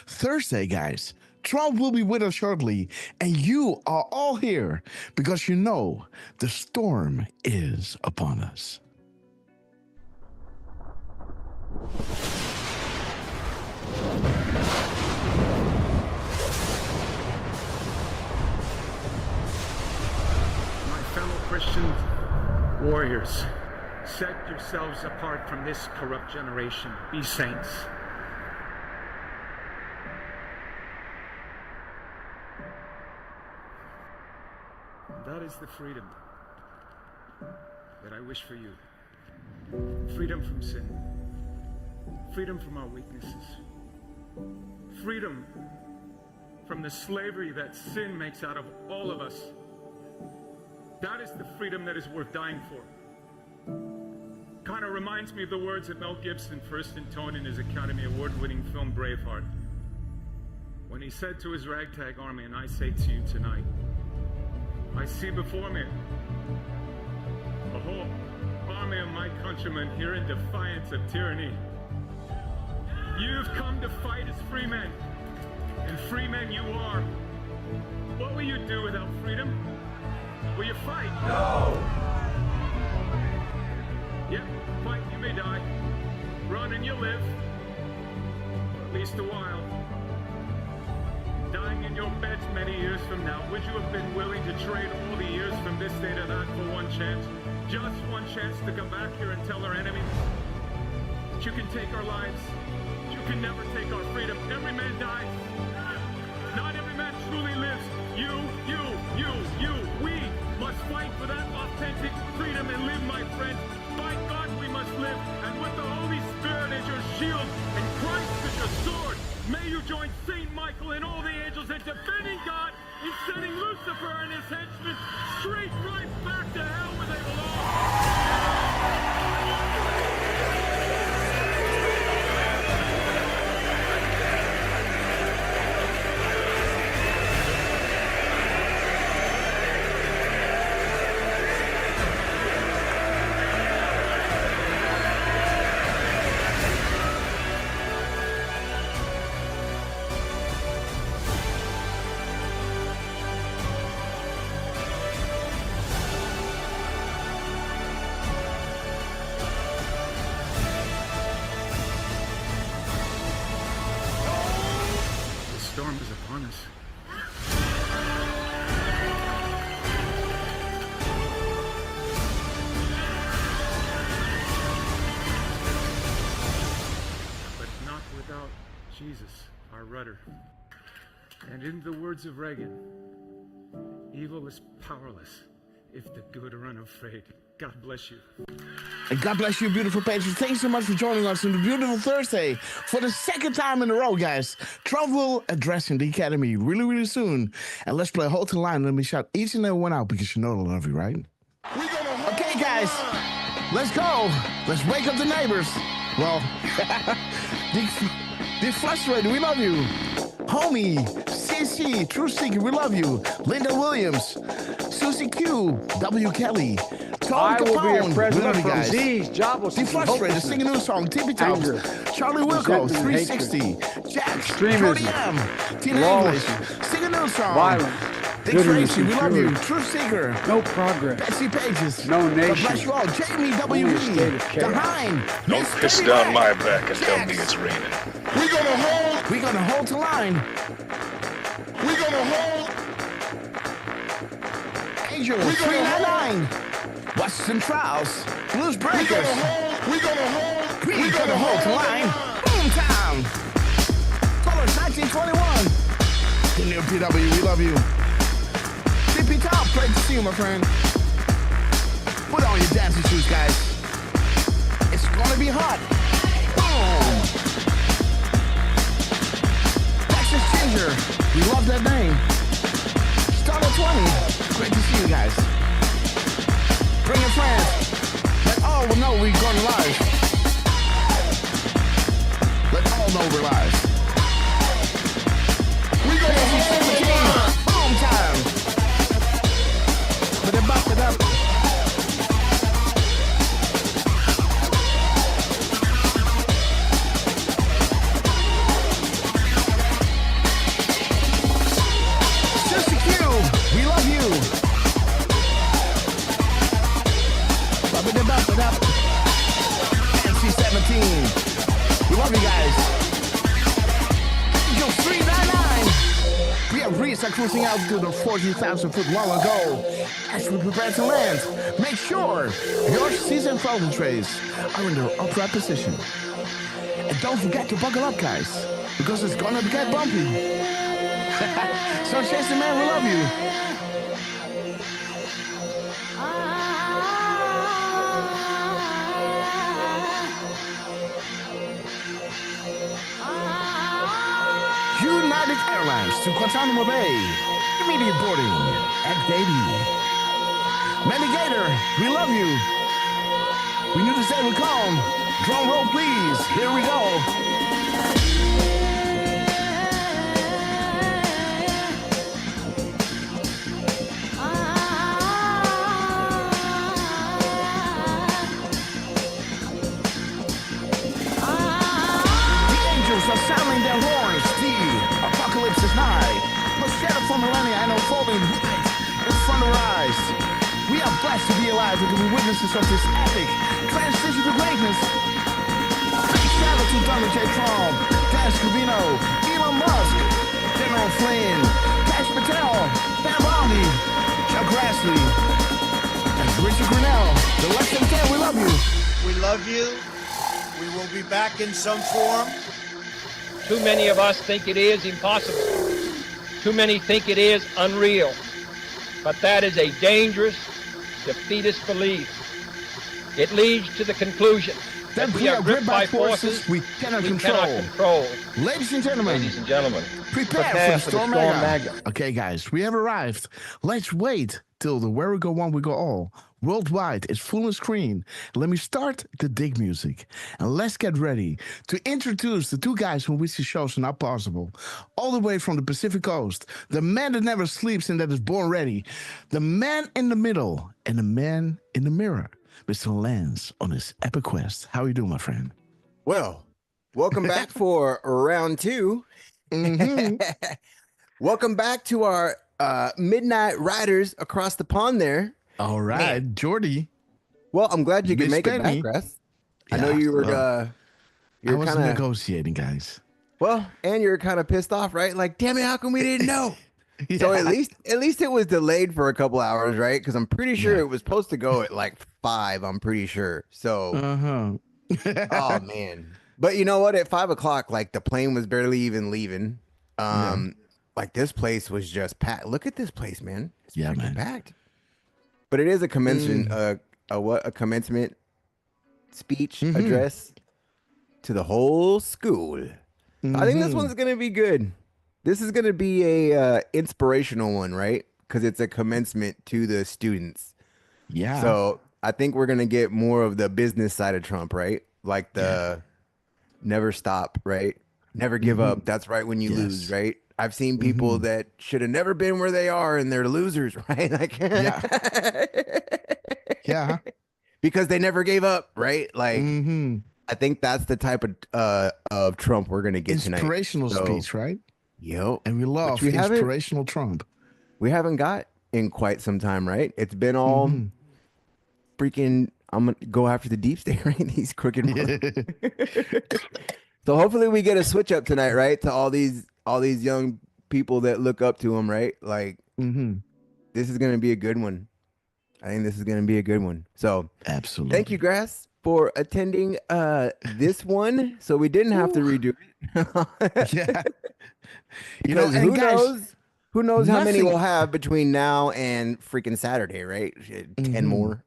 Thursday, guys. Trump will be with us shortly, and you are all here because you know the storm is upon us. My fellow Christian warriors, set yourselves apart from this corrupt generation. Be saints. That is the freedom that I wish for you. Freedom from sin. Freedom from our weaknesses. Freedom from the slavery that sin makes out of all of us. That is the freedom that is worth dying for. Kind of reminds me of the words that Mel Gibson first intoned in his Academy Award-winning film Braveheart, when he said to his ragtag army, and I say to you tonight, I see before me a whole army of my countrymen here in defiance of tyranny. You've come to fight as free men, and free men you are. What will you do without freedom? Will you fight? No! Yep, fight, you may die. Run and you'll live. For at least a while. Dying in your beds many years from now, would you have been willing to trade all the years from this day to that for one chance? Just one chance to come back here and tell our enemies that you can take our lives, you can never take our freedom. Every man dies. Not every man truly lives. You, we must fight for that authentic freedom and live, my friends. By God we must live, and with the Holy Spirit as your shield and Christ as your sword, may you join Saint Michael and all the angels in defending God and sending Lucifer and his henchmen straight right back to hell where they belong. The storm is upon us. But not without Jesus, our rudder. And in the words of Reagan, evil is powerless if the good are unafraid. God bless you. And God bless you, beautiful patrons. Thanks so much for joining us on the beautiful Thursday for the second time in a row, guys. Trump will address in the Academy really soon. And let's play Hold the Line. Let me shout each and every one out because you know I love you, right? Okay, guys, let's go. Let's wake up the neighbors. Well, they're frustrated. We love you. Homie, CC, True Seeker, we love you. Linda Williams, Susie Q, W. Kelly, Tom Capone, we love you guys. Defrustrated, sing a new song, Tippy Tops, Charlie Wilco, 360, Jack, Jordy M, Tina English, sing a new song. Violence. Dick Tracy, we love you. Truth Seeker. No progress. Betsy Pages. No nation. God bless you all. Jamie W. Behind. Don't piss down my back and tell me it's raining. We're gonna hold the line. We're gonna hold. Angel 399. Western Trials. Blues Breakers. We're gonna hold the line. Boomtown. Colors 1921. The new PW, we love you. CP Top, great to see you, my friend. Put on your dancing shoes, guys. It's gonna be hot. Boom. Texas Ginger, we love that name. Starter 20, great to see you guys. Bring your friends. Let all know we're going live. Let all know we're live. We gonna hold boom time. But about it up. Love you guys. Angel 399. We have reached our cruising altitude of 14,000 foot long ago. As we prepare to land, make sure your seats and folding trays are in their upright position. And don't forget to buckle up, guys, because it's gonna get bumpy. So, Chester, man, we love you. United Airlines to Guantanamo Bay. Immediate boarding at Gate. Navigator, we love you. We knew this day would come. Drum roll, please. Here we go. The angels are sounding their horns. The apocalypse is nigh. No shadow for millennia and unfolding light in front of our eyes. We are blessed to be alive and to be witnesses of this epic transition to greatness. Big shout out to Donald J. Trump, Dan Scavino, Elon Musk, General Flynn, Cash Patel, Pam Bondi, Chuck Grassley, and Richard Grinnell. The Western 10, we love you. We love you. We will be back in some form. Too many of us think it is impossible. Too many think it is unreal. But that is a dangerous, defeatist belief. It leads to the conclusion that we are gripped by forces we cannot control. Ladies and gentlemen, prepare for the Storm Mega. Okay, guys, we have arrived. Let's wait till the Where We Go One, We Go All worldwide is full on screen. Let me start the dig music. And let's get ready to introduce the two guys from which the shows are not possible. All the way from the Pacific Coast. The man that never sleeps and that is born ready. The man in the middle and the man in the mirror. Mr. Lance on his epic quest. How are you doing, my friend? Well, welcome back for round two. Mm-hmm. Welcome back to our midnight riders across the pond there. All right, man. Jordy. Well, I'm glad you could make it Penny. back, Grass. Yeah, I know you were I was kind of negotiating, guys. well, and you're kind of pissed off, right? Like, damn it, how come we didn't know? Yeah. So at least it was delayed for a couple hours, right? Because I'm pretty sure it was supposed to go at like 5. I'm pretty sure. So, oh man. But you know what? At 5 o'clock, like the plane was barely even leaving. Like this place was just packed. Look at this place, man. It's man. Packed. But it is a commencement, a commencement speech address to the whole school. I think this one's gonna be good. This is gonna be a inspirational one, right? Because it's a commencement to the students. Yeah. So I think we're gonna get more of the business side of Trump, right? Like the never stop, right? Never give up. That's right when you lose, right? I've seen people that should have never been where they are and they're losers, right? Like, yeah. Because they never gave up, right? Like, I think that's the type of Trump we're gonna get tonight. Inspirational speech, right? Yep. And we love inspirational Trump. We haven't got in quite some time, right? It's been all freaking. I'm gonna go after the deep state, right? These crooked. So hopefully we get a switch up tonight, right? To all these young people that look up to him, right? Like, this is gonna be a good one. I think this is gonna be a good one. So absolutely, thank you, Grass, for attending this one. So we didn't have to redo it. Yeah, you know, who knows how many we'll have between now and freaking Saturday, right? 10 more.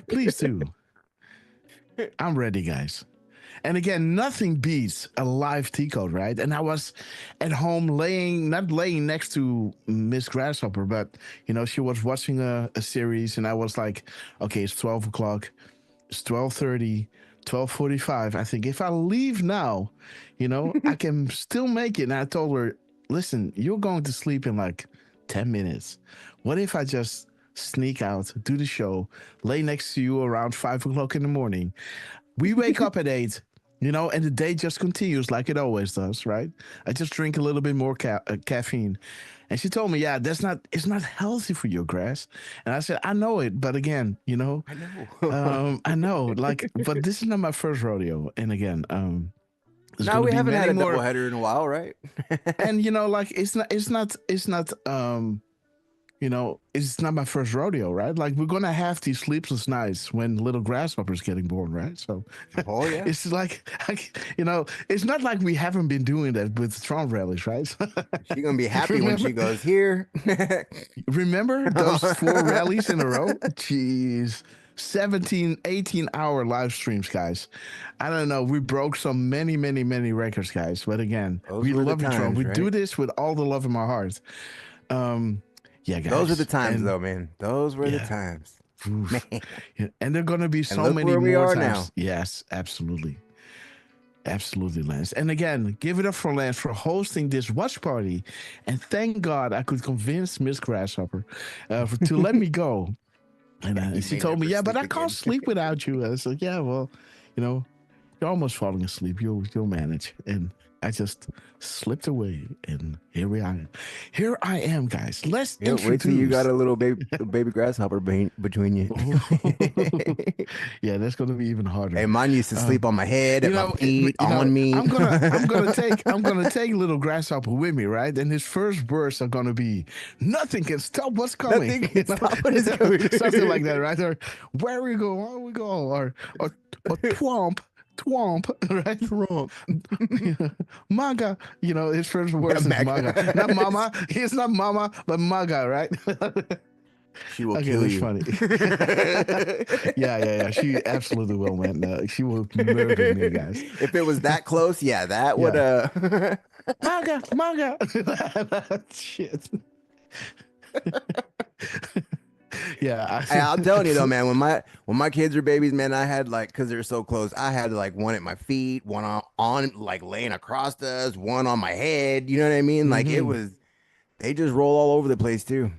Please do. I'm ready, guys. And again, nothing beats a live Decode, right? And I was at home not laying next to Miss Grasshopper, but, you know, she was watching a series, and I was like, okay, it's 12 o'clock. It's 12:30, 12:45. I think if I leave now, you know, I can still make it. And I told her, listen, you're going to sleep in like 10 minutes. What if I just sneak out, do the show, lay next to you around 5 o'clock in the morning? We wake up at 8. You know, and the day just continues like it always does, right? I just drink a little bit more caffeine. And she told me, yeah, it's not healthy for you, Grass. And I said, I know it, but again, you know, I know. I know, like, but this is not my first rodeo. And again, there's No, going to we be haven't many had a more. doubleheader in a while, right? And you know, like, it's not, you know, it's not my first rodeo, right? Like, we're gonna have these sleepless nights when little Grasshopper's getting born, right? So, Oh yeah. it's like, you know, it's not like we haven't been doing that with Trump rallies, right? She's gonna be happy when she goes here. Remember those 4 rallies in a row? Jeez. 17, 18-hour live streams, guys. I don't know. We broke some many records, guys. But again, Those we were the love you, Trump. times, We right? do this with all the love in my heart. Yeah, guys. Those are the times, And though, man. Those were the yeah. times. Oof. Man. Yeah, and there are going to be And so look many where we more are times. now. Yes, absolutely. Absolutely, Lance. And again, give it up for Lance for hosting this watch party. And thank God I could convince Miss Grasshopper to let me go. And You she may told me, never yeah, but I sleep can't again. sleep without you. I was like, yeah, well, you know, you're almost falling asleep. You'll manage. And I just slipped away, and here we are. Here I am, guys. Let's Yeah, introduce. wait till you got a little baby grasshopper between you. Yeah, that's gonna be even harder. Hey, mine used to sleep on my head, You at know, my feet, you know, on me. I'm gonna take little Grasshopper with me, right? And his first words are gonna be, "Nothing can stop what's coming." Nothing can stop what is coming. Something like that, right? Or where we go, on we go, or twomp. Twomp, right? Trump. Maga, you know, his first words is Maga. maga. Not mama. He's not mama, but maga, right? She will Okay, kill that's you. funny. Yeah. She absolutely will, man. She will murder me, guys. If it was that close, yeah, that would Maga. Shit. Yeah. Hey, I'll tell you though, man. When my kids were babies, man, I had like, because they're so close, I had like one at my feet, one on like laying across us, one on my head. You know what I mean? Like it was. They just roll all over the place too.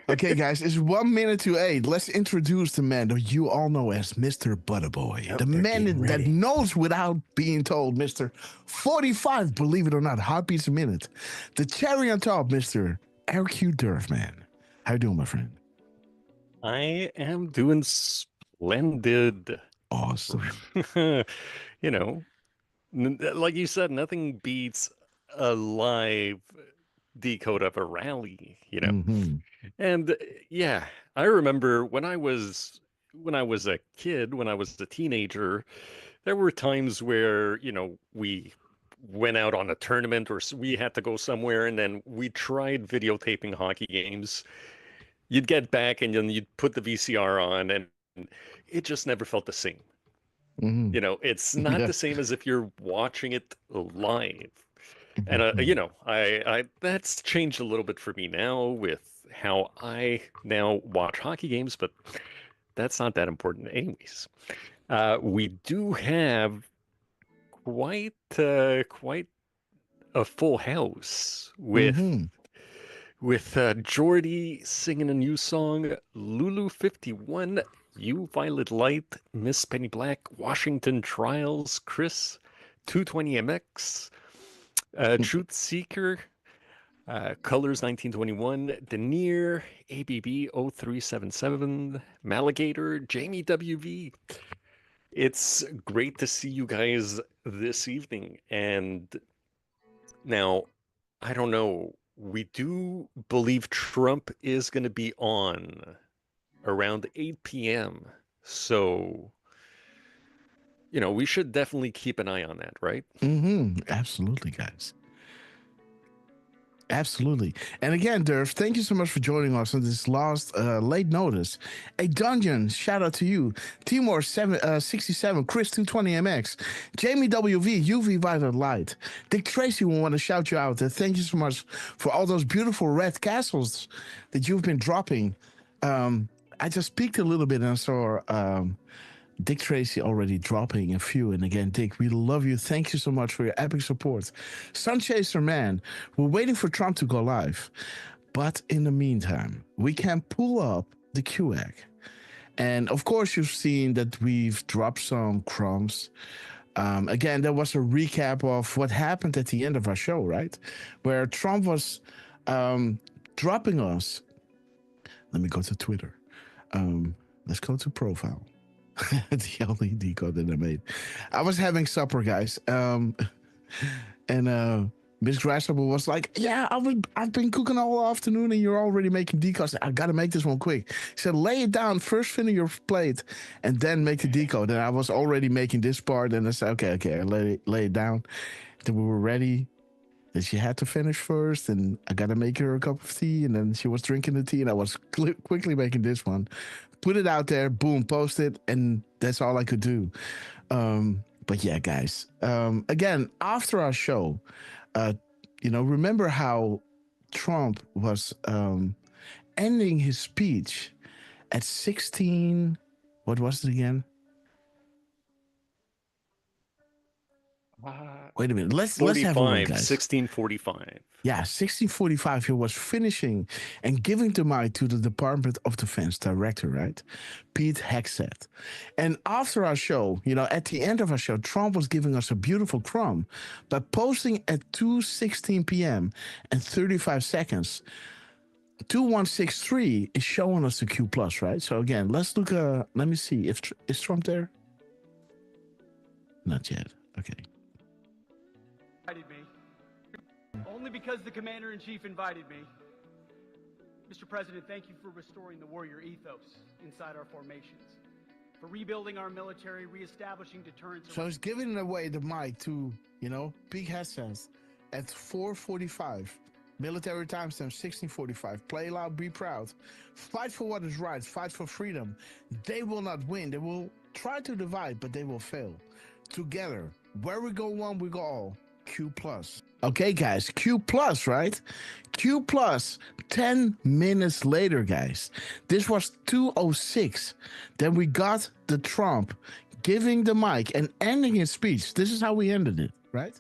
Okay, guys, it's 1 minute to 8. Let's introduce the man that you all know as Mr. Butterboy. Yep, the they're man getting that ready. knows without being told, Mr. 45, believe it or not, heartbeats a minute. The cherry on top, Mr. RQ Durf, man. How you doing, my friend? I am doing splendid. Awesome. You know, like you said, nothing beats a live decode of a rally, you know. Mhm. And yeah, I remember when I was a kid, when I was a teenager, there were times where, you know, we went out on a tournament or we had to go somewhere and then we tried videotaping hockey games. You'd get back and then you'd put the VCR on and it just never felt the same. Mhm. You know, it's not Yeah. the same as if you're watching it live. And Mhm. you know, I that's changed a little bit for me now with how I now watch hockey games, but that's not that important anyways. We do have quite a full house Mhm. with Jordy singing a new song, Lulu 51, You Violet Light, Miss Penny Black, Washington Trials, Chris 220MX, Truth Seeker, Colors 1921, Denier, ABB 0377, Maligator, Jamie WV. It's great to see you guys this evening. And now, I don't know, we do believe Trump is going to be on around 8 p.m. So, you know, we should definitely keep an eye on that, right? Absolutely, guys. Absolutely. And again, Durf, thank you so much for joining us on this last late notice. A Dungeon, shout out to you. Timor 67, Chris 220MX, Jamie WV, UV Violet Light. Dick Tracy will want to shout you out. Thank you so much for all those beautiful red castles that you've been dropping. I just peeked a little bit and I saw Dick Tracy already dropping a few. And again, Dick, we love you. Thank you so much for your epic support. Sunchaser Man, we're waiting for Trump to go live. But in the meantime, we can pull up the QAC And of course, you've seen that we've dropped some crumbs. Again, there was a recap of what happened at the end of our show, right? Where Trump was dropping us. Let me go to Twitter. Let's go to profile. The only decode that I made. I was having supper, guys. And Miss Grasshopper was like, "Yeah, I've been cooking all afternoon, and you're already making decodes. I gotta make this one quick." She said, "Lay it down first, finish your plate, and then make the decode." And I was already making this part, and I said, "Okay, I lay it down." Then we were ready. Then she had to finish first, and I gotta make her a cup of tea, and then she was drinking the tea, and I was quickly making this one. Put it out there, boom, post it, and that's all I could do. But yeah, guys. Again, after our show, remember how Trump was ending his speech at 16. What was it again? Wait a minute. Let's have a look, guys. 1645. Yeah, 1645. He was finishing and giving the mic to the Department of Defense director, right? Pete Hegseth. And after our show, at the end of our show, Trump was giving us a beautiful crumb by posting at 2:16 p.m. and 35 seconds. 2163 is showing us the Q plus, right? So again, let's look. Let me see. Is Trump there? Not yet. Okay. Invited me. Only because the commander-in-chief invited me. Mr. President, thank you for restoring the warrior ethos inside our formations, for rebuilding our military, reestablishing deterrence. So he's giving away the mic to, Pete Hegseth at 4:45. Military timestamp 1645. Play loud, be proud. Fight for what is right. Fight for freedom. They will not win. They will try to divide, but they will fail. Together, where we go one, we go all. Q plus. Okay, guys, Q plus, right? Q plus 10 minutes later, guys. This was 2:06. Then we got the Trump giving the mic and ending his speech. This is how we ended it, right?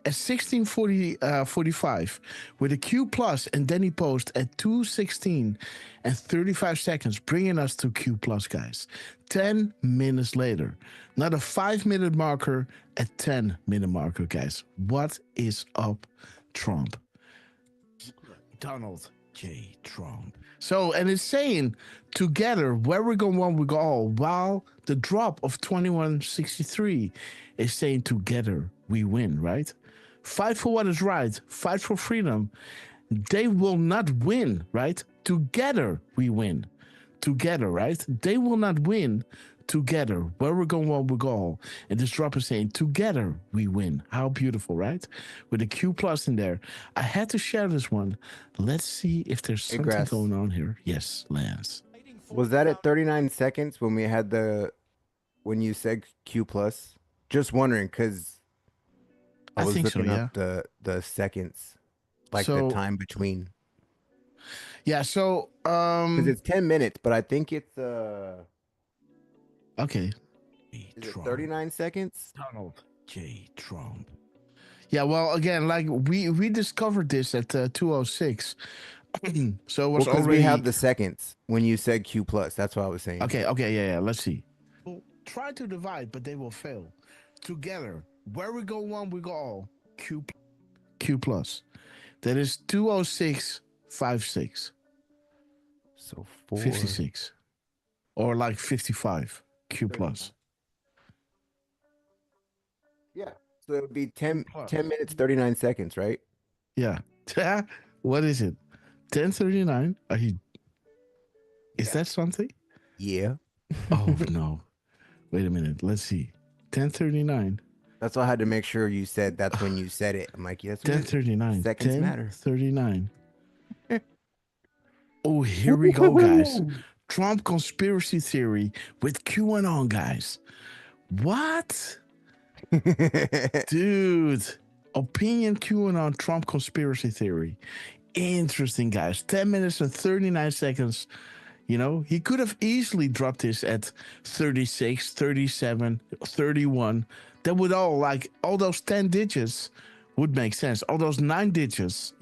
At 16:45 with a Q plus, and then he posted at 2:16 and 35 seconds, bringing us to Q plus, guys. 10 minutes later. Not a 5-minute marker, a 10-minute marker, guys. What is up, Trump? Donald J. Trump. So, and it's saying together, where we go one, we go all, while the drop of 2163 is saying together we win, right? Fight for what is right. Fight for freedom. They will not win, right? Together we win. Together, right? They will not win. Together, where we're going, one we go all. And this drop is saying, together we win. How beautiful, right? With a Q plus in there. I had to share this one. Let's see if there's something going on here. Yes, Lance. Was that at 39 seconds when we had when you said Q plus? Just wondering, because I was looking up the seconds, like the time between. Yeah, so because it's 10 minutes, but I think it's okay. Is it 39 seconds? Donald J. Trump. Yeah, well, again, like we discovered this at 2:06. So it was already. We have the seconds when you said Q plus. That's what I was saying. Okay, yeah. Let's see. Try to divide, but they will fail. Together, where we go one, we go all. Q plus. That is 2:06.56. So 56, or like 55. Q plus. Yeah. So it would be 10 minutes, 39 seconds, right? Yeah. What is it? 10:39? Is that something? Yeah. Oh, no. Wait a minute. Let's see. 10:39. That's why I had to make sure you said that's when you said it. I'm like, yes. 10:39. Seconds matter. 10:39. Oh, here we go, guys. Trump conspiracy theory with QAnon, guys. What? Dude. Opinion QAnon Trump conspiracy theory. Interesting, guys. 10 minutes and 39 seconds. He could have easily dropped this at 36, 37, 31. That would all those 10 digits would make sense. All those 9 digits,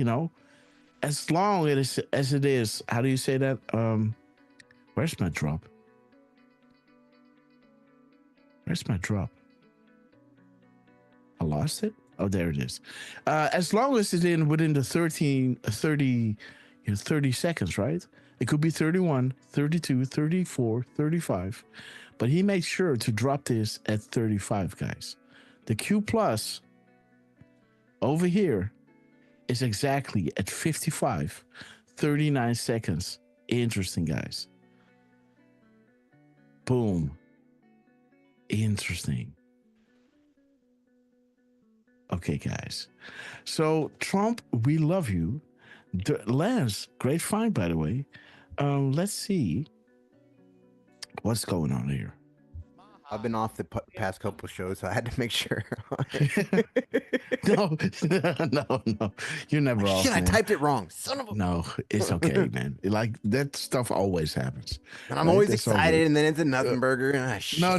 as long as it is, how do you say that? Where's my drop? Where's my drop? I lost it. Oh, there it is. As long as it's within the 30 seconds, right? It could be 31, 32, 34, 35. But he made sure to drop this at 35, guys. The Q plus over here is exactly at 55, 39 seconds. Interesting, guys. Boom. Interesting. Okay, guys. So, Trump, we love you. Lance, great find, by the way. Let's see what's going on here. I've been off the past couple shows, so I had to make sure. No. You're never off. Shit, I man. typed it wrong. Son of a. No, it's okay, man. Like that stuff always happens. And I'm right? always That's all excited, good. and then it's a nothing burger. Shit. No.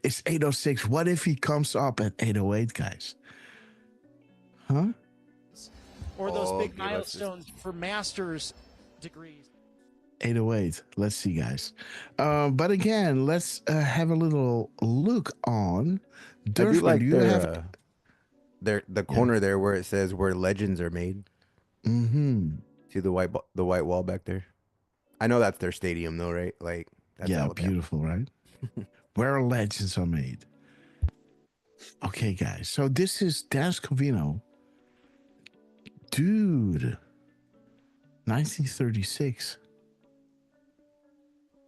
It's 8:06. What if he comes up at 8:08, guys? Huh? Or those big give us this. milestones for master's degrees. 8:08. Let's see, guys. But again, let's have a little look on. I do Durfman, like do you have? the corner there where it says where legends are made. Mm-hmm. See the white wall back there. I know that's their stadium though, right? Like that's Yeah, Alabama. beautiful, right? Where legends are made. Okay, guys. So this is Dan Scavino. Dude. 1936.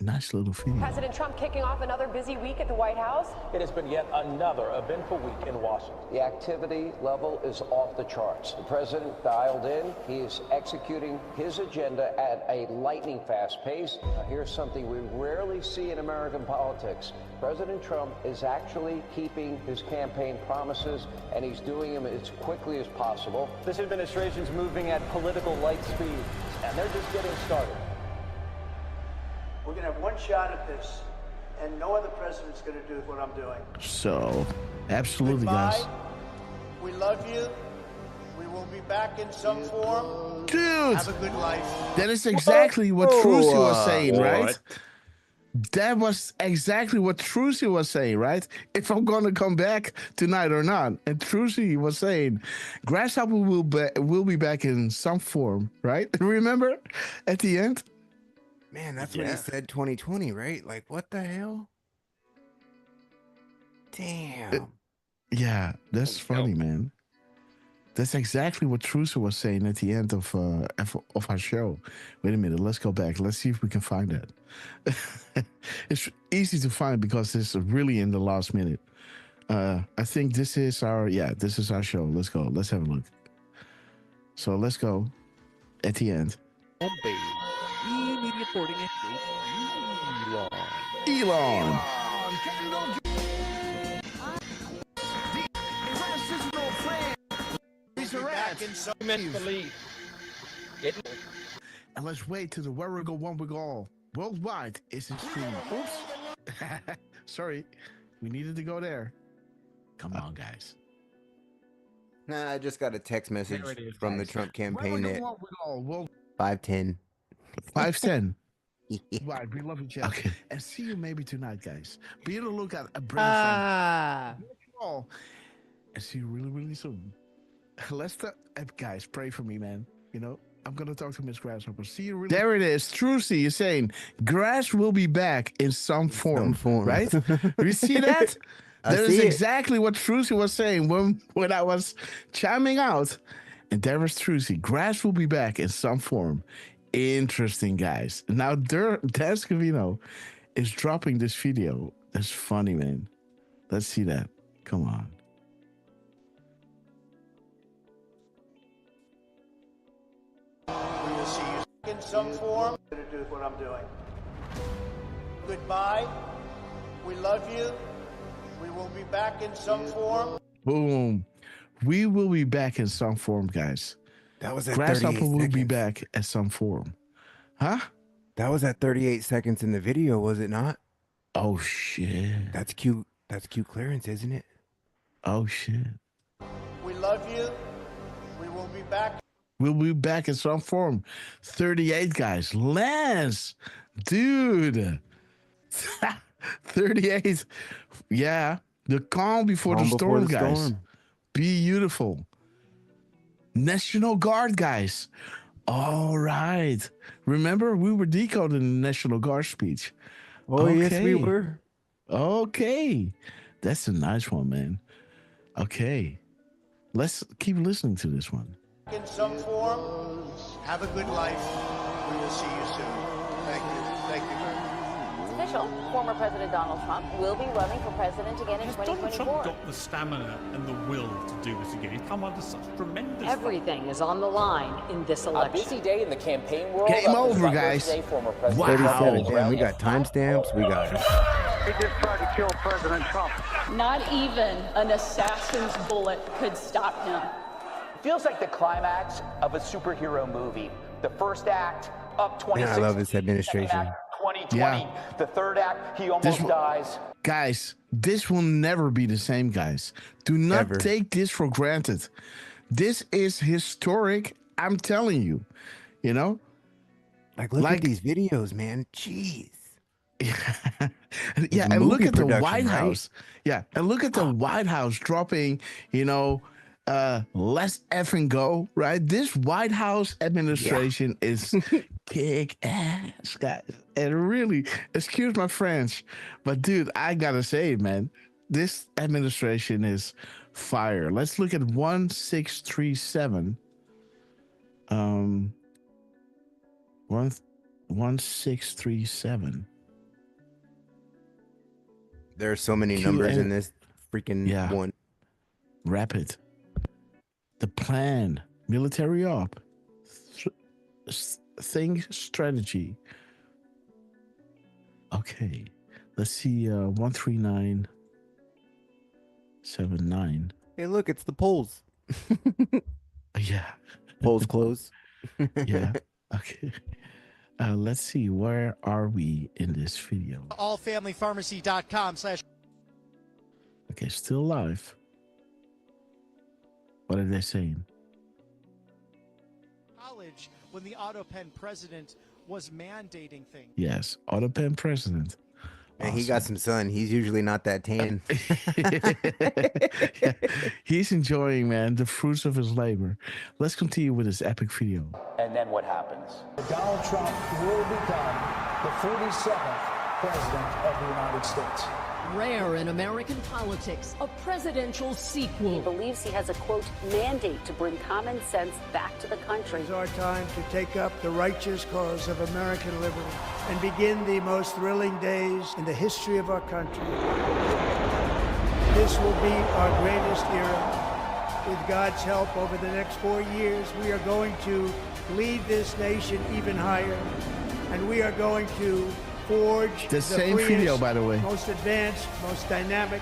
Nice little video. President Trump kicking off another busy week at the White House. It has been yet another eventful week in Washington. The activity level is off the charts. The president dialed in. He is executing his agenda at a lightning fast pace. Now, here's something we rarely see in American politics. President Trump is actually keeping his campaign promises, and he's doing them as quickly as possible. This administration's moving at political light speed, and they're just getting started. We're going to have one shot at this, and no other president's going to do what I'm doing. So, absolutely, guys. Goodbye. We love you. We will be back in some form. Dude, have a good life. that is exactly what Trucy was saying, right? What? That was exactly what Trucy was saying, right? If I'm going to come back tonight or not. And Trucy was saying, Grasshopper will be back in some form, right? Remember at the end? Man, that's what he said 2020, right? Like, what the hell? Damn. Yeah, that's funny, man. That's exactly what Trucy was saying at the end of our show. Wait a minute, let's go back. Let's see if we can find that. It's easy to find because it's really in the last minute. I think this is our show. Let's go. Let's have a look. So let's go at the end. Media reporting at Elon. Immense belief. And let's wait till the Where We Go, One We Go All worldwide is in stream. Oops. Sorry. We needed to go there. Come on, guys. Nah, I just got a text message There it is, from guys. the Trump Where campaign We Go, at One We Go All world 5:10. 5:10. Yeah. Right, we love each other. Okay. And see you maybe tonight, guys. Be on the lookout at and see you really, really soon. Let's guys, pray for me, man. You know, I'm gonna talk to Miss Grasshopper. See you really. There it is. Trucy is saying Grass will be back in some form. Right? You see that? That is exactly what Trucy was saying when I was chiming out. And there was Trucy. Grass will be back in some form. Interesting, guys. Now, Dan Scavino is dropping this video. That's funny, man. Let's see that. Come on. We will see you in some form. I'm going to do what I'm doing. Goodbye. We love you. We will be back in some form. Boom. We will be back in some form, guys. That was at Grasshopper 38 will be seconds. back at some form. Huh? That was at 38 seconds in the video, was it not? Oh, shit. That's cute. That's cute clearance, isn't it? Oh, shit. We love you. We will be back. We'll be back in some form. 38, guys. Lance. Dude. 38. Yeah. The calm before the storm, guys. Beautiful. National Guard, guys. All right. Remember, we were decoding the National Guard speech. Oh, yes, we were. Okay. That's a nice one, man. Okay. Let's keep listening to this one. In some form, have a good life. We will see you soon. Thank you. Thank you very much. It's official. Former President Donald Trump will be running for president again in 2024. Donald Trump got the stamina and the will to do this again? He's come under such tremendous... Everything is on the line in this election. A busy day in the campaign world. Game over, guys. Wow. 37. Damn, we got timestamps. We got... He just tried to kill President Trump. Not even an assassin's bullet could stop him. Feels like the climax of a superhero movie. The first act, up 26. Man, I love this administration. 2020. Yeah. The third act, he almost dies. Guys, this will never be the same, guys. Do not Ever. take this for granted. This is historic. I'm telling you. You know? Look at these videos, man. Jeez. Yeah, and look at the White right? House. Yeah, and look at the White House dropping, let's effing go, right? This White House administration is kick ass, guys. And really, excuse my French, but dude, I gotta say, man, this administration is fire. Let's look at 1637. 1637. There are so many numbers in this freaking one. Rapid. The plan. Military op. Think strategy. Okay. Let's see. 13979. Hey, look, it's the polls. Yeah. Polls close. Yeah. Okay. Let's see. Where are we in this video? Allfamilypharmacy.com/ Okay, still live. What are they saying? college when the AutoPen president was mandating things. Yes, AutoPen president. And he got some sun. He's usually not that tan. Yeah, he's enjoying, man, the fruits of his labor. Let's continue with this epic video. And then what happens? Donald Trump will become the 47th president of the United States. Rare in American politics, a presidential sequel. He believes he has a, quote, mandate to bring common sense back to the country. It's our time to take up the righteous cause of American liberty and begin the most thrilling days in the history of our country. This will be our greatest era. With God's help, over the next 4 years, we are going to lead this nation even higher, and we are going to forge the same video, by the way. Most advanced, most dynamic,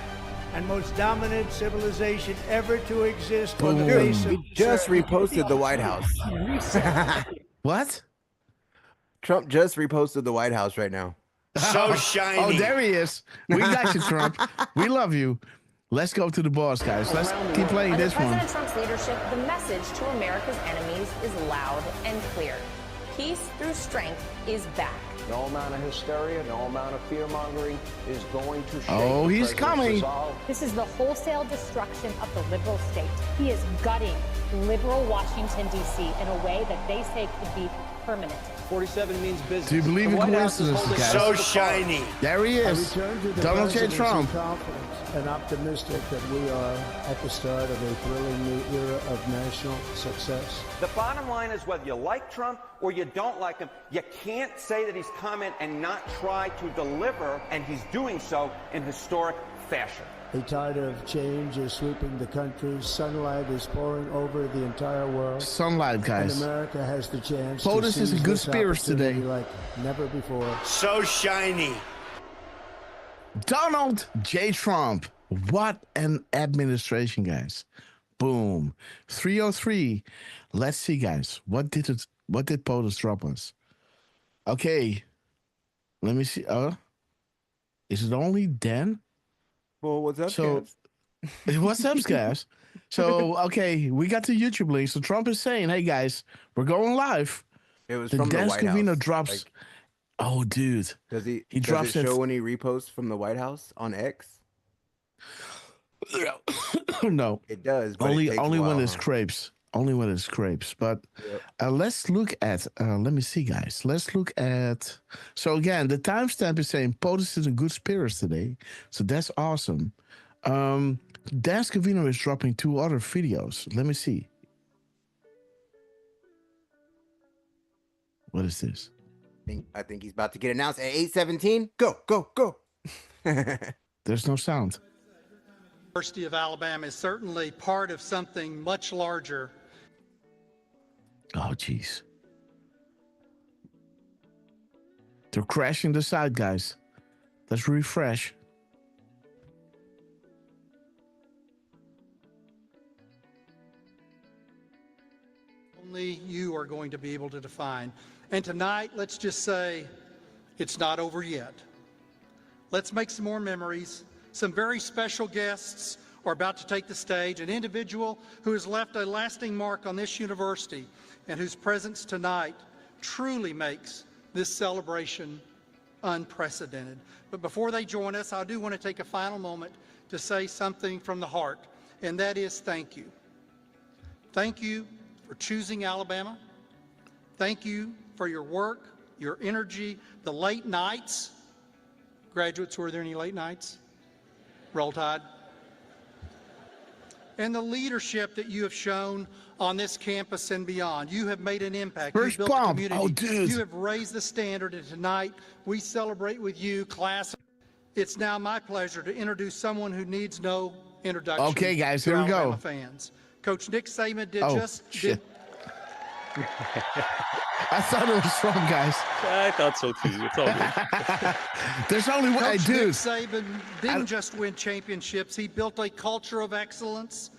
and most dominant civilization ever to exist on the face of... He just reposted the White House. What? Trump just reposted the White House right now. So shiny. Oh, there he is. We got you, Trump. We love you. Let's go to the boss, guys. Let's keep playing this one. Under President Trump's leadership, the message to America's enemies is loud and clear. Peace through strength is back. No amount of hysteria, no amount of fear-mongering is going to shake Oh, the he's president's coming. resolve. This is the wholesale destruction of the liberal state. He is gutting liberal Washington, D.C. in a way that they say could be permanent. 47 means business. Do you believe in coincidences, guys? So shiny. There he is. Donald J. Trump. Confident and optimistic that we are at the start of a thrilling new era of national success. The bottom line is whether you like Trump or you don't like him, you can't say that he's coming and not try to deliver, and he's doing so in historic fashion. A tide of change is sweeping the country. Sunlight is pouring over the entire world. Sunlight, guys. And America has the chance POTUS to is in seize good this spirits today. opportunity like never before. So shiny. Donald J. Trump. What an administration, guys. Boom. 303. Let's see, guys. What did POTUS drop us? Okay. Let me see. Is it only Dan? Well, what's up, Scabs? What's up, Scabs? So, okay, we got the YouTube link. So Trump is saying, hey, guys, we're going live. It was the from the Dan White Scavino House. drops. Oh, dude. Does he drops it show when he reposts from the White House on X? No, It does, but only it takes a when while, it's huh? crepes. Only when it's crepes. But Yep. let's look at. Let me see, guys. Let's look at. So again, the timestamp is saying POTUS is in good spirits today, so that's awesome. Dan Scavino is dropping 2 other videos. Let me see. What is this? I think he's about to get announced at 8:17. Go, go, go. There's no sound. University of Alabama is certainly part of something much larger. Oh, jeez. They're crashing the site, guys. Let's refresh. Only you are going to be able to define. And tonight, let's just say it's not over yet. Let's make some more memories. Some very special guests are about to take the stage. An individual who has left a lasting mark on this university and whose presence tonight truly makes this celebration unprecedented. But before they join us, I do want to take a final moment to say something from the heart, and that is thank you. Thank you for choosing Alabama. Thank you for your work, your energy, the late nights. Graduates, were there any late nights? Roll Tide. And the leadership that you have shown on this campus and beyond. You have made an impact. First You built a bump. community. Oh, dude. You have raised the standard, and tonight we celebrate with you, class. It's now my pleasure to introduce someone who needs no introduction. Okay, guys, to here we go. Alabama fans. Coach Nick Saban did Shit. I thought it was wrong, guys. I thought so too. It's all good. There's only one. Coach Dude. Nick Saban didn't just win championships. He built a culture of excellence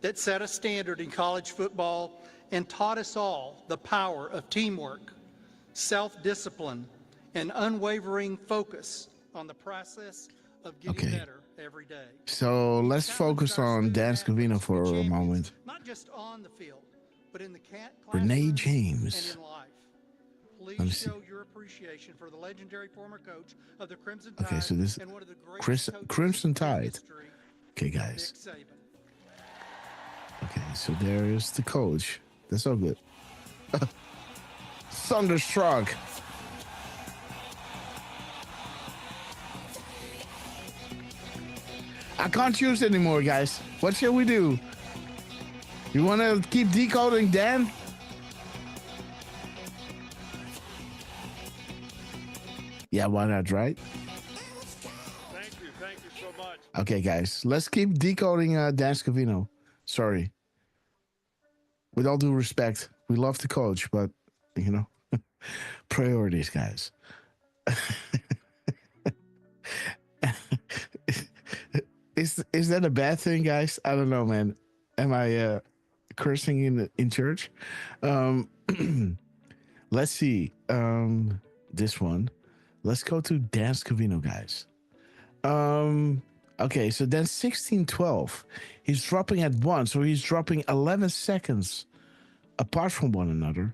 that set a standard in college football and taught us all the power of teamwork, self-discipline, and unwavering focus on the process of getting better every day. So let's focus on Dan Scavino for a moment. Not just on the field, but in the Renee classroom James. and in life. Let me Please see. show your appreciation for the legendary former coach of the Crimson Tide. Okay, so this and one of the greatest coaches Crimson in Tide. history, Okay, guys. Nick Saban. Okay, so there is the coach. That's all good. Thunderstruck. I can't choose anymore, guys. What shall we do? You want to keep decoding Dan? Yeah, why not, right? Thank you so much. Okay, guys, let's keep decoding Dan Scavino. Sorry. With all due respect, we love the coach, but, you know, priorities, guys. Is that a bad thing, guys? I don't know, man. Am I cursing in church? Let's see. This one. Let's go to Dan Scavino, guys. Okay, so then 16:12. He's dropping at 1, so he's dropping 11 seconds apart from one another.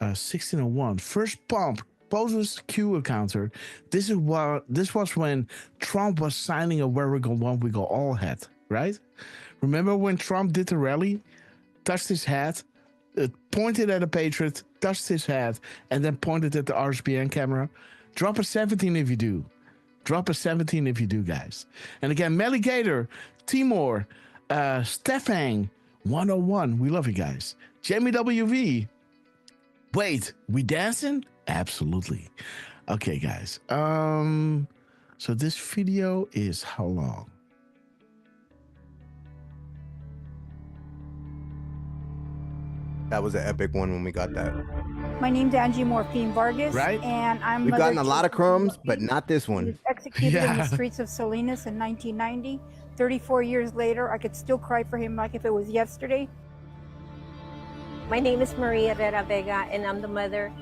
16:01. First pump. POTUS Q counter. This was when Trump was signing a "Where We Go One, We Go All" hat, right? Remember when Trump did the rally, touched his hat, pointed at a patriot, touched his hat, and then pointed at the RSBN camera? Drop a 17 if you do. Drop a 17 if you do, guys. And again, Melly Gator, Timor, Stefan, 101. We love you guys. Jamie WV. Wait, we dancing? Absolutely. Okay, guys. So this video is how long? That was an epic one when we got that. My name's Angie Morphine Vargas, Right? and I'm We've mother gotten a to lot of crumbs, but Morphine. not this He one. was executed in the streets of Salinas in 1990. 34 years later, I could still cry for him like if it was yesterday. My name is Maria Herrera Vega, and I'm the mother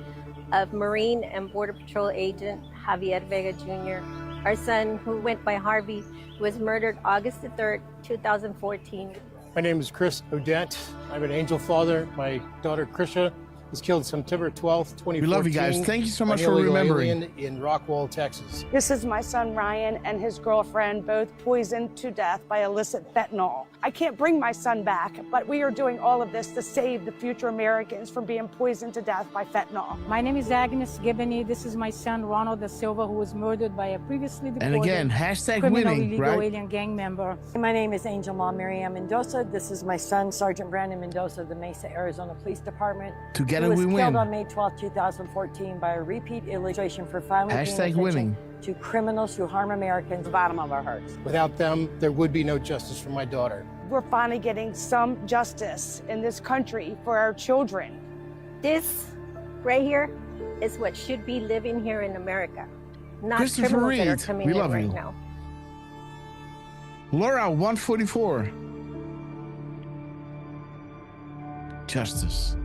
of Marine and Border Patrol agent Javier Vega Jr. Our son, who went by Harvey, was murdered August the 3rd, 2014. My name is Chris Odette. I'm an angel father. My daughter Krisha was killed September 12th, 2014. We love you guys. Thank you so much by for an illegal remembering. alien in Rockwall, Texas. This is my son Ryan and his girlfriend, both poisoned to death by illicit fentanyl. I can't bring my son back, but we are doing all of this to save the future Americans from being poisoned to death by fentanyl. My name is Agnes Gibney. This is my son Ronald Da Silva, who was murdered by a previously deported And again, hashtag criminal winning, illegal right? alien gang member. My name is Angel Ma Miriam Mendoza. This is my son, Sergeant Brandon Mendoza of the Mesa, Arizona Police Department. Together who was we killed win. on May 12, 2014 by a repeat illustration for finally Hashtag paying attention winning. to criminals who harm Americans. Bottom of our hearts. Without them, there would be no justice for my daughter. We're finally getting some justice in this country for our children. This right here is what should be living here in America, not Christopher criminals that are Reed, coming we in love right you. now. Laura, 144. Justice.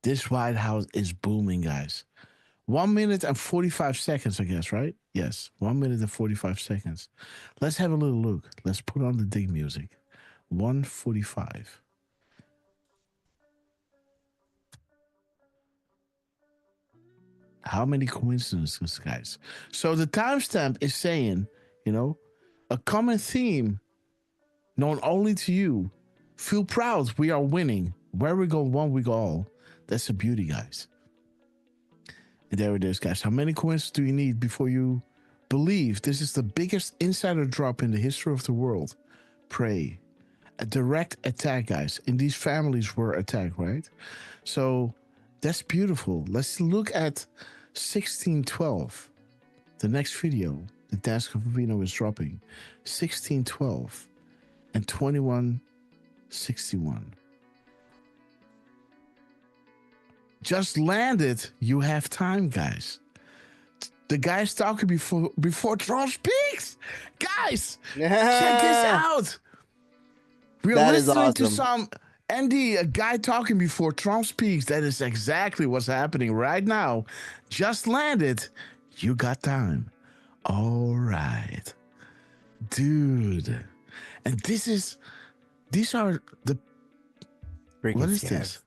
This White House is booming, guys. 1 minute and 45 seconds, I guess, right? Yes, 1 minute and 45 seconds. Let's have a little look. Let's put on the dig music. 145. How many coincidences, guys? So the timestamp is saying, you know, a common theme known only to you. Feel proud, we are winning. Where we go one, we go all. That's the beauty, guys. And there it is, guys. How many coincidences do you need before you believe this is the biggest insider drop in the history of the world? Pray. A direct attack, guys. And these families were attacked, right? So that's beautiful. Let's look at 1612. The next video, the Task of Vino is dropping. 1612 and 2161. Just landed. You have time, guys. The guy's talking before Trump speaks. Guys, check this out. We're That is listening to awesome. some Andy, a guy talking before Trump speaks. That is exactly what's happening right now. Just landed. You got time. All right. Dude. And these are the what is this?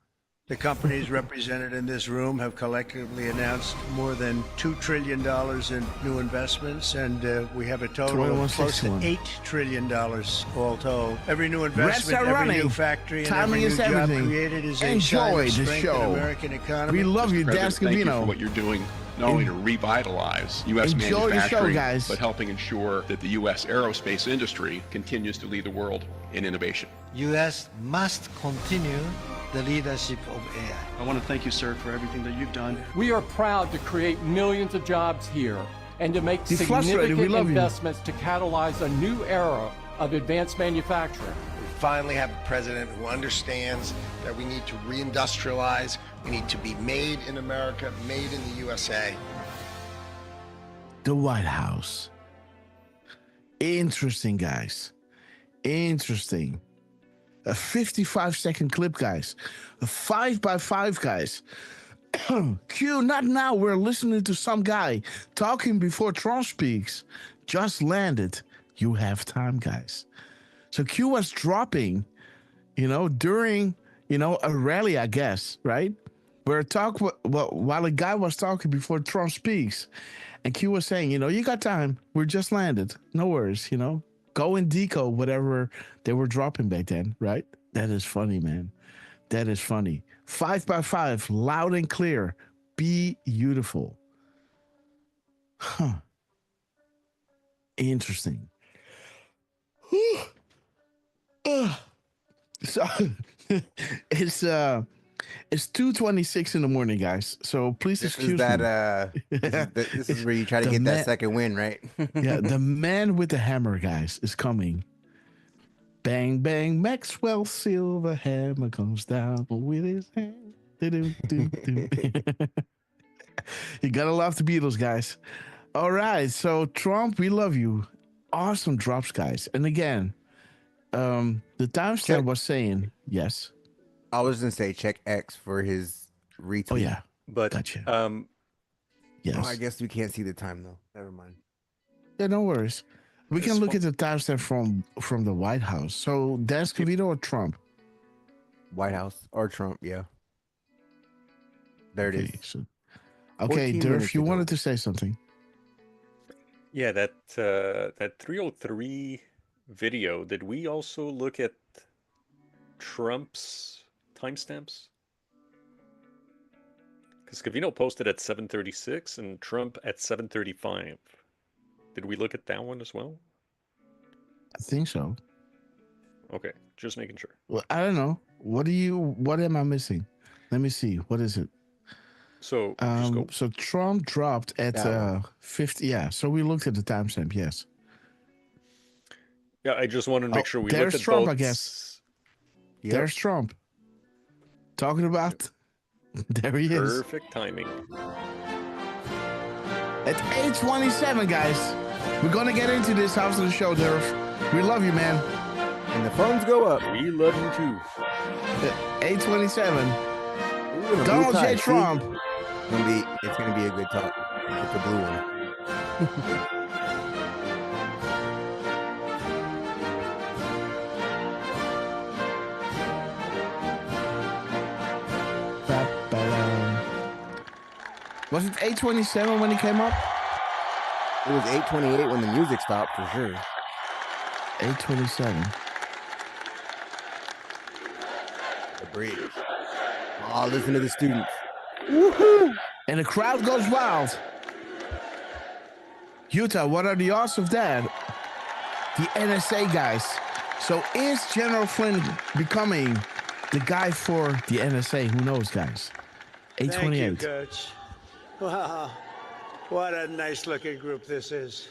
The companies represented in this room have collectively announced more than $2 trillion in new investments, and we have a total of close to $8 trillion all told. Every new investment, are every running. new factory, and Timing every new is job everything. created is a Enjoy sign of the strength in show. American economy. We love you, President, Dan thank you for Scavino. what you're doing, not only to revitalize U.S. Enjoy the show, manufacturing, guys. but helping ensure that the U.S. aerospace industry continues to lead the world in innovation. U.S. must continue the leadership of AI. I want to thank you, sir, for everything that you've done. We are proud to create millions of jobs here and to make He's frustrated. We significant love you. investments to catalyze a new era of advanced manufacturing. We finally have a president who understands that we need to reindustrialize. We need to be made in America, made in the USA. The White House. Interesting, guys. Interesting. A 55-second clip, guys. A 5x5, guys. Q, not now. We're listening to some guy talking before Trump speaks. Just landed. You have time, guys. So Q was dropping, during, a rally, I guess, right? Where while a guy was talking before Trump speaks, and Q was saying, you got time. We're just landed. No worries, Go and decode whatever they were dropping back then, right? That is funny, man. That is funny. 5x5, loud and clear. Be beautiful. Huh. Interesting. So it's 2:26 in the morning, guys. So please excuse me. This is where you try to get that second win, right? Yeah, the man with the hammer, guys, is coming. Bang, bang, Maxwell Silver hammer comes down with his hand. Do-do-do-do. You gotta love the Beatles, guys. All right, so Trump, we love you. Awesome drops, guys. And again, the timestamp was saying, yes. I was gonna say check X for his retweet. Oh yeah, but gotcha. Yes. Oh, I guess we can't see the time though. Never mind. Yeah, no worries. We can look at the timestamp from the White House. So Dan Scavino or Trump? White House or Trump, yeah. There it is. So, okay, 14 Durf, minutes you ago. wanted to say something. Yeah, that 303 video. Did we also look at Trump's timestamps? Because Scavino posted at 7:36 and Trump at 7:35. Did we look at that one as well? I think so. Okay, just making sure. Well, I don't know. What am I missing? Let me see. What is it? So just go. So Trump dropped at 50. Yeah. So we looked at the timestamp. Yes. Yeah, I just wanted to make sure we there's looked at Trump, both. I guess. Yep. There's Trump. Talking about. There he is. Perfect timing. At 8:27, guys. We're gonna get into this house of the show, Durf. We love you, man. And the phones go up. We love you too. At 8:27. Ooh, Donald J. Trump. It's gonna be a good talk with the blue one. Was it 8:27 when he came up? It was 8:28 when the music stopped for sure. 8:27. The bridge. Oh, listen to the students. Woohoo! And the crowd goes wild. Utah, what are the odds of that? The NSA guys. So is General Flynn becoming the guy for the NSA? Who knows, guys? 8:28. Thank you, Coach. Wow, what a nice-looking group this is.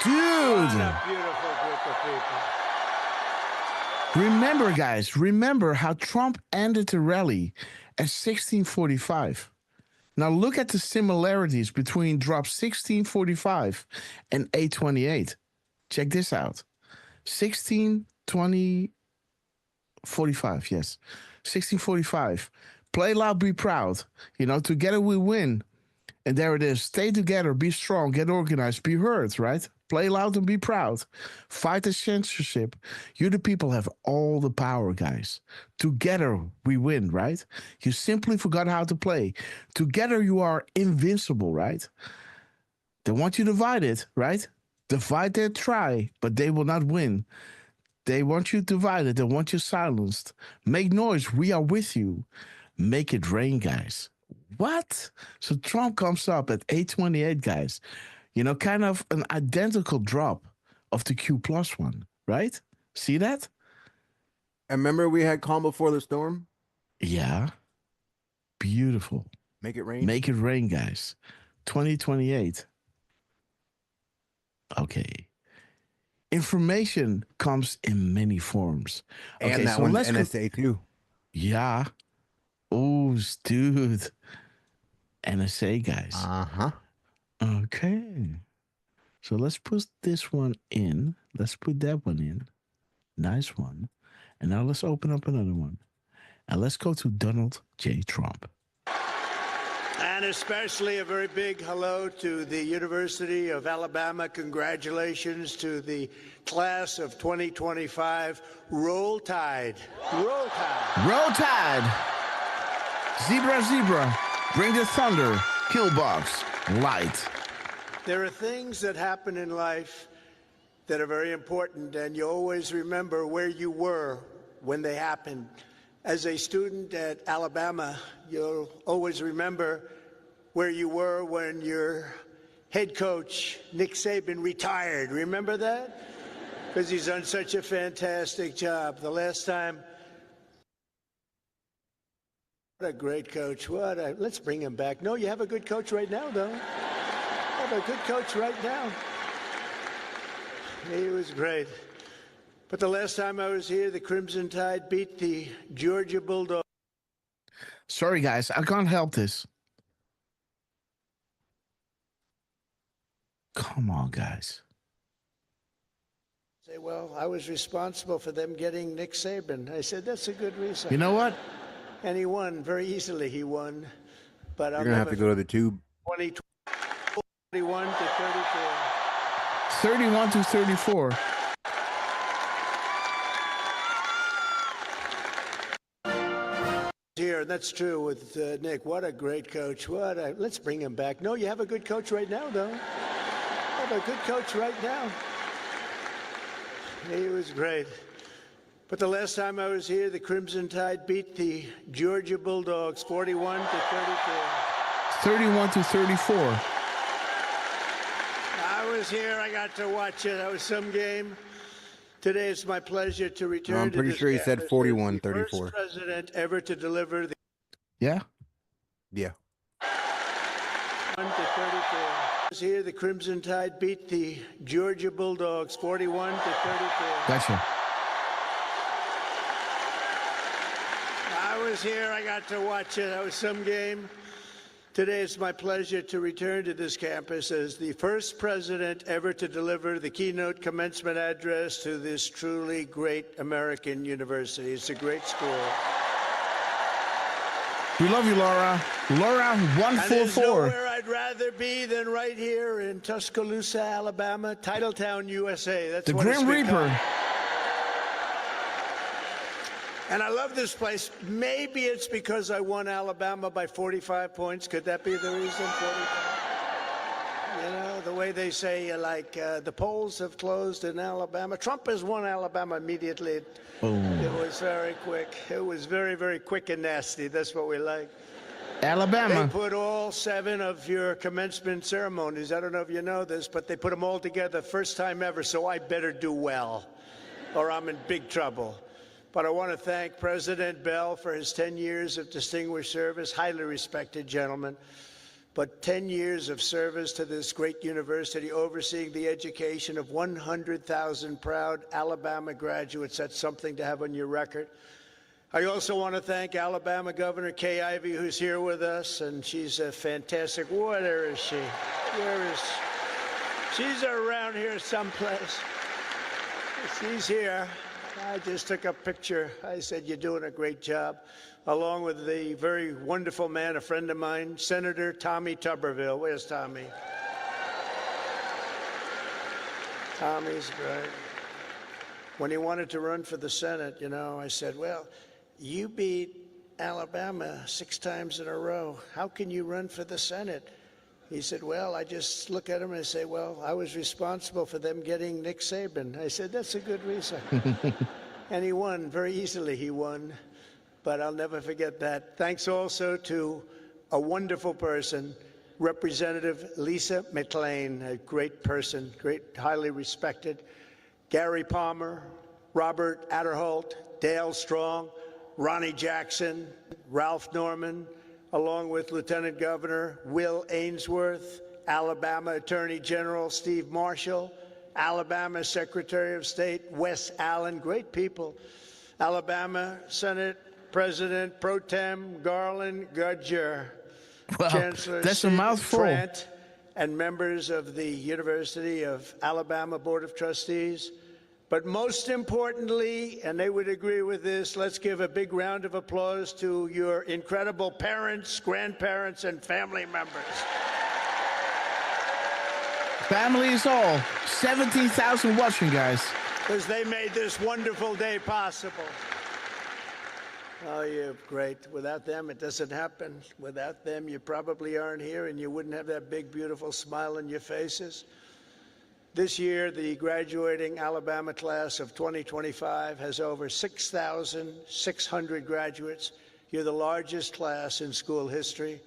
Dude! What a beautiful group of people. Remember, guys, remember how Trump ended the rally at 16:45. Now look at the similarities between drop 16:45 and 8:28. Check this out. 16:45, yes. 16:45. Play loud, be proud. You know, together we win. And there it is. Stay together, be strong, get organized, be heard, right? Play loud and be proud. Fight the censorship. You, the people, have all the power, guys. Together we win, right? You simply forgot how to play. Together you are invincible, right? They want you divided, right? Divided, try, but they will not win. They want you divided. They want you silenced. Make noise. We are with you. Make it rain, guys. What? So Trump comes up at 8:28, guys. You know, kind of an identical drop of the Q plus one, right? See that? And remember we had Calm Before the Storm? Yeah. Beautiful. Make it rain. Make it rain, guys. 2028. Okay. Information comes in many forms. And okay, that so one's let's NSA too. Yeah. Oh, dude. NSA, guys. Uh-huh. Okay. So let's put this one in. Let's put that one in. Nice one. And now let's open up another one. And let's go to Donald J. Trump. And especially a very big hello to the University of Alabama. Congratulations to the class of 2025. Roll Tide. Roll Tide. Roll Tide. Zebra, zebra. Bring the thunder. Killbox. Light. There are things that happen in life that are very important, and you always remember where you were when they happened. As a student at Alabama, you'll always remember where you were when your head coach, Nick Saban, retired. Remember that? Because he's done such a fantastic job. The last time, what a great coach. Let's bring him back. No, you have a good coach right now, though. You have a good coach right now. He was great. But the last time I was here, the Crimson Tide beat the Georgia Bulldogs. Sorry, guys. I can't help this. Come on, guys. Say, well, I was responsible for them getting Nick Saban. I said, that's a good reason. You know what? And he won. Very easily he won. But You're going to have to go to the tube. 21 to 34. 31-34. Here, that's true with Nick. What a great coach. Let's bring him back. No, you have a good coach right now, though. You have a good coach right now. He was great. But the last time I was here, the Crimson Tide beat the Georgia Bulldogs 41-34. 31-34. I was here. I got to watch it. That was some game. Today it's my pleasure to return. I'm pretty sure he said 41-34. First president ever to deliver the. Yeah. Yeah. 1-34. I was here. The Crimson Tide beat the Georgia Bulldogs 41-34. Gotcha. I was here. I got to watch it. That was some game. Today it's my pleasure to return to this campus as the first president ever to deliver the keynote commencement address to this truly great American university. It's a great school. We love you, Laura. Laura, And there's 144. nowhere I'd rather be than right here in Tuscaloosa, Alabama, Titletown, USA. That's The what it's Grim become. Reaper. And I love this place. Maybe it's because I won Alabama by 45 points. Could that be the reason? 45? You know, the way they say, the polls have closed in Alabama. Trump has won Alabama immediately. It was very quick. It was very, very quick and nasty. That's what we like. Alabama. They put all 7 of your commencement ceremonies. I don't know if you know this, but they put them all together first time ever, so I better do well, or I'm in big trouble. But I want to thank President Bell for his 10 years of distinguished service, highly respected gentleman, but 10 years of service to this great university, overseeing the education of 100,000 proud Alabama graduates. That's something to have on your record. I also want to thank Alabama Governor Kay Ivey, who's here with us, and she's a fantastic. Where is she? Where is she? She's around here someplace. She's here. I just took a picture. I said, you're doing a great job, along with the very wonderful man, a friend of mine, Senator Tommy Tuberville. Where's Tommy? Tommy's great. When he wanted to run for the Senate, I said, well, you beat Alabama 6 times in a row. How can you run for the Senate? He said, well, I just look at him and say, well, I was responsible for them getting Nick Saban. I said, that's a good reason. And he won very easily. He won. But I'll never forget that. Thanks also to a wonderful person, Representative Lisa McLean, a great person, highly respected. Gary Palmer, Robert Adderholt, Dale Strong, Ronnie Jackson, Ralph Norman, along with Lieutenant Governor Will Ainsworth, Alabama Attorney General Steve Marshall, Alabama Secretary of State Wes Allen, great people, Alabama Senate President Pro Tem Garland Gudger, Wow, Chancellor that's a Sid mouthful. Trent, and members of the University of Alabama Board of Trustees. But most importantly, and they would agree with this, let's give a big round of applause to your incredible parents, grandparents, and family members. Family is all. 17,000 watching, guys. Because they made this wonderful day possible. Oh, you're great. Without them, it doesn't happen. Without them, you probably aren't here, and you wouldn't have that big, beautiful smile on your faces. This year, the graduating Alabama class of 2025 has over 6,600 graduates. You're the largest class in school history.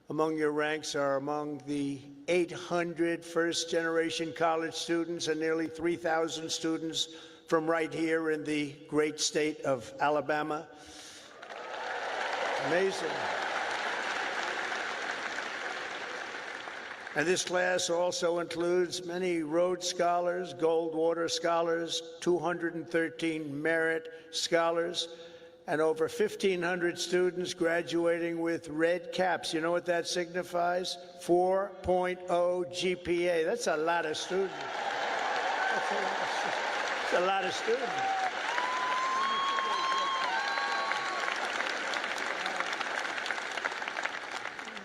Among your ranks are among the 800 first-generation college students and nearly 3,000 students from right here in the great state of Alabama. Amazing. And this class also includes many Rhodes Scholars, Goldwater Scholars, 213 Merit Scholars, and over 1,500 students graduating with red caps. You know what that signifies? 4.0 GPA. That's a lot of students. That's a lot of students.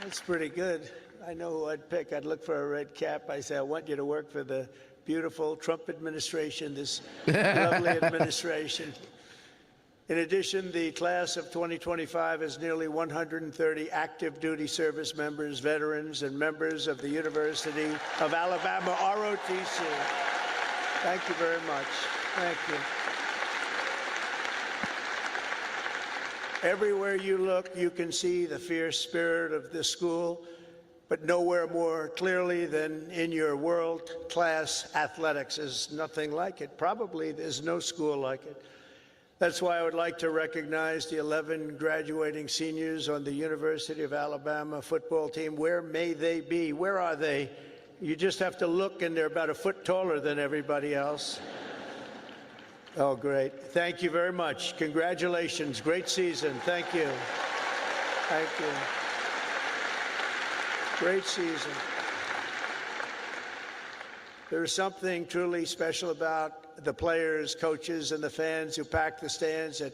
That's pretty good. I know who I'd pick. I'd look for a red cap. I say, I want you to work for the beautiful Trump administration, this lovely administration. In addition, the class of 2025 has nearly 130 active duty service members, veterans, and members of the University of Alabama, ROTC. Thank you very much. Thank you. Everywhere you look, you can see the fierce spirit of this school, but nowhere more clearly than in your world-class athletics. There's nothing like it. Probably there's no school like it. That's why I would like to recognize the 11 graduating seniors on the University of Alabama football team. Where may they be? Where are they? You just have to look, and they're about a foot taller than everybody else. Oh, great. Thank you very much. Congratulations. Great season. Thank you. Thank you. Great season. There is something truly special about the players, coaches, and the fans who packed the stands at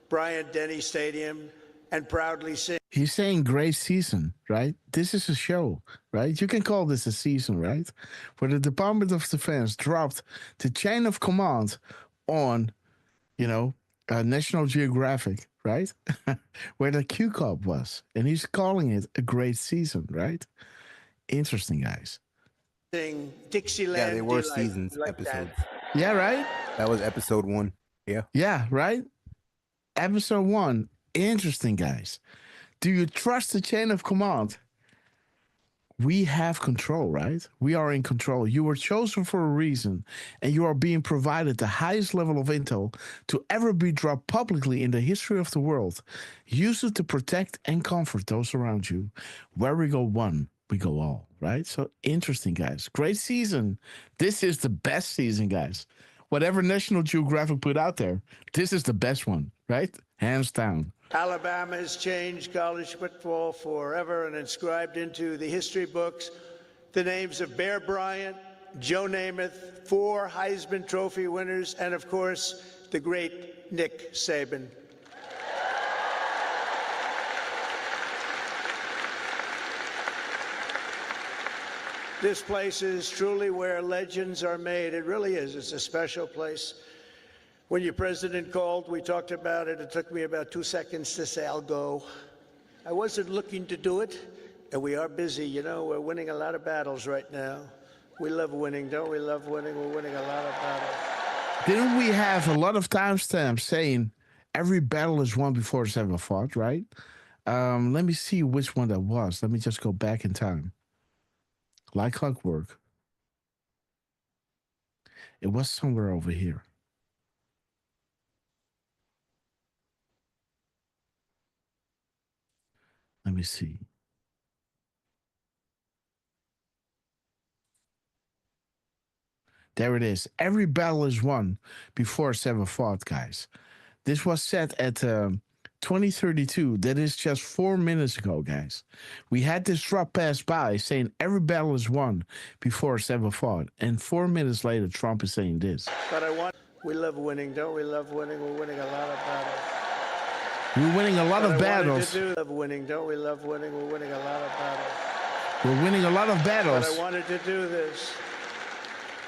Bryant-Denny Stadium and proudly sing. He's saying great season, right? This is a show, right? You can call this a season, right? Where the Department of Defense dropped the chain of command on, National Geographic, right? Where the Q Cup was. And he's calling it a great season, right? Interesting, guys. Dixieland. Yeah, they were Delight. seasons Like episodes. that. Yeah, right? That was episode 1. Yeah. Yeah, right? Episode 1. Interesting, guys. Do you trust the chain of command? We have control, right? We are in control. You were chosen for a reason, and you are being provided the highest level of intel to ever be dropped publicly in the history of the world. Use it to protect and comfort those around you. Where we go one, we go all, right? So interesting, guys. Great season. This is the best season, guys. Whatever National Geographic put out there, this is the best one, right? Hands down. Alabama has changed college football forever and inscribed into the history books the names of Bear Bryant, Joe Namath, 4 Heisman Trophy winners, and of course, the great Nick Saban. This place is truly where legends are made. It really is. It's a special place. When your president called, we talked about it. It took me about 2 seconds to say, I'll go. I wasn't looking to do it, and we are busy. We're winning a lot of battles right now. We love winning, don't we? Love winning. We're winning a lot of battles. Didn't we have a lot of timestamps saying every battle is won before it's ever fought, right? Let me see which one that was. Let me just go back in time. Like clockwork. It was somewhere over here. Let me see. There it is. Every battle is won before it's ever fought, guys. This was set at 2032. That is just 4 minutes ago, guys. We had this drop pass by saying every battle is won before it's ever fought. And 4 minutes later, Trump is saying this. But we love winning, don't we? Love winning. We're winning a lot of battles. We're winning a lot of battles. Love winning, don't we? Love winning. We're winning a lot of battles. We're winning a lot of battles. But I wanted to do this.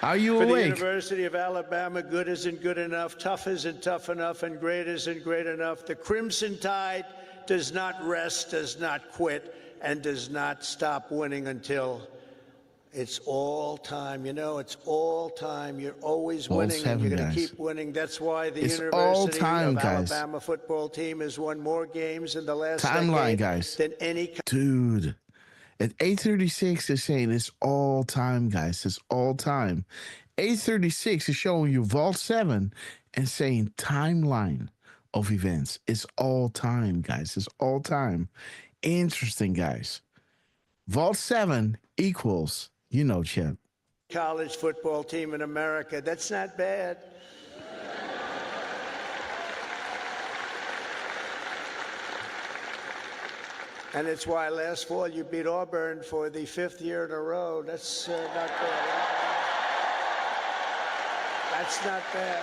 Are you For awake? the University of Alabama, good isn't good enough, tough isn't tough enough, and great isn't great enough. The Crimson Tide does not rest, does not quit, and does not stop winning until it's all time. It's all time. You're always winning, and you're going to keep winning. That's why the University of Alabama football team has won more games in the last decade than any. Dude, at 8:36 is saying it's all time, guys. It's all time. 8:36 is showing you Vault 7 and saying timeline of events. It's all time, guys. It's all time. Interesting, guys. Vault 7 equals, Chip. College football team in America. That's not bad. And it's why last fall you beat Auburn for the 5th year in a row. That's not bad. That's not bad.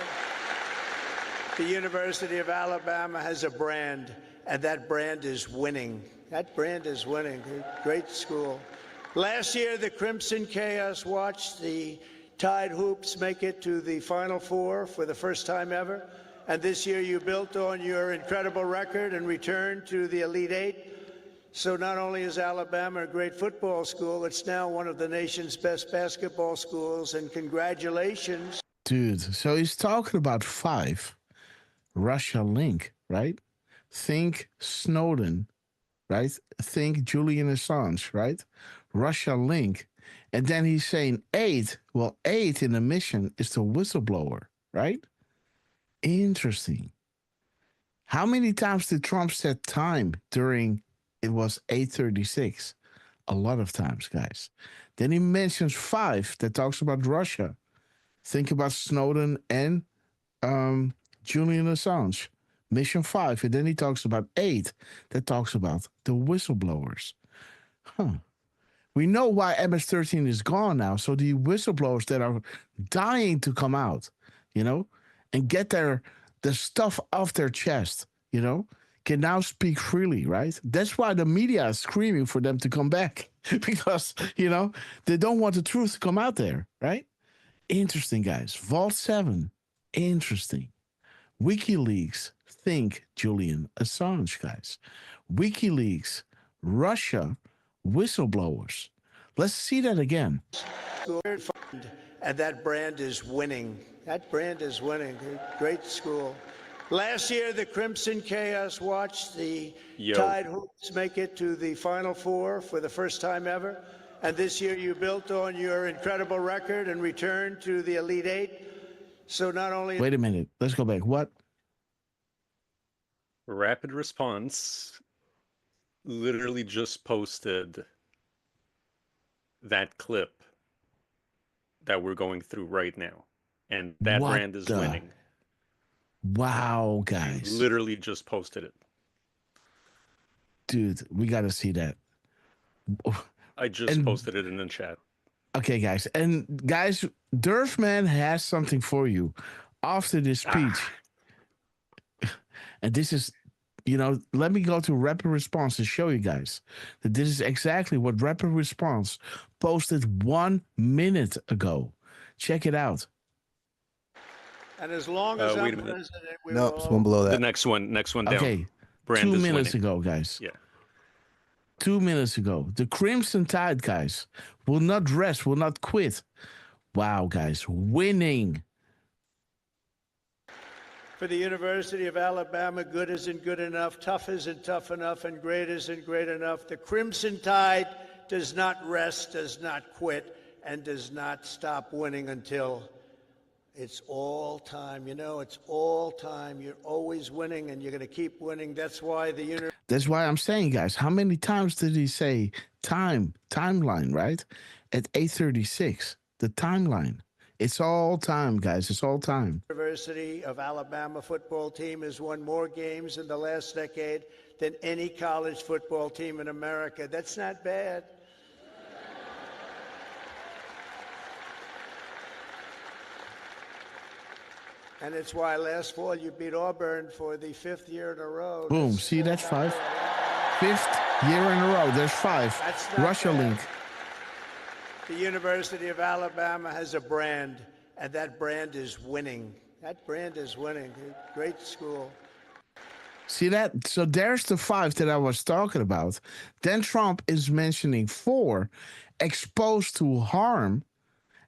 The University of Alabama has a brand, and that brand is winning. That brand is winning. Great school. Last year, the Crimson Chaos watched the Tide Hoops make it to the Final Four for the first time ever. And this year you built on your incredible record and returned to the Elite Eight. So not only is Alabama a great football school, it's now one of the nation's best basketball schools, and congratulations. Dude, so he's talking about 5. Russia link, right? Think Snowden, right? Think Julian Assange, right? Russia link. And then he's saying 8. Well, 8 in the mission is the whistleblower, right? Interesting. How many times did Trump set time during it was 8:36? A lot of times, guys. Then he mentions 5 that talks about Russia. Think about Snowden and Julian Assange. Mission 5. And then he talks about 8 that talks about the whistleblowers. We know why MS-13 is gone now. So the whistleblowers that are dying to come out, you know, and get the stuff off their chest, you know, can now speak freely, right? That's why the media is screaming for them to come back because, you know, they don't want the truth to come out there, right? Interesting, guys. Vault 7, interesting. WikiLeaks, think Julian Assange, guys. WikiLeaks, Russia, whistleblowers. Let's see that again. And that brand is winning. That brand is winning. Great school. Last year, the Crimson Chaos watched the Tide Hoops make it to the Final Four for the first time ever. And this year, you built on your incredible record and returned to the Elite Eight. So not only... Wait a minute. Let's go back. What? Rapid Response literally just posted that clip that we're going through right now. And that brand is winning. Wow, guys. Literally just posted it. Dude, we got to see that. I just posted it in the chat. Okay, guys. And guys, Durfman has something for you after this speech. And this is, you know, let me go to Rapid Response to show you guys that this is exactly what Rapid Response posted 1 minute ago. Check it out. And as long as wait I'm a minute. president, we Nope, will it's one below that. The next one down. Okay, Brand 2 is minutes winning. ago, guys. Yeah. 2 minutes ago. The Crimson Tide, guys, will not rest, will not quit. Wow, guys, winning. For the University of Alabama, good isn't good enough, tough isn't tough enough, and great isn't great enough. The Crimson Tide does not rest, does not quit, and does not stop winning until it's all time. You know, it's all time. You're always winning, and you're going to keep winning. That's why the That's why I'm saying, guys, how many times did he say timeline, right? At 8:36, the timeline. It's all time, guys. It's all time. University of Alabama football team has won more games in the last decade than any college football team in America. That's not bad. And it's why last fall you beat Auburn for the 5th year in a row. Boom. See, that's 5. 5th year in a row. There's 5. That's not Russia bad. link. The University of Alabama has a brand, and that brand is winning. That brand is winning. Great school. See that? So there's the 5 that I was talking about. Then Trump is mentioning 4, exposed to harm.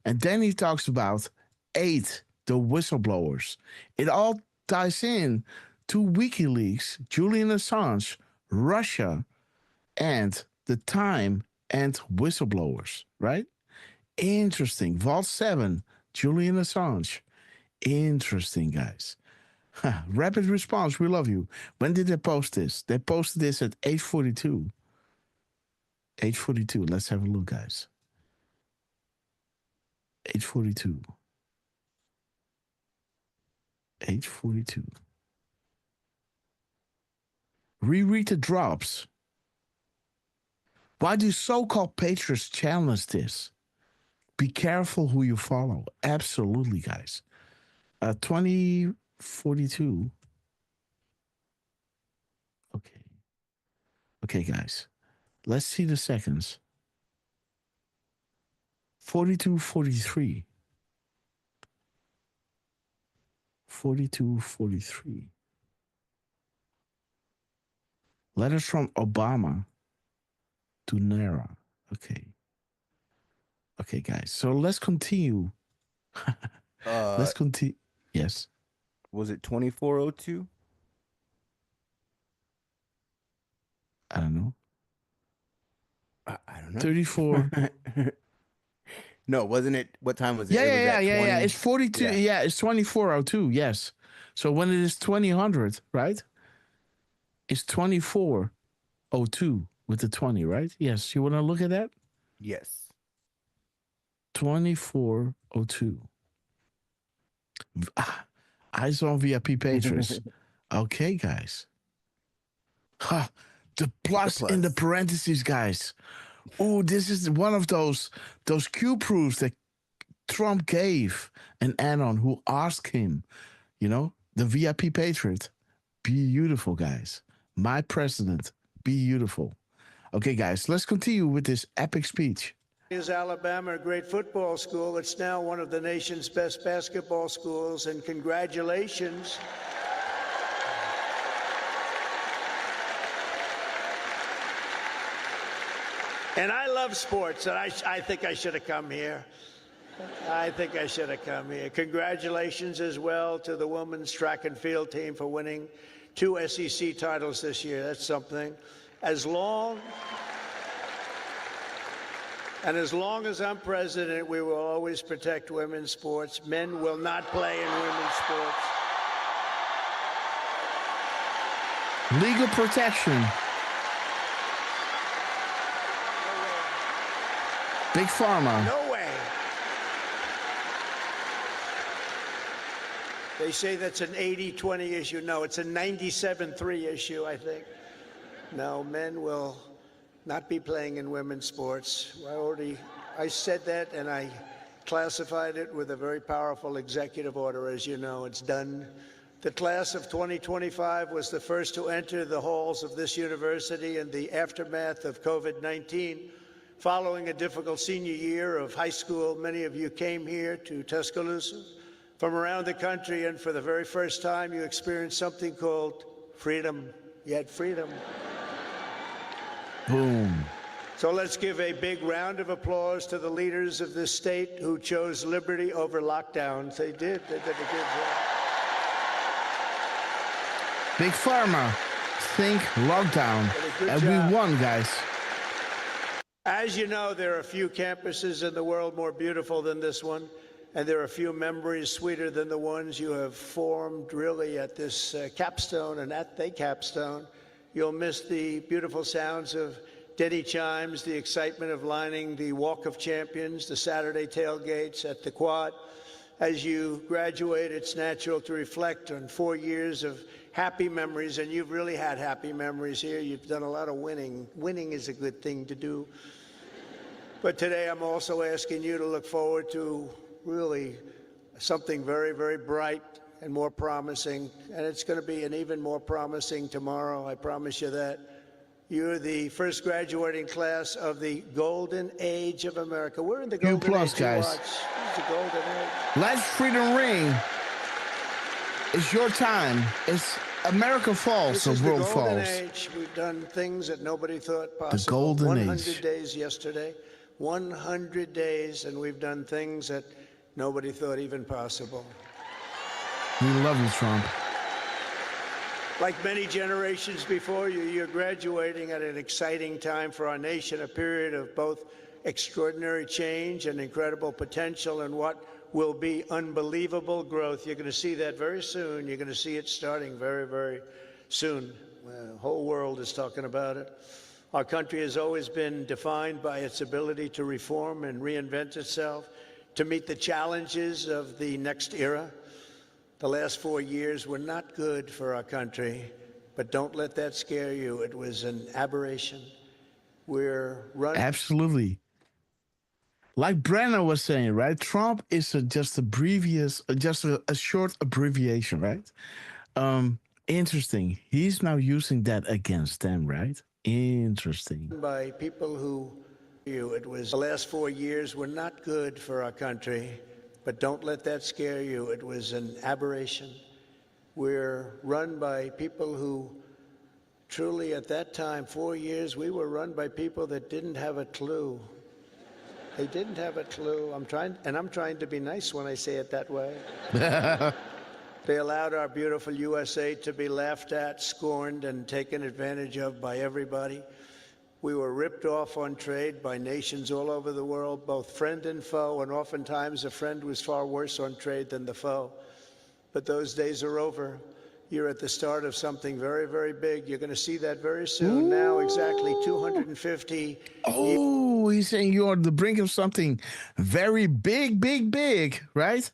And then he talks about 8, the whistleblowers. It all ties in to WikiLeaks, Julian Assange, Russia, and the time and whistleblowers, right? Interesting. Vault 7, Julian Assange. Interesting, guys. Rapid Response, we love you. When did they post this? They posted this at 8:42. 8:42. Let's have a look, guys. 8:42. 8:42. Reread the drops. Why do so-called patriots challenge this? Be careful who you follow. Absolutely, guys. 2042. Okay. Okay, guys. Let's see the seconds. 42:43. 4243. Letters from Obama to Nara. Okay. Okay, guys. So let's continue. Let's continue. Yes. Was it 2402? I don't know. I don't know. 34. No, wasn't it? What time was it? Yeah, It was yeah, at yeah, 20? yeah. It's 42. Yeah, it's 2402. Yes. So when it is 2000, right? It's 2402 with the 20, right? Yes. You want to look at that? Yes. 2402. Eyes on VIP patrons. Okay, guys. Ha, the plus in the parentheses, guys. Oh, this is one of those Q proofs that Trump gave an anon who asked him, you know, the VIP patriot. Beautiful, guys. My president. Beautiful. Okay, guys, let's continue with this epic speech. Is Alabama a great football school? It's now one of the nation's best basketball schools, and congratulations. And I love sports, and I think I should have come here. I think I should have come here. Congratulations as well to the women's track and field team for winning 2 SEC titles this year. That's something. As long as I'm president, we will always protect women's sports. Men will not play in women's sports. Legal protection. Big Pharma. No way. They say that's an 80-20 issue. No, it's a 97-3 issue, I think. No, men will not be playing in women's sports. I said that, and I classified it with a very powerful executive order. As you know, it's done. The class of 2025 was the first to enter the halls of this university in the aftermath of COVID-19. Following a difficult senior year of high school, many of you came here to Tuscaloosa from around the country, and for the very first time, you experienced something called freedom. You had freedom. Boom. So let's give a big round of applause to the leaders of this state who chose liberty over lockdowns. They did. They did a good job. Big Pharma. Think lockdown. And we won, guys. As you know, there are few campuses in the world more beautiful than this one, and there are few memories sweeter than the ones you have formed really at this capstone and at the capstone. You'll miss the beautiful sounds of Denny chimes, the excitement of lining the Walk of Champions, the Saturday tailgates at the Quad. As you graduate, it's natural to reflect on 4 years of happy memories, and you've really had happy memories here. You've done a lot of winning. Winning is a good thing to do. But today I'm also asking you to look forward to really something very, very bright and more promising. And it's going to be an even more promising tomorrow, I promise you that. You're the first graduating class of the golden age of America. We're in the golden age, guys. Watch. It's the golden age. Let freedom ring. It's your time. It's America falls, the world falls. This is the golden age. We've done things that nobody thought possible. The golden 100 age. days yesterday. 100 days, and we've done things that nobody thought even possible. We love you, Trump. Like many generations before you, you're graduating at an exciting time for our nation, a period of both extraordinary change and incredible potential and what will be unbelievable growth. You're going to see that very soon. You're going to see it starting very, very soon. The whole world is talking about it. Our country has always been defined by its ability to reform and reinvent itself, to meet the challenges of the next era. The last 4 years were not good for our country, but don't let that scare you. It was an aberration. We're running. Absolutely. Like Brenna was saying, right? Trump is just a short abbreviation, right? Interesting. He's now using that against them, right? Interesting. By people who it was the last 4 years were not good for our country, But don't let that scare you. It was an aberration. We're run by people who truly, at that time, 4 years, we were run by people that didn't have a clue. They didn't have a clue. I'm trying to be nice when I say it that way. They allowed our beautiful USA to be laughed at, scorned, and taken advantage of by everybody. We were ripped off on trade by nations all over the world, both friend and foe, and oftentimes a friend was far worse on trade than the foe. But those days are over. You're at the start of something very, very big. You're going to see that very soon. Now, exactly 250. Oh, he's saying you're on the brink of something very big, big, big, right?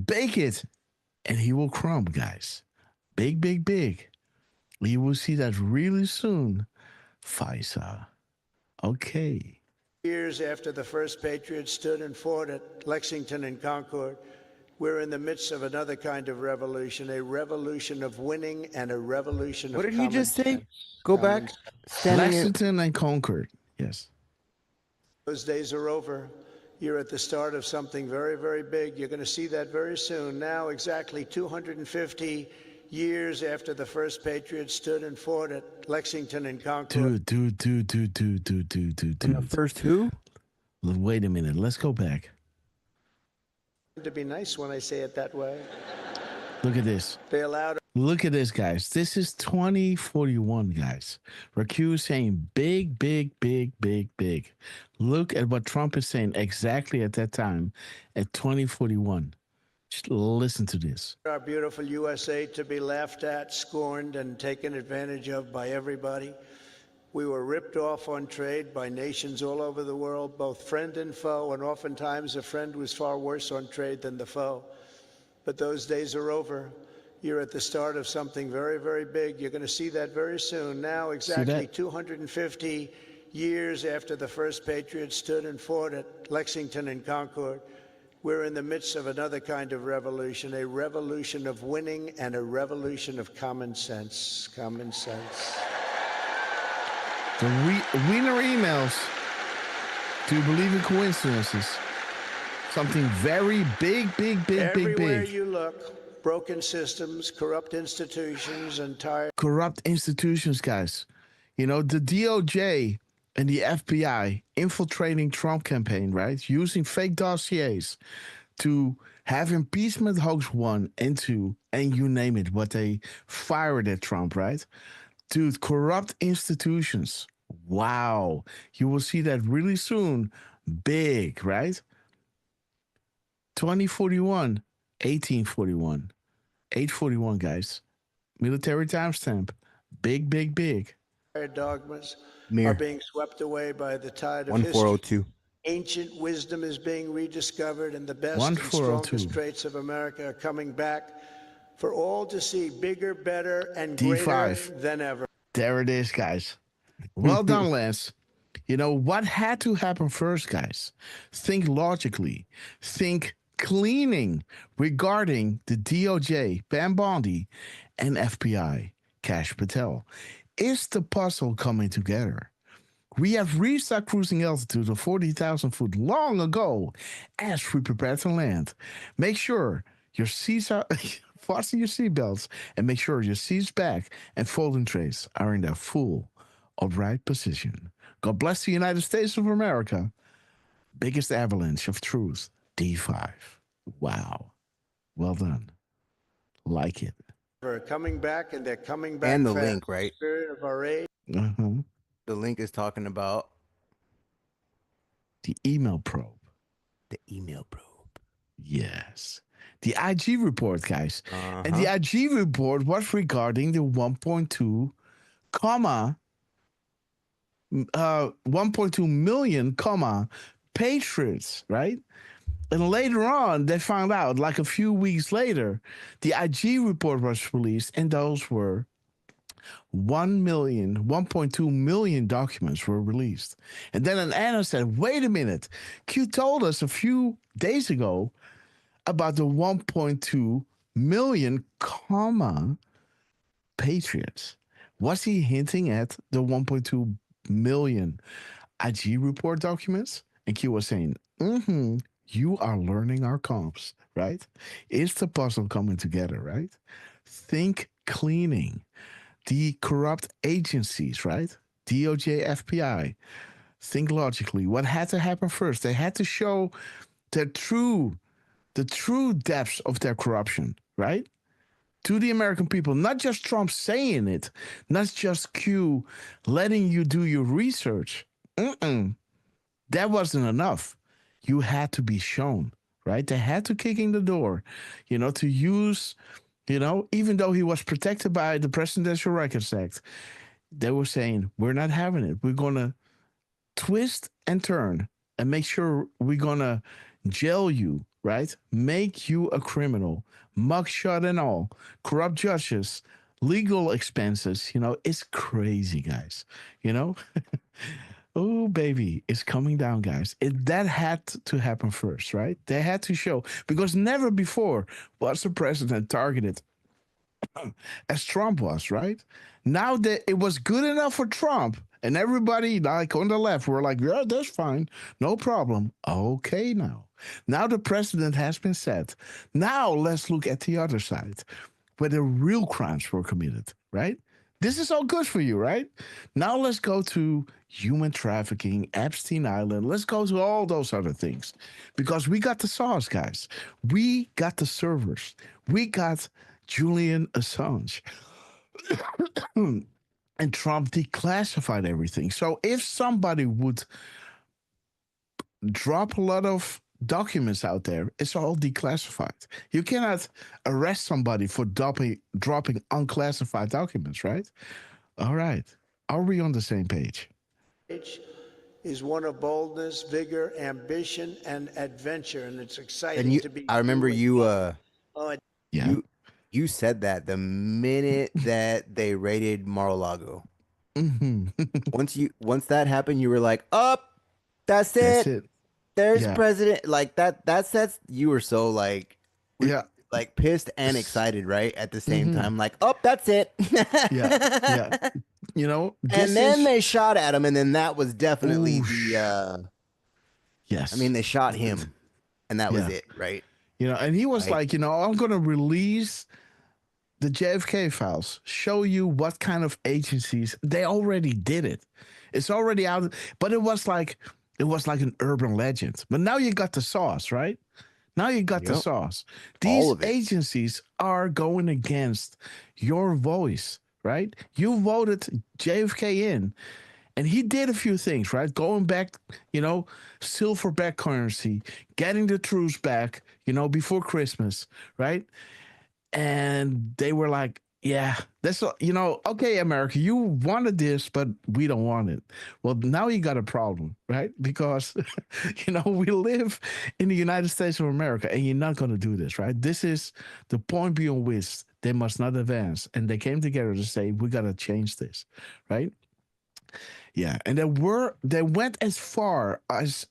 Bake it, and he will crumb, guys. Big, big, big. You will see that really soon. FISA. Okay. Years after the first Patriots stood and fought at Lexington and Concord, we're in the midst of another kind of revolution, a revolution of winning and a revolution What of did he just say? sense. Go back. Lexington and Concord. Yes. Those days are over. You're at the start of something very, very big. You're going to see that very soon. Now, exactly 250 years after the first Patriots stood and fought at Lexington and Concord. Dude. And the first who? Wait a minute. Let's go back. To be nice when I say it that way. Look at this. They allowed. Look at this, guys. This is 2041, guys. Raku is saying big, big, big, big, big. Look at what Trump is saying exactly at that time at 2041. Just listen to this. Our beautiful USA to be laughed at, scorned, and taken advantage of by everybody. We were ripped off on trade by nations all over the world, both friend and foe, and oftentimes a friend was far worse on trade than the foe. But those days are over. You're at the start of something very, very big. You're going to see that very soon. Now, exactly 250 years after the first Patriots stood and fought at Lexington and Concord, we're in the midst of another kind of revolution, a revolution of winning and a revolution of common sense. Common sense. The Wiener emails. Do you believe in coincidences? Something very big, big, big, Everywhere big, big. you look, broken systems, corrupt institutions, and tired. Corrupt institutions, guys. You know, the DOJ and the FBI infiltrating Trump campaign, right? Using fake dossiers to have impeachment hoax 1 and 2, and you name it, what they fired at Trump, right? Dude, corrupt institutions. Wow. You will see that really soon. Big, right? 2041, 1841, 841, guys. Military timestamp. Big, big, big. Dogmas Mir. are being swept away by the tide of 1402. history. Ancient wisdom is being rediscovered, and the best and 1402. strongest traits of America are coming back for all to see, bigger, better, and greater D5. than ever. There it is, guys. Well done, Lance. You know, what had to happen first, guys? Think logically. Think cleaning regarding the DOJ, Pam Bondi, and FBI, Kash Patel. Is the puzzle coming together? We have reached our cruising altitude of 40,000 foot long ago as we prepare to land. Make sure your seats are... Fasten your seatbelts and make sure your seats back and folding trays are in their full upright position. God bless the United States of America. Biggest avalanche of truth. D5. Wow. Well done. Like it. They're coming back, and they're coming back. And the fast. link, right? Spirit of our age. The link is talking about the email probe. The email probe. Yes. The IG report, guys. And the IG report was regarding the 1.2 million, Patriots, right? And later on, they found out, like a few weeks later, the IG report was released, and those were 1.2 million documents were released. And then an analyst said, wait a minute, Q told us a few days ago about the 1.2 million, Patriots. Was he hinting at the 1.2 million IG report documents? And Q was saying, You are learning our comps, right? It's the puzzle coming together, right? Think cleaning, the corrupt agencies, right? DOJ, FBI. Think logically. What had to happen first? They had to show the true depths of their corruption, right? To the American people, not just Trump saying it, not just Q letting you do your research. That wasn't enough. You had to be shown, right? They had to kick in the door, to use, even though he was protected by the Presidential Records Act, they were saying, we're not having it. We're going to twist and turn and make sure we're going to jail you, right? Make you a criminal, mugshot and all, corrupt judges, legal expenses. It's crazy, guys. Oh, baby, it's coming down, guys. That had to happen first, right? They had to show, because never before was the president targeted as Trump was, right? Now that it was good enough for Trump, and everybody like on the left were like, yeah, that's fine, no problem. Okay, now the president has been set. Now let's look at the other side, where the real crimes were committed, right? This is all good for you, right? Now let's go to human trafficking, Epstein Island. Let's go to all those other things, because we got the sauce, guys. We got the servers. We got Julian Assange. And Trump declassified everything. So if somebody would drop a lot of documents out there, it's all declassified. You cannot arrest somebody for dropping unclassified documents, right? All right. Are we on the same page? Is one of boldness, vigor, ambition, and adventure, and it's exciting And to be. I remember you. Yeah. You said that the minute that they raided Mar-a-Lago. Once that happened, you were like, "Up, that's it. That's it. There's Yeah. president." Like that. That's you were so like, Yeah. like pissed and excited, right? At the same time, like, "Oh, that's it." Yeah. And then they shot at him, and then that was definitely the. Yes. I mean, they shot him, and that was Yeah. it, right? And he was Right. like, I'm going to release the JFK files, show you what kind of agencies. They already did it. It's already out, but it was like an urban legend. But now you got the sauce, right? Now you got the Yep. sauce. All These of it. agencies are going against your voice, right? You voted JFK in, and he did a few things, right? Going back, silverback currency, getting the truce back, before Christmas, right? And they were like, yeah, that's, okay, America, you wanted this, but we don't want it. Well, now you got a problem, right? Because, we live in the United States of America, and you're not going to do this, right? This is the point beyond which they must not advance. And they came together to say, we got to change this, right? Yeah. And they went as far as,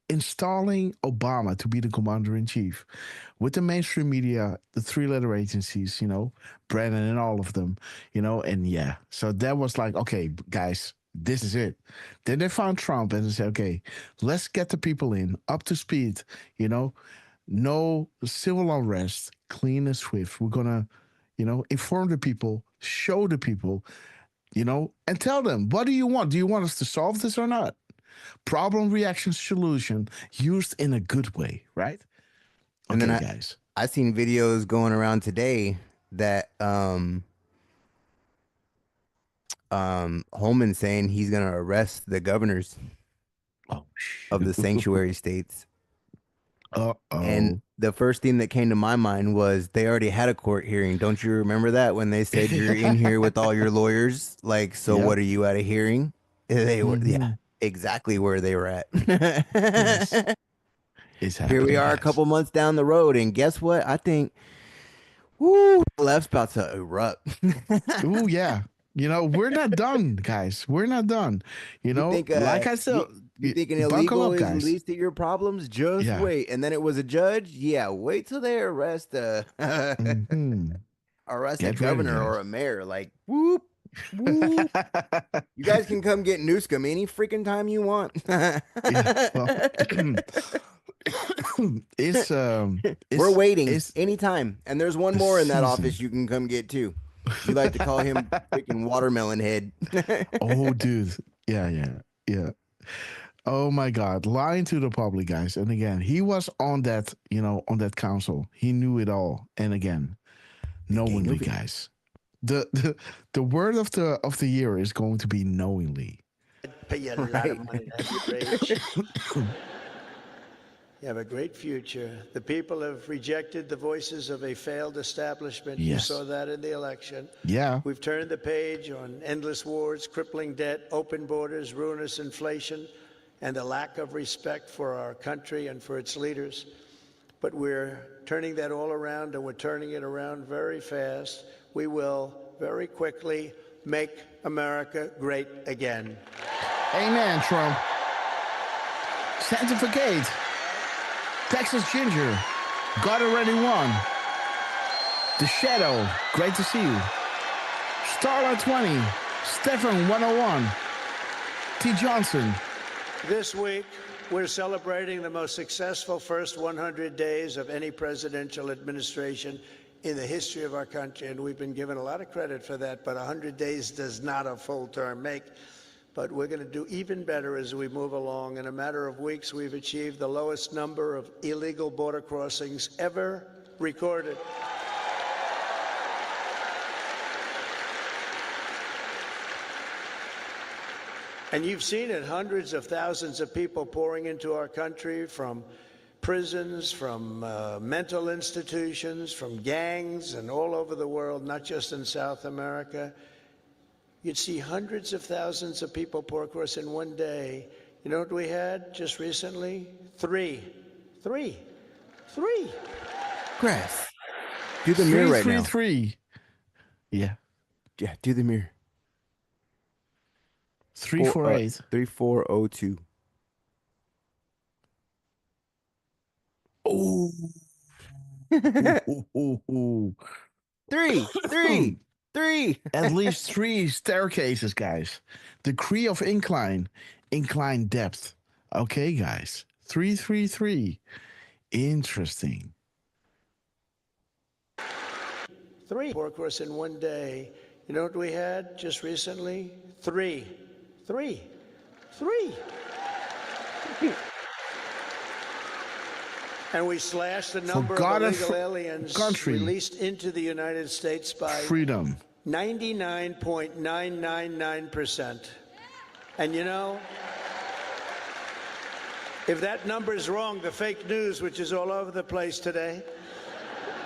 installing Obama to be the commander-in-chief with the mainstream media, the three-letter agencies, Brennan and all of them, and yeah. So that was like, okay, guys, this is it. Then they found Trump and they said, okay, let's get the people in, up to speed, no civil unrest, clean and swift. We're going to, inform the people, show the people, and tell them, what do you want? Do you want us to solve this or not? Problem, reaction, solution used in a good way, right? And Okay, then guys. I seen videos going around today that Holman saying he's gonna arrest the governors of the sanctuary states. And the first thing that came to my mind was they already had a court hearing. Don't you remember that when they said you're in here with all your lawyers? Like, so what are you at a hearing? They were, yeah, exactly where they were at. It's Here we are a couple months down the road, and guess what? I think, the left's about to erupt. Ooh, yeah. We're not done, guys. We're not done. Think, like I said, you think an buckle illegal up, is guys. least of your problems? Just Yeah. wait. And then it was a judge? Yeah, wait till they arrest Mhm. arrest Get a ready, governor guys. or a mayor. Like, whoop. Woo. You guys can come get Newscomb any freaking time you want. We're waiting anytime. And there's one more in that season. office you can come get too. We like to call him freaking watermelon head. Oh, dude. Yeah. Oh my God. Lying to the public, guys. And again, he was on that, on that council. He knew it all. And again, knowingly, guys. The word of the year is going to be knowingly. Pay you a lot of money to have your rage. You have a great future. The people have rejected the voices of a failed establishment. Yes. You saw that in the election. Yeah. We've turned the page on endless wars, crippling debt, open borders, ruinous inflation, and a lack of respect for our country and for its leaders. But we're turning that all around, and we're turning it around very fast. We will very quickly make America great again. Amen, Trump. Sanctificate. Texas Ginger. God already won. The Shadow. Great to see you. Starlight 20. Stefan 101. T. Johnson. This week, we're celebrating the most successful first 100 days of any presidential administration in the history of our country, and we've been given a lot of credit for that, but 100 days does not a full term make. But we're going to do even better as we move along. In a matter of weeks, we've achieved the lowest number of illegal border crossings ever recorded. And you've seen it, hundreds of thousands of people pouring into our country from prisons, from mental institutions, from gangs, and all over the world, not just in South America. You'd see hundreds of thousands of people pour across in one day. You know what we had just recently? Three. Grass. Do the mirror right now. 333. Yeah. Yeah, do the mirror. 348. 3402. Oh. Three. At least 3 staircases, guys. Degree of incline depth. Okay, guys. 333. Interesting. 3 pour across in one day. You know what we had just recently? Three. And we slashed the number of illegal aliens released into the United States by freedom. 99.999%. And you know, if that number is wrong, the fake news, which is all over the place today,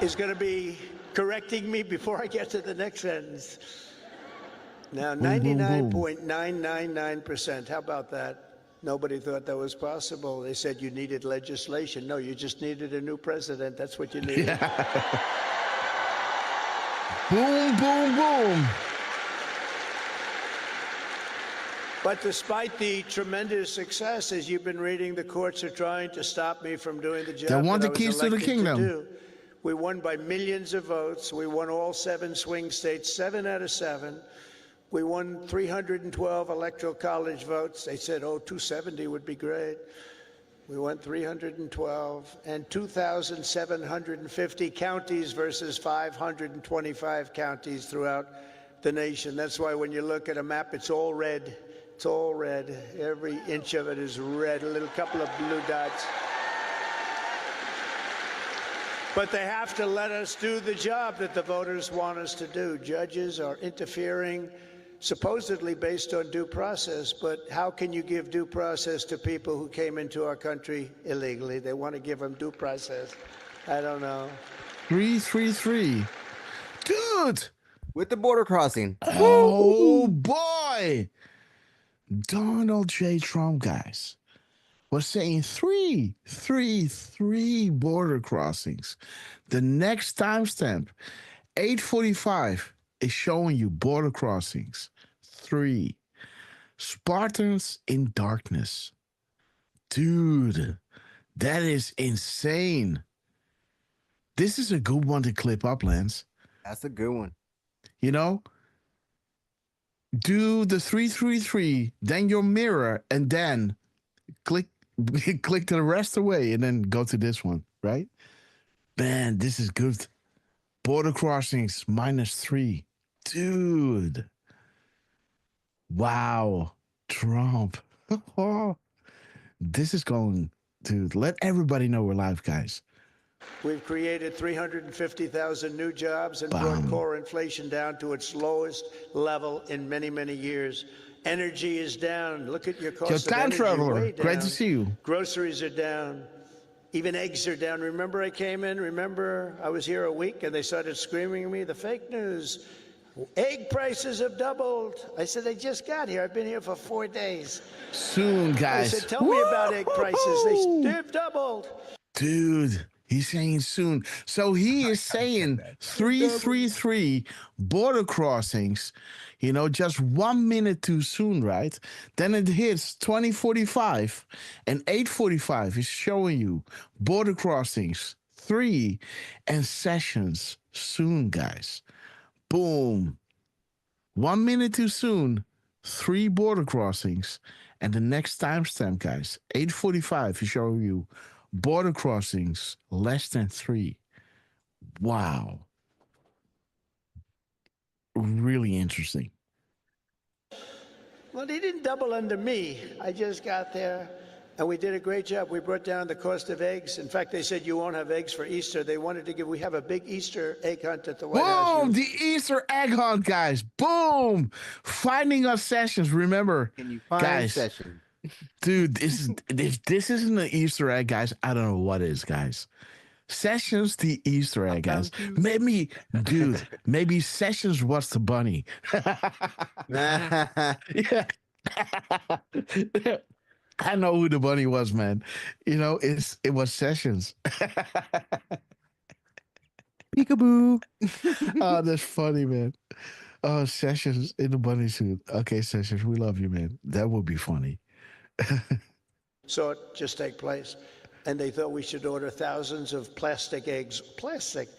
is going to be correcting me before I get to the next sentence. Now, 99.999%. How about that? Nobody thought that was possible. They said you needed legislation. No, you just needed a new president. That's what you needed. Yeah. Boom, boom, boom. But despite the tremendous success, as you've been reading, the courts are trying to stop me from doing the job They want that the I was keys to the elected kingdom. do. We won by millions of votes. We won all 7 swing states, 7 out of 7. We won 312 electoral college votes. They said, 270 would be great. We won 312 and 2,750 counties versus 525 counties throughout the nation. That's why when you look at a map, it's all red. It's all red. Every inch of it is red, a little couple of blue dots. But they have to let us do the job that the voters want us to do. Judges are interfering, supposedly based on due process, but how can you give due process to people who came into our country illegally? They want to give them due process. I don't know. 333. Dude! With the border crossing. Oh, boy! Donald J. Trump, guys, was saying 3 border crossings. The next timestamp, 8:45, is showing you border crossings. 3. Spartans in darkness. Dude, that is insane. This is a good one to clip up, Lance. That's a good one. You know, Do the 333, then your mirror, and then click click the rest away, and then go to this one, right? Man, this is good. Border crossings -3. Dude. Wow. Trump. This is going to let everybody know we're live, guys. We've created 350,000 new jobs and brought core inflation down to its lowest level in many, many years. Energy is down. Look at your cost of Time energy, traveler, way down. great to see you. Groceries are down. Even eggs are down. Remember I came in? Remember I was here a week and they started screaming at me, the fake news. Egg prices have doubled. I said, they just got here. I've been here for 4 days. Soon, guys. I said, tell me about egg prices. They've doubled. Dude, he's saying soon. So he is saying 333 border crossings, just 1 minute too soon, right? Then it hits 2045 and 8:45 is showing you border crossings 3 and sessions soon, guys. Boom. 1 minute too soon, 3 border crossings. And the next timestamp, guys, 8:45 is showing you border crossings less than 3. Wow. Really interesting. Well, they didn't double under me. I just got there, and we did a great job. We brought down the cost of eggs. In fact, they said you won't have eggs for Easter. They wanted to we have a big Easter egg hunt at the White House. Boom! The Easter egg hunt, guys. Boom! Finding us sessions. Remember, Can you find guys, session? dude, if this isn't an Easter egg, guys, I don't know what is, guys. Sessions, the Easter egg, guys. Maybe Sessions was the bunny. Yeah. I know who the bunny was, man. It was Sessions. Peekaboo. Oh, that's funny, man. Oh, Sessions in the bunny suit. Okay, Sessions, we love you, man. That would be funny. Saw it just take place. And they thought we should order thousands of plastic eggs. Plastic.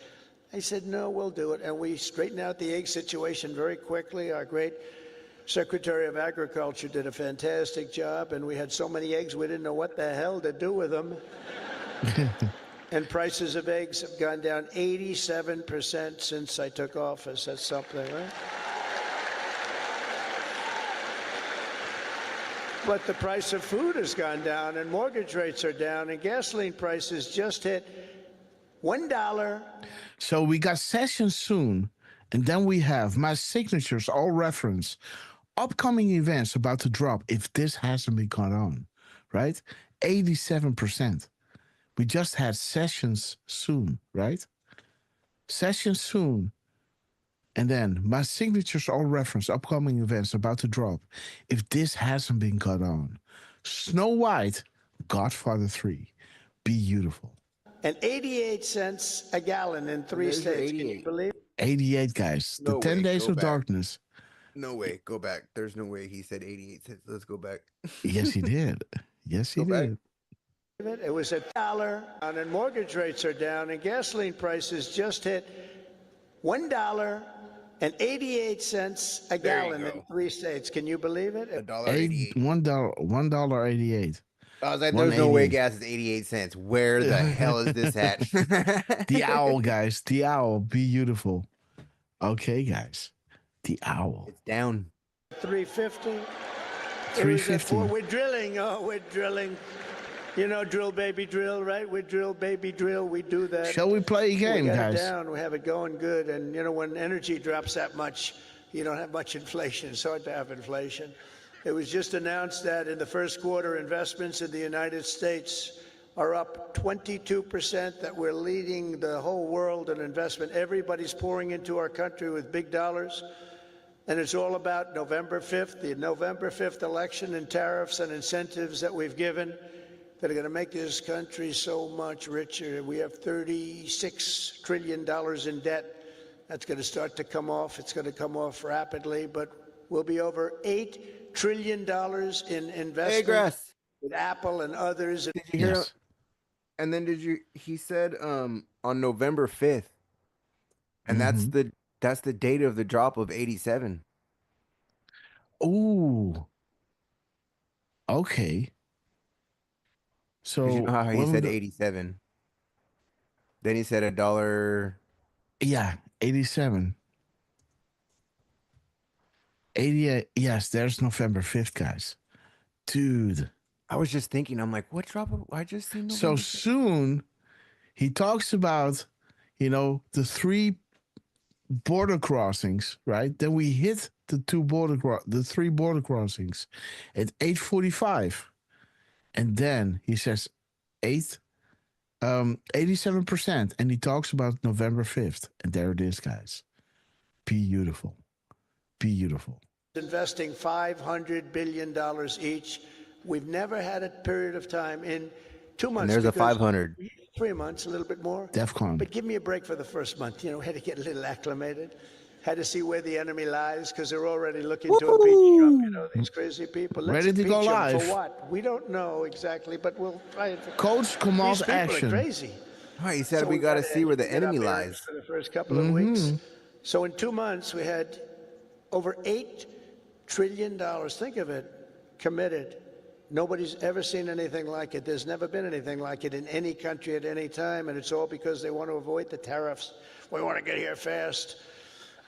I said, no, we'll do it. And we straightened out the egg situation very quickly. Our great Secretary of Agriculture did a fantastic job. And we had so many eggs, we didn't know what the hell to do with them. And prices of eggs have gone down 87% since I took office. That's something, right? But the price of food has gone down, and mortgage rates are down, and gasoline prices just hit $1. So we got Sessions soon, and then we have my signatures, all reference, upcoming events about to drop if this hasn't been caught on, right? 87%. We just had Sessions soon, right? Sessions soon. And then my signatures all reference upcoming events about to drop. If this hasn't been caught on, Snow White, Godfather 3, Beautiful. And 88 cents a gallon in 3 states. Can you believe it? 88, guys. No the 10 way, days go of back. darkness. No way. Go back. There's no way he said 88 cents. Let's go back. Yes, he did. Yes, he did. It was $1, and mortgage rates are down, and gasoline prices just hit $1.88 a gallon in 3 states. Can you believe it? $1.88. $1.88. I was like, there's no way gas is 88 cents. Where the hell is this at? The owl, guys. The owl. Beautiful. Okay, guys. The owl. It's down. 350. 350. We're drilling. Oh, we're drilling. You know, drill, baby, drill, right? We drill, baby, drill. We do that. Shall we play a game, we got guys? It down. We have it going good. And, when energy drops that much, you don't have much inflation. It's hard to have inflation. It was just announced that in the first quarter, investments in the United States are up 22%, that we're leading the whole world in investment. Everybody's pouring into our country with big dollars. And it's all about November 5th, the November 5th election, and tariffs and incentives that we've given that are going to make this country so much richer. We have $36 trillion in debt. That's going to start to come off. It's going to come off rapidly, but we'll be over $8 trillion in investment with Apple and others. Did you hear? And then he said on November 5th, and that's the date of the drop of 87. Oh. Okay. 'Cause So you know how he when said the- 87. Then he said $1. Yeah, 87. 88. Yes, there's November 5th, guys. Dude. I was just thinking, I'm like, what drop? I just seen So November 5th. soon he talks about, the 3 border crossings, right? Then we hit the 3 border crossings at 8:45. And then he says 87%. And he talks about November 5th. And there it is, guys. Beautiful. Beautiful. Investing $500 billion each. We've never had a period of time in 2 months. And there's a because 500. 3 months, a little bit more. DEFCON. But give me a break for the first month. Had to get a little acclimated. Had to see where the enemy lies because they're already looking to impeach Trump. These crazy people. Let's Ready to go impeach him live. for what? We don't know exactly, but we'll try it. Coach, come These out people action. are crazy. Right, he said So we got to gotta see where the get enemy our lies. bearings for the first couple of weeks. So in 2 months, we had over $8 trillion. Think of it, committed. Nobody's ever seen anything like it. There's never been anything like it in any country at any time, and it's all because they want to avoid the tariffs. We want to get here fast.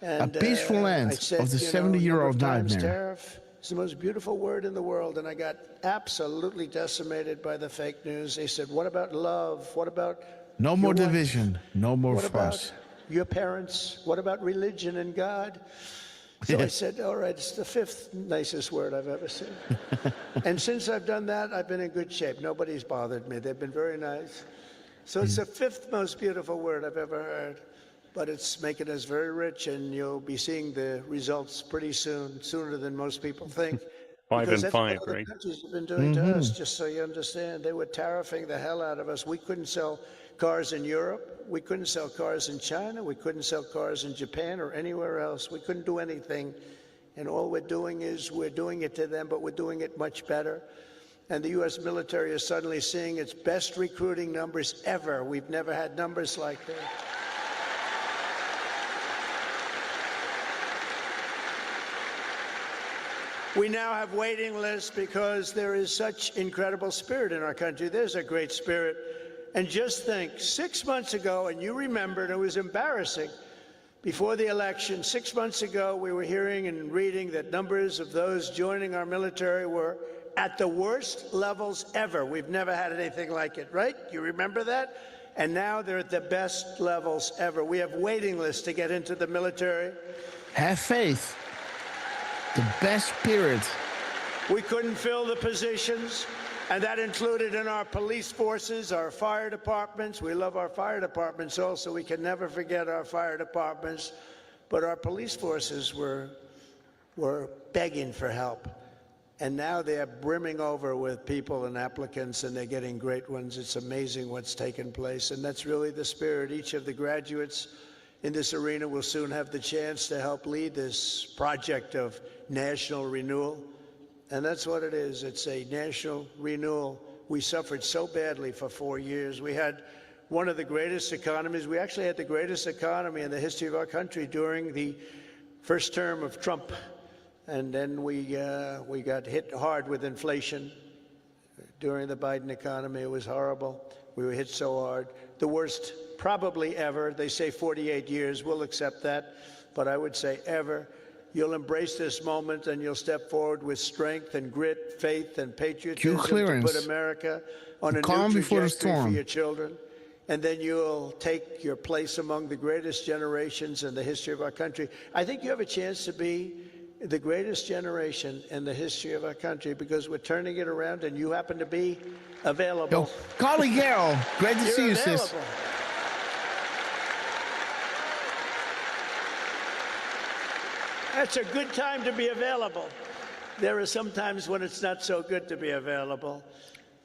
And, A peaceful end I said, of the you know, 70-year-old number of times nightmare. Tariff is the most beautiful word in the world, and I got absolutely decimated by the fake news. They said, what about love? What about No more your wife? division. No more What about fuss. your parents? What about religion and God? So I said, all right, it's the 5th nicest word I've ever seen. And since I've done that, I've been in good shape. Nobody's bothered me. They've been very nice. So it's the 5th most beautiful word I've ever heard. But it's making us very rich, and you'll be seeing the results pretty soon, sooner than most people think. 5 Because and that's what 5, other right? countries have been doing to us, just so you understand. They were tariffing the hell out of us. We couldn't sell cars in Europe. We couldn't sell cars in China. We couldn't sell cars in Japan or anywhere else. We couldn't do anything. And all we're doing is we're doing it to them, but we're doing it much better. And the U.S. military is suddenly seeing its best recruiting numbers ever. We've never had numbers like that. We now have waiting lists because there is such incredible spirit in our country. There's a great spirit. And just think, 6 months ago, and you remembered, it was embarrassing. Before the election, 6 months ago, we were hearing and reading that numbers of those joining our military were at the worst levels ever. We've never had anything like it, right? You remember that? And now they're at the best levels ever. We have waiting lists to get into the military. Have faith. The best spirit. We couldn't fill the positions, and that included in our police forces, our fire departments. We love our fire departments also. We can never forget our fire departments. But our police forces were begging for help. And now they're brimming over with people and applicants, and they're getting great ones. It's amazing what's taken place, and that's really the spirit. Each of the graduates in this arena will soon have the chance to help lead this project of national renewal. And that's what it is. It's a national renewal. We suffered so badly for 4 years. We had one of the greatest economies. We actually had the greatest economy in the history of our country during the first term of Trump. And then we got hit hard with inflation during the Biden economy. It was horrible. We were hit so hard. The worst probably ever. They say 48 years. We'll accept that. But I would say ever. You'll embrace this moment and you'll step forward with strength and grit, faith and patriotism to put America on a new trajectory for your children. And then you'll take your place among the greatest generations in the history of our country. I think you have a chance to be the greatest generation in the history of our country because we're turning it around and you happen to be available. Carly Garrell, great to see you, sis. Available. That's a good time to be available. There are some times when it's not so good to be available,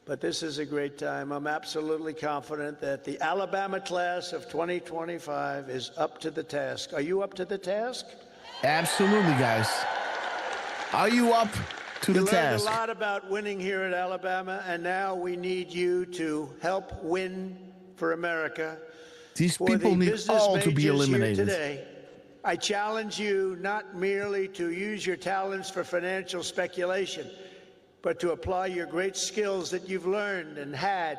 but this is a great time. I'm absolutely confident that the Alabama class of 2025 is up to the task. Are you up to the task? Absolutely, guys. Are you up to the You learned task? a lot about winning here at Alabama, and now we need you to help win for America. These For people the need business all to be majors here eliminated. today, I challenge you not merely to use your talents for financial speculation, but to apply your great skills that you've learned and had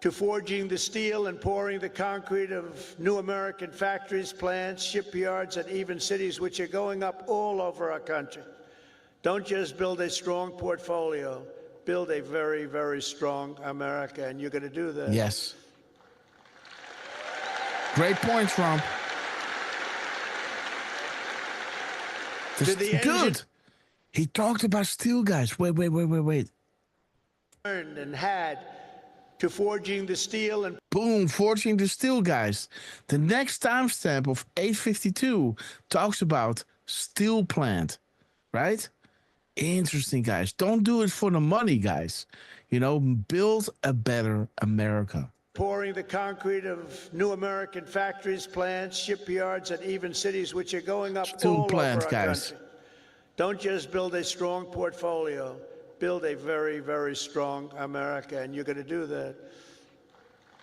to forging the steel and pouring the concrete of new American factories, plants, shipyards, and even cities which are going up all over our country. Don't just build a strong portfolio, build a very, very strong America, and you're going to do that. Yes. Great point, Trump. This is good. He talked about steel, guys. Wait. Learned and had to forging the steel and boom, forging the steel, guys. The next timestamp of 8:52 talks about steel plant, right? Interesting, guys. Don't do it for the money, guys. You know, build a better America. pouring the concrete of new American factories, plants, shipyards, and even cities which are going up all over our country. Don't just build a strong portfolio, build a very, very strong America, and you're going to do that.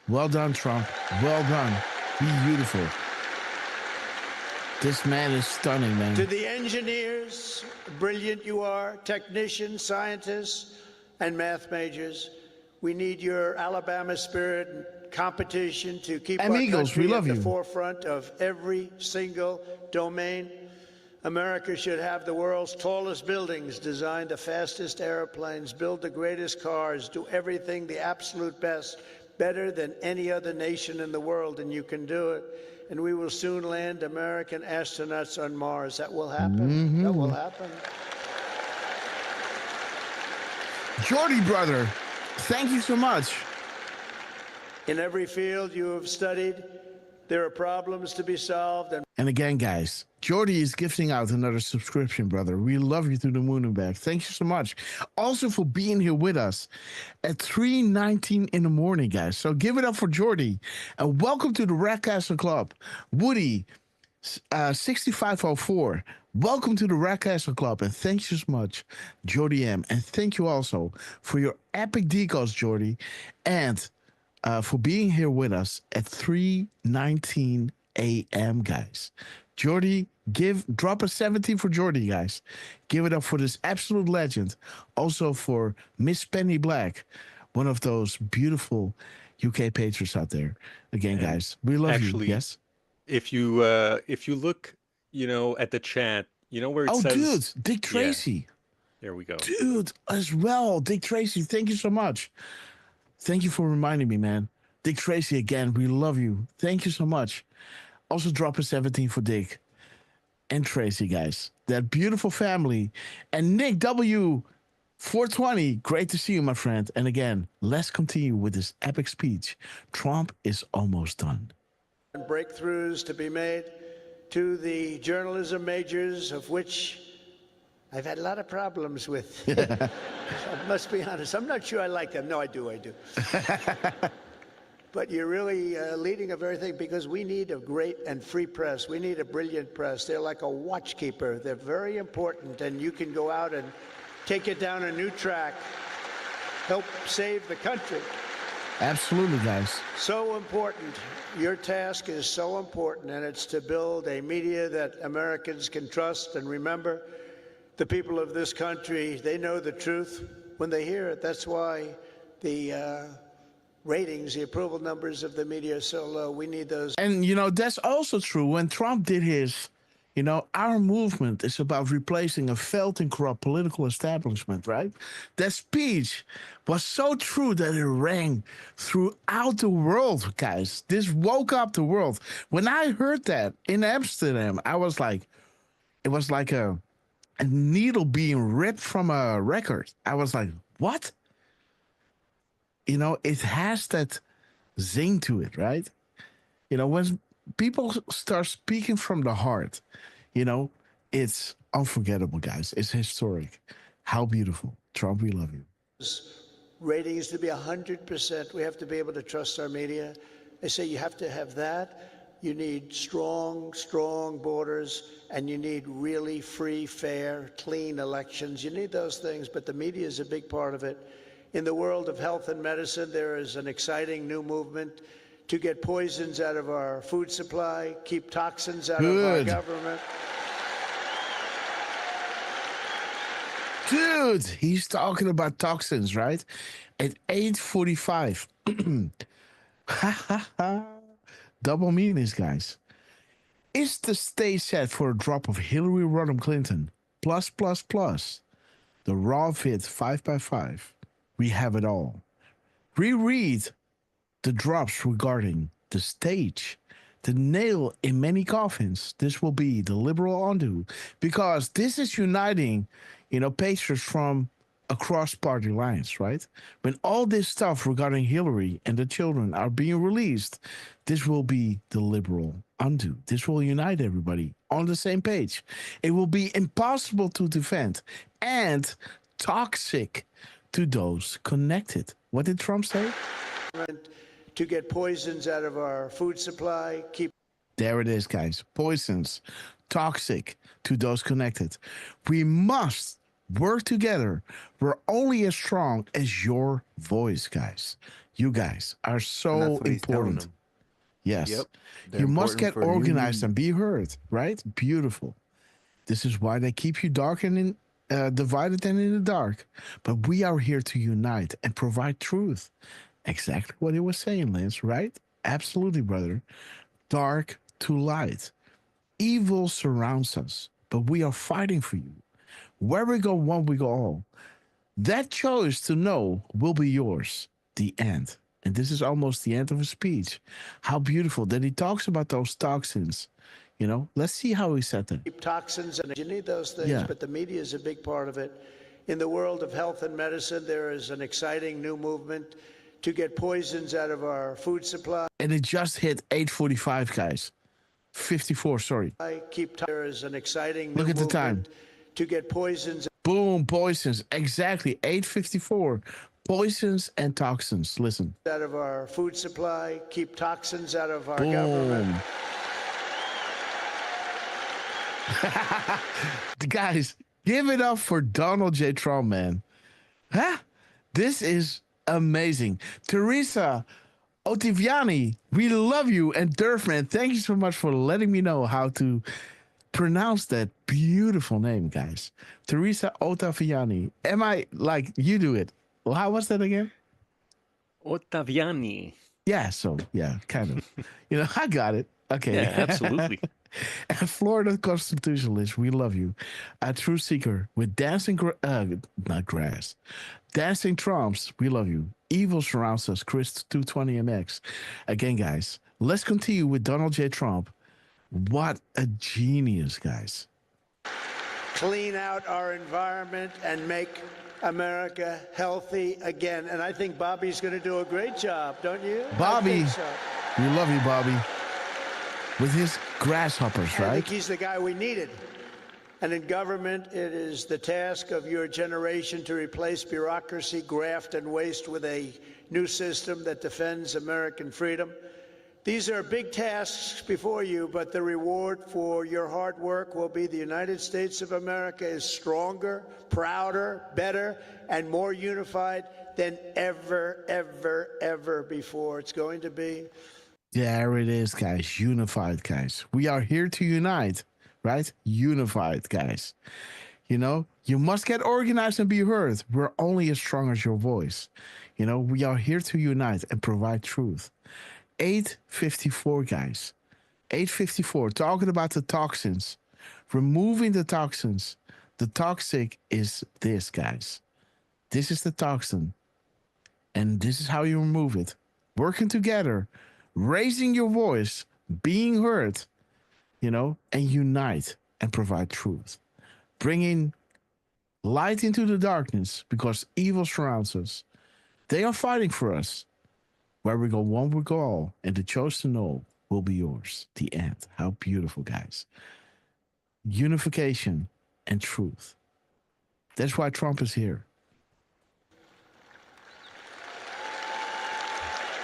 Well done, Trump. Well done. Beautiful. This man is stunning, man. To the engineers, brilliant you are, technicians, scientists, and math majors, we need your Alabama spirit and competition to keep our country at the forefront of every single domain. America should have the world's tallest buildings, design the fastest airplanes, build the greatest cars, do everything the absolute best, better than any other nation in the world, and you can do it. And we will soon land American astronauts on Mars. That will happen. That will happen. Jordy, brother, thank you so much. In every field you have studied, there are problems to be solved. And again, guys, Jordy is gifting out another subscription, brother. We love you to the moon and back. Thank you so much. Also for being here with us at 3:19 in the morning, guys. So give it up for Jordy. And welcome to the Red Castle Club. Woody, 6504. Welcome to the Red Castle Club. And thank you so much, Jordy M. And thank you also for your epic decodes, Jordy. And for being here with us at 3:19 a.m., guys. Jordy, drop a 17 for Jordy, guys. Give it up for this absolute legend. Also for Miss Penny Black, one of those beautiful UK patrons out there. Again, guys, we love you. Yes. If you look, at the chat, where it says, dude, Dick Tracy. Yeah. There we go. Dude, as well, Dick Tracy. Thank you so much. Thank you for reminding me, man. Dick Tracy, again, we love you. Thank you so much. Also drop a 17 for Dick and Tracy, guys. That beautiful family. And Nick W. 420, great to see you, my friend. And again, let's continue with this epic speech. Trump is almost done. Breakthroughs to be made to the journalism majors, of which I've had a lot of problems with. I must be honest. I'm not sure I like them. No, I do. But you're really leading a very thing, because we need a great and free press. We need a brilliant press. They're like a watchkeeper. They're very important, and you can go out and take it down a new track, help save the country. Absolutely, guys. So important. Your task is so important, and it's to build a media that Americans can trust. And remember, the people of this country, they know the truth when they hear it. That's why the ratings, the approval numbers of the media are so low. We need those. And, that's also true. When Trump did his, our movement is about replacing a failed and corrupt political establishment, right? That speech was so true that it rang throughout the world, guys. This woke up the world. When I heard that in Amsterdam, I was like, it was like a needle being ripped from a record. I was like, what? It has that zing to it, right? When people start speaking from the heart, it's unforgettable, guys. It's historic. How beautiful. Trump, we love you. Ratings to be 100%. We have to be able to trust our media. I say you have to have that. You need strong borders, and you need really free, fair, clean elections. You need those things, but the media is a big part of it. In the world of health and medicine, there is an exciting new movement to get poisons out of our food supply, keep toxins out of our government. Dude, he's talking about toxins, right? At 8:45. Double meanings, guys. Is the stage set for a drop of Hillary Rodham Clinton? Plus, plus, plus. The raw fit 5x5. We have it all. Reread the drops regarding the stage. The nail in many coffins. This will be the liberal undo. Because this is uniting, patriots from across party lines, right? When all this stuff regarding Hillary and the children are being released, this will be the liberal undo. This will unite everybody on the same page. It will be impossible to defend and toxic to those connected. What did Trump say? To get poisons out of our food supply, keep. There it is, guys. Poisons, toxic to those connected. We must work together. We're only as strong as your voice, guys. You guys are so important. Yes. Yep. You must get organized and be heard, right? Beautiful. This is why they keep you dark and divided and in the dark. But we are here to unite and provide truth. Exactly what he was saying, Lance, right? Absolutely, brother. Dark to light. Evil surrounds us, but we are fighting for you. Where we go one, we go all. That choice to know will be yours. The end. And this is almost the end of his speech. How beautiful that he talks about those toxins. Let's see how he said that. Keep toxins, and you need those things, but the media is a big part of it. In the world of health and medicine, there is an exciting new movement to get poisons out of our food supply. And it just hit 8:45, guys. 54, sorry. There is an exciting Look new at the time. movement to get poisons. Boom, poisons. Exactly. 8:54. Poisons and toxins. Listen. Out of our food supply, keep toxins out of our Boom. government. Guys, give it up for Donald J. Trump, man. This is amazing. Teresa Ottaviani, we love you. And Durfman, thank you so much for letting me know how to pronounce that beautiful name, guys. Teresa Ottaviani. Am I like you do it? Well, how was that again? Ottaviani. Yeah, kind of. I got it. Okay. Yeah, absolutely. And Florida Constitutionalist, we love you. A true seeker with dancing, not grass. Dancing Trumps, we love you. Evil surrounds us, Chris 220MX. Again, guys, let's continue with Donald J. Trump. What a genius, guys. Clean out our environment and make America healthy again. And I think Bobby's going to do a great job, don't you? Bobby, I think so. We love you, Bobby. With his grasshoppers, right? I think he's the guy we needed. And in government, it is the task of your generation to replace bureaucracy, graft, and waste with a new system that defends American freedom. These are big tasks before you, but the reward for your hard work will be the United States of America is stronger, prouder, better, and more unified than ever, ever, ever before. It's going to be. There it is, guys. Unified, guys. We are here to unite, right? Unified, guys. You must get organized and be heard. We're only as strong as your voice. We are here to unite and provide truth. 8:54, guys. 8:54, talking about the toxins. Removing the toxins. The toxic is this, guys. This is the toxin. And this is how you remove it. Working together. Raising your voice, being heard, and unite and provide truth. Bringing light into the darkness because evil surrounds us. They are fighting for us. Where we go one, we go all. And the choice to know will be yours. The end. How beautiful, guys. Unification and truth. That's why Trump is here.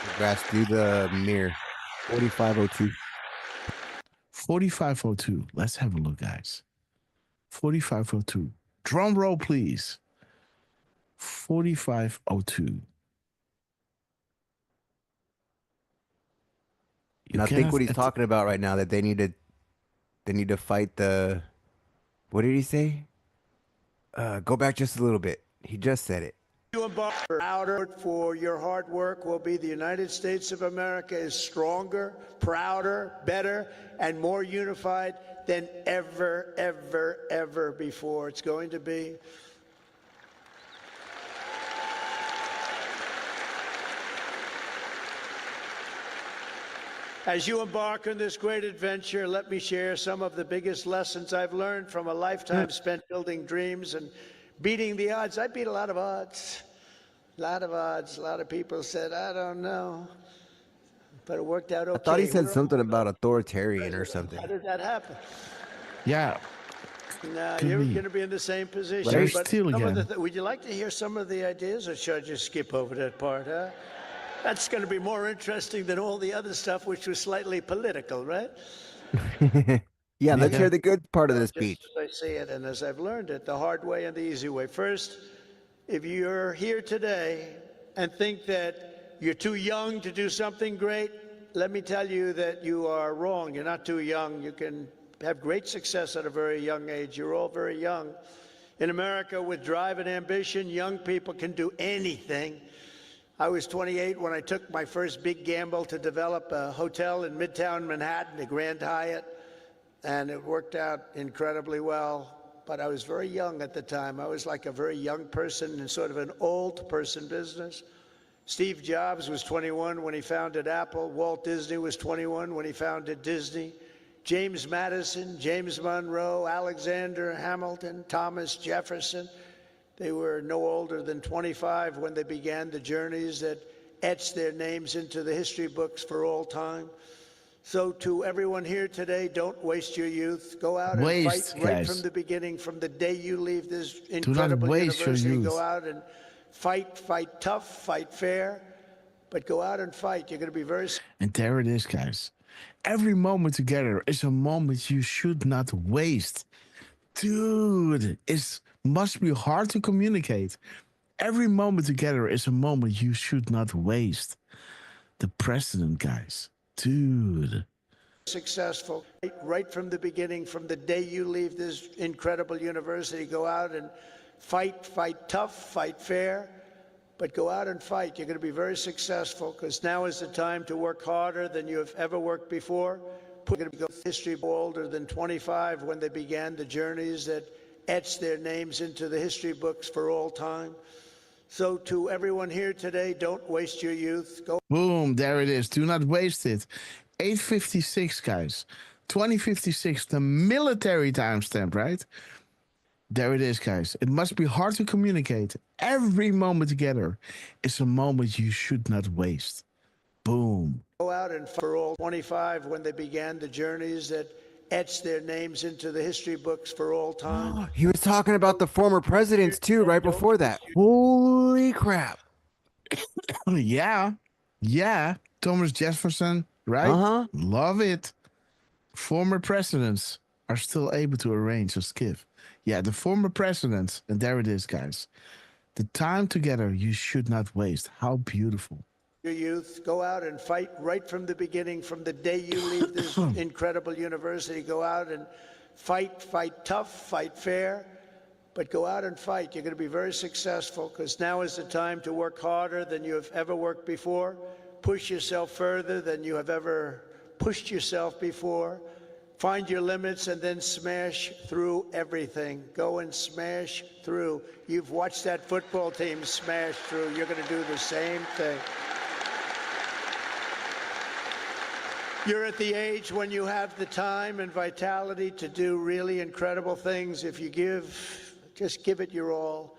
Congrats, do the mirror. 4502. 4502. Let's have a look, guys. 4502. Drum roll, please. 4502. And I think what he's talking about right now, that they need to fight the, what did he say? Go back just a little bit. He just said it. You embark prouder for your hard work will be the United States of America is stronger, prouder, better, and more unified than ever, ever, ever before. It's going to be. As you embark on this great adventure, let me share some of the biggest lessons I've learned from a lifetime spent building dreams and beating the odds. I beat a lot of odds. A lot of odds. A lot of people said, I don't know. But it worked out okay. I thought he said something about authoritarian or something. How did that happen? Yeah. No, you're going to be in the same position. Right. But Still some of again. would you like to hear some of the ideas, or should I just skip over that part, huh? That's going to be more interesting than all the other stuff, which was slightly political, right? Yeah, let's hear the good part of the speech. Just as I see it, and as I've learned it, the hard way and the easy way. First, if you're here today and think that you're too young to do something great, let me tell you that you are wrong. You're not too young. You can have great success at a very young age. You're all very young. In America, with drive and ambition, young people can do anything. I was 28 when I took my first big gamble to develop a hotel in Midtown Manhattan, the Grand Hyatt, and it worked out incredibly well. But I was very young at the time. I was like a very young person in sort of an old person business. Steve Jobs was 21 when he founded Apple. Walt Disney was 21 when he founded Disney. James Madison, James Monroe, Alexander Hamilton, Thomas Jefferson. They were no older than 25 when they began the journeys that etched their names into the history books for all time. So to everyone here today, don't waste your youth. Go out and fight right from the beginning, from the day you leave this incredible university. Go out and fight tough, fight fair, but go out and fight. You're going to be very... And there it is, guys. Every moment together is a moment you should not waste. Dude, it must be hard to communicate. Every moment together is a moment you should not waste. The president, guys. Dude. Successful right from the beginning, from the day you leave this incredible university. Go out and fight tough, fight fair, but go out and fight. You're going to be very successful, because now is the time to work harder than you have ever worked before. We're going to go history older than 25 when they began the journeys that etched their names into the history books for all time. So to everyone here today, don't waste your youth. Go. Boom, there it is. Do not waste it. 8:56, guys. 2056, the military timestamp, right? There it is, guys. It must be hard to communicate. Every moment together is a moment you should not waste. Boom. Go out and fight for all 25 when they began the journeys that etched their names into the history books for all time. He was talking about the former presidents too, right before that. Holy crap. Yeah. Thomas Jefferson, right? Uh-huh. Love it. Former presidents are still able to arrange a skiff. Yeah, the former presidents. And there it is, guys. The time together you should not waste. How beautiful. Your youth, go out and fight right from the beginning, from the day you leave this incredible university. Go out and fight tough, fight fair, but go out and fight. You're going to be very successful, because now is the time to work harder than you have ever worked before. Push yourself further than you have ever pushed yourself before. Find your limits and then smash through everything. Go and smash through. You've watched that football team smash through. You're going to do the same thing. You're at the age when you have the time and vitality to do really incredible things. If you just give it your all.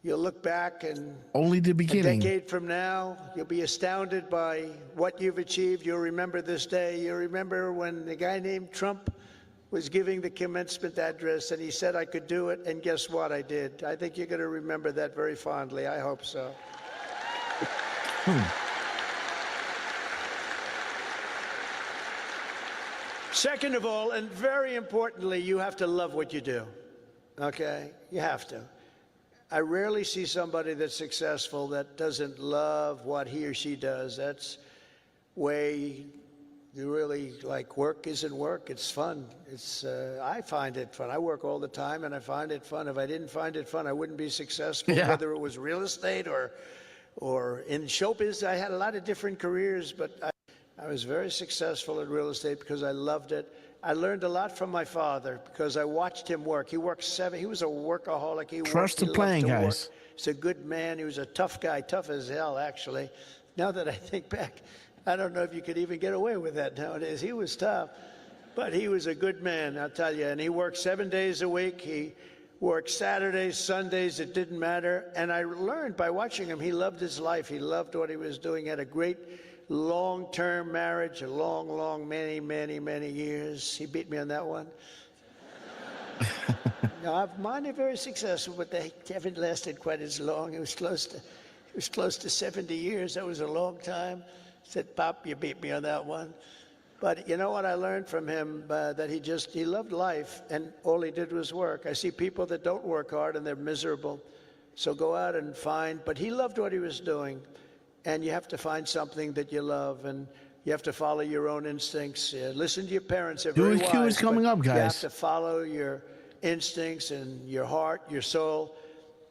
You'll look back and only the beginning. A decade from now, you'll be astounded by what you've achieved. You'll remember this day. You'll remember when the guy named Trump was giving the commencement address and he said I could do it, and guess what? I did. I think you're going to remember that very fondly. I hope so. Second of all, and very importantly, you have to love what you do, okay? You have to. I rarely see somebody that's successful that doesn't love what he or she does. That's way you really like work isn't work. It's fun. I find it fun. I work all the time, and I find it fun. If I didn't find it fun, I wouldn't be successful. Yeah. Whether it was real estate or in showbiz, I had a lot of different careers, but I was very successful in real estate because I loved it. I learned a lot from my father because I watched him work. He worked he was a workaholic. Trust the plan, guys. He's a good man. He was a tough guy, tough as hell, actually. Now that I think back, I don't know if you could even get away with that nowadays. He was tough, but he was a good man, I'll tell you. And he worked 7 days a week. He worked Saturdays, Sundays, it didn't matter. And I learned by watching him, he loved his life. He loved what he was doing. He had a great long-term marriage, a long, many years. He beat me on that one. No, mine are very successful, but they haven't lasted quite as long. It was close to 70 years. That was a long time. Said, Pop, you beat me on that one. But you know what I learned from him? That he loved life, and all he did was work. I see people that don't work hard, and they're miserable. So go out and find. But he loved what he was doing, and you have to find something that you love, and you have to follow your own instincts. Listen to your parents. They're very Q wise, is coming up, guys. You have to follow your instincts and your heart, your soul,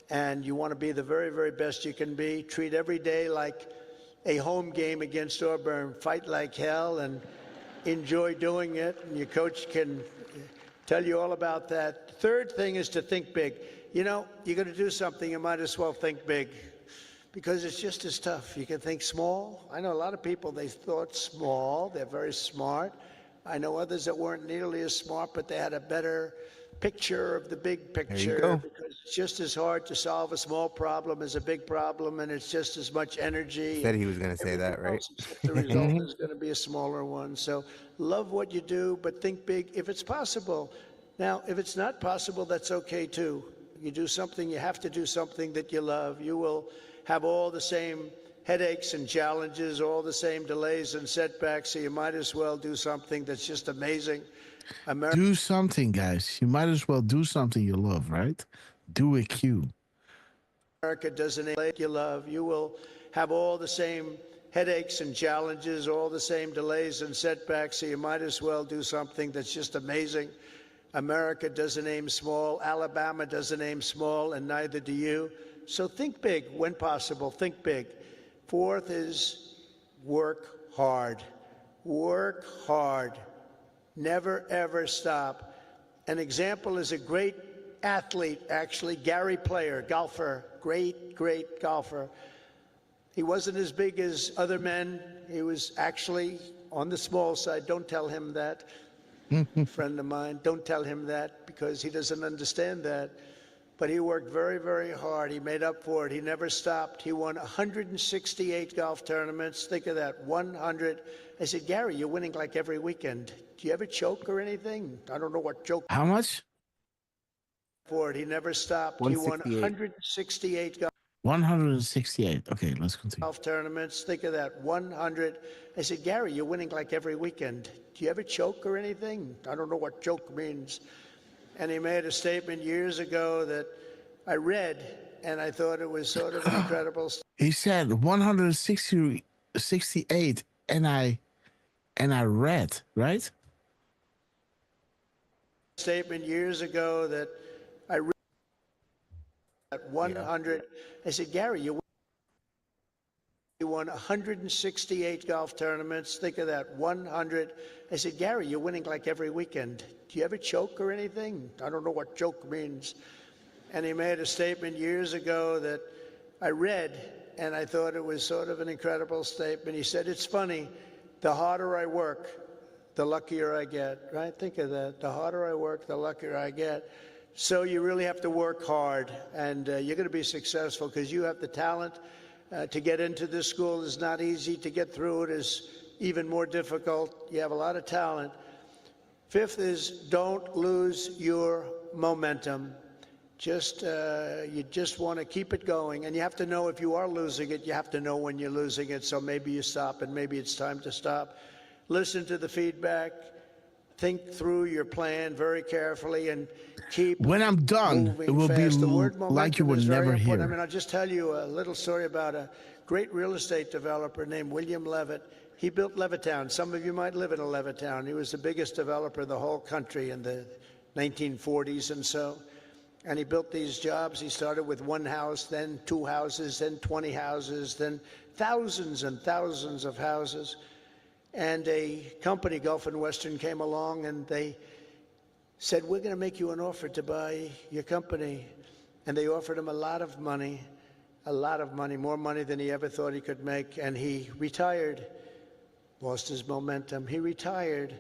and you want to be the very best you can be. Treat every day like a home game against Auburn. Fight like hell and enjoy doing it, and your coach can tell you all about that. Third thing is to think big. You know, you're going to do something, you might as well think big, because it's just as tough. You can think small. I know a lot of people, they thought small. They're very smart. I know others that weren't nearly as smart, but they had a better picture of the big picture, because it's just as hard to solve a small problem as a big problem, and it's just as much energy. Said he was going to say that, right? The result is going to be a smaller one. So love what you do, but think big if it's possible. Now, if it's not possible, that's okay too. You do something, you have to do something that you love. You will have all the same headaches and challenges, all the same delays and setbacks, so you might as well do something that's just amazing. Do something, guys. You might as well do something you love, right? Do it, Q. America doesn't need you love. You will have all the same headaches and challenges, all the same delays and setbacks, so you might as well do something that's just amazing. America doesn't aim small. Alabama doesn't aim small, and neither do you. So think big when possible. Think big. Fourth is work hard. Work hard. Never, ever stop. An example is a great athlete, actually, Gary Player, golfer, great golfer. He wasn't as big as other men. He was actually on the small side. Don't tell him that. Friend of mine, don't tell him that, because he doesn't understand that. But he worked very hard. He made up for it. He never stopped. He won 168 golf tournaments. Think of that, 100. I said, Gary, you're winning like every weekend. Do you ever choke or anything? I don't know what choke. How much? For it. He never stopped. He won 168 golf. 168. Okay, let's continue. Golf tournaments. Think of that, 100. I said, Gary, you're winning like every weekend. Do you ever choke or anything? I don't know what choke means. And he made a statement years ago that I read, and I thought it was sort of incredible. He said 168, and I read, right? Statement years ago that I read at 100. I said, Gary, you won 168 golf tournaments. Think of that, 100. I said, Gary, you're winning like every weekend. Do you ever choke or anything? I don't know what choke means. And he made a statement years ago that I read, and I thought it was sort of an incredible statement. He said, it's funny, the harder I work, the luckier I get, right? Think of that. The harder I work, the luckier I get. So you really have to work hard, and you're going to be successful because you have the talent. To get into this school is not easy. To get through it is even more difficult. You have a lot of talent. Fifth is don't lose your momentum. You just want to keep it going. And you have to know if you are losing it, you have to know when you're losing it. So maybe you stop, and maybe it's time to stop. Listen to the feedback. Think through your plan very carefully and keep. When I'm done, it will fast. be The word like you momentum would is very never important. hear. I mean, I'll just tell you a little story about a great real estate developer named William Levitt. He built Levittown. Some of you might live in a Levittown. He was the biggest developer in the whole country in the 1940s and so. And he built these jobs. He started with one house, then 2 houses, then 20 houses, then thousands and thousands of houses. And a company, Gulf and Western, came along and they said, we're going to make you an offer to buy your company. And they offered him a lot of money, more money than he ever thought he could make. And he retired, lost his momentum. He retired.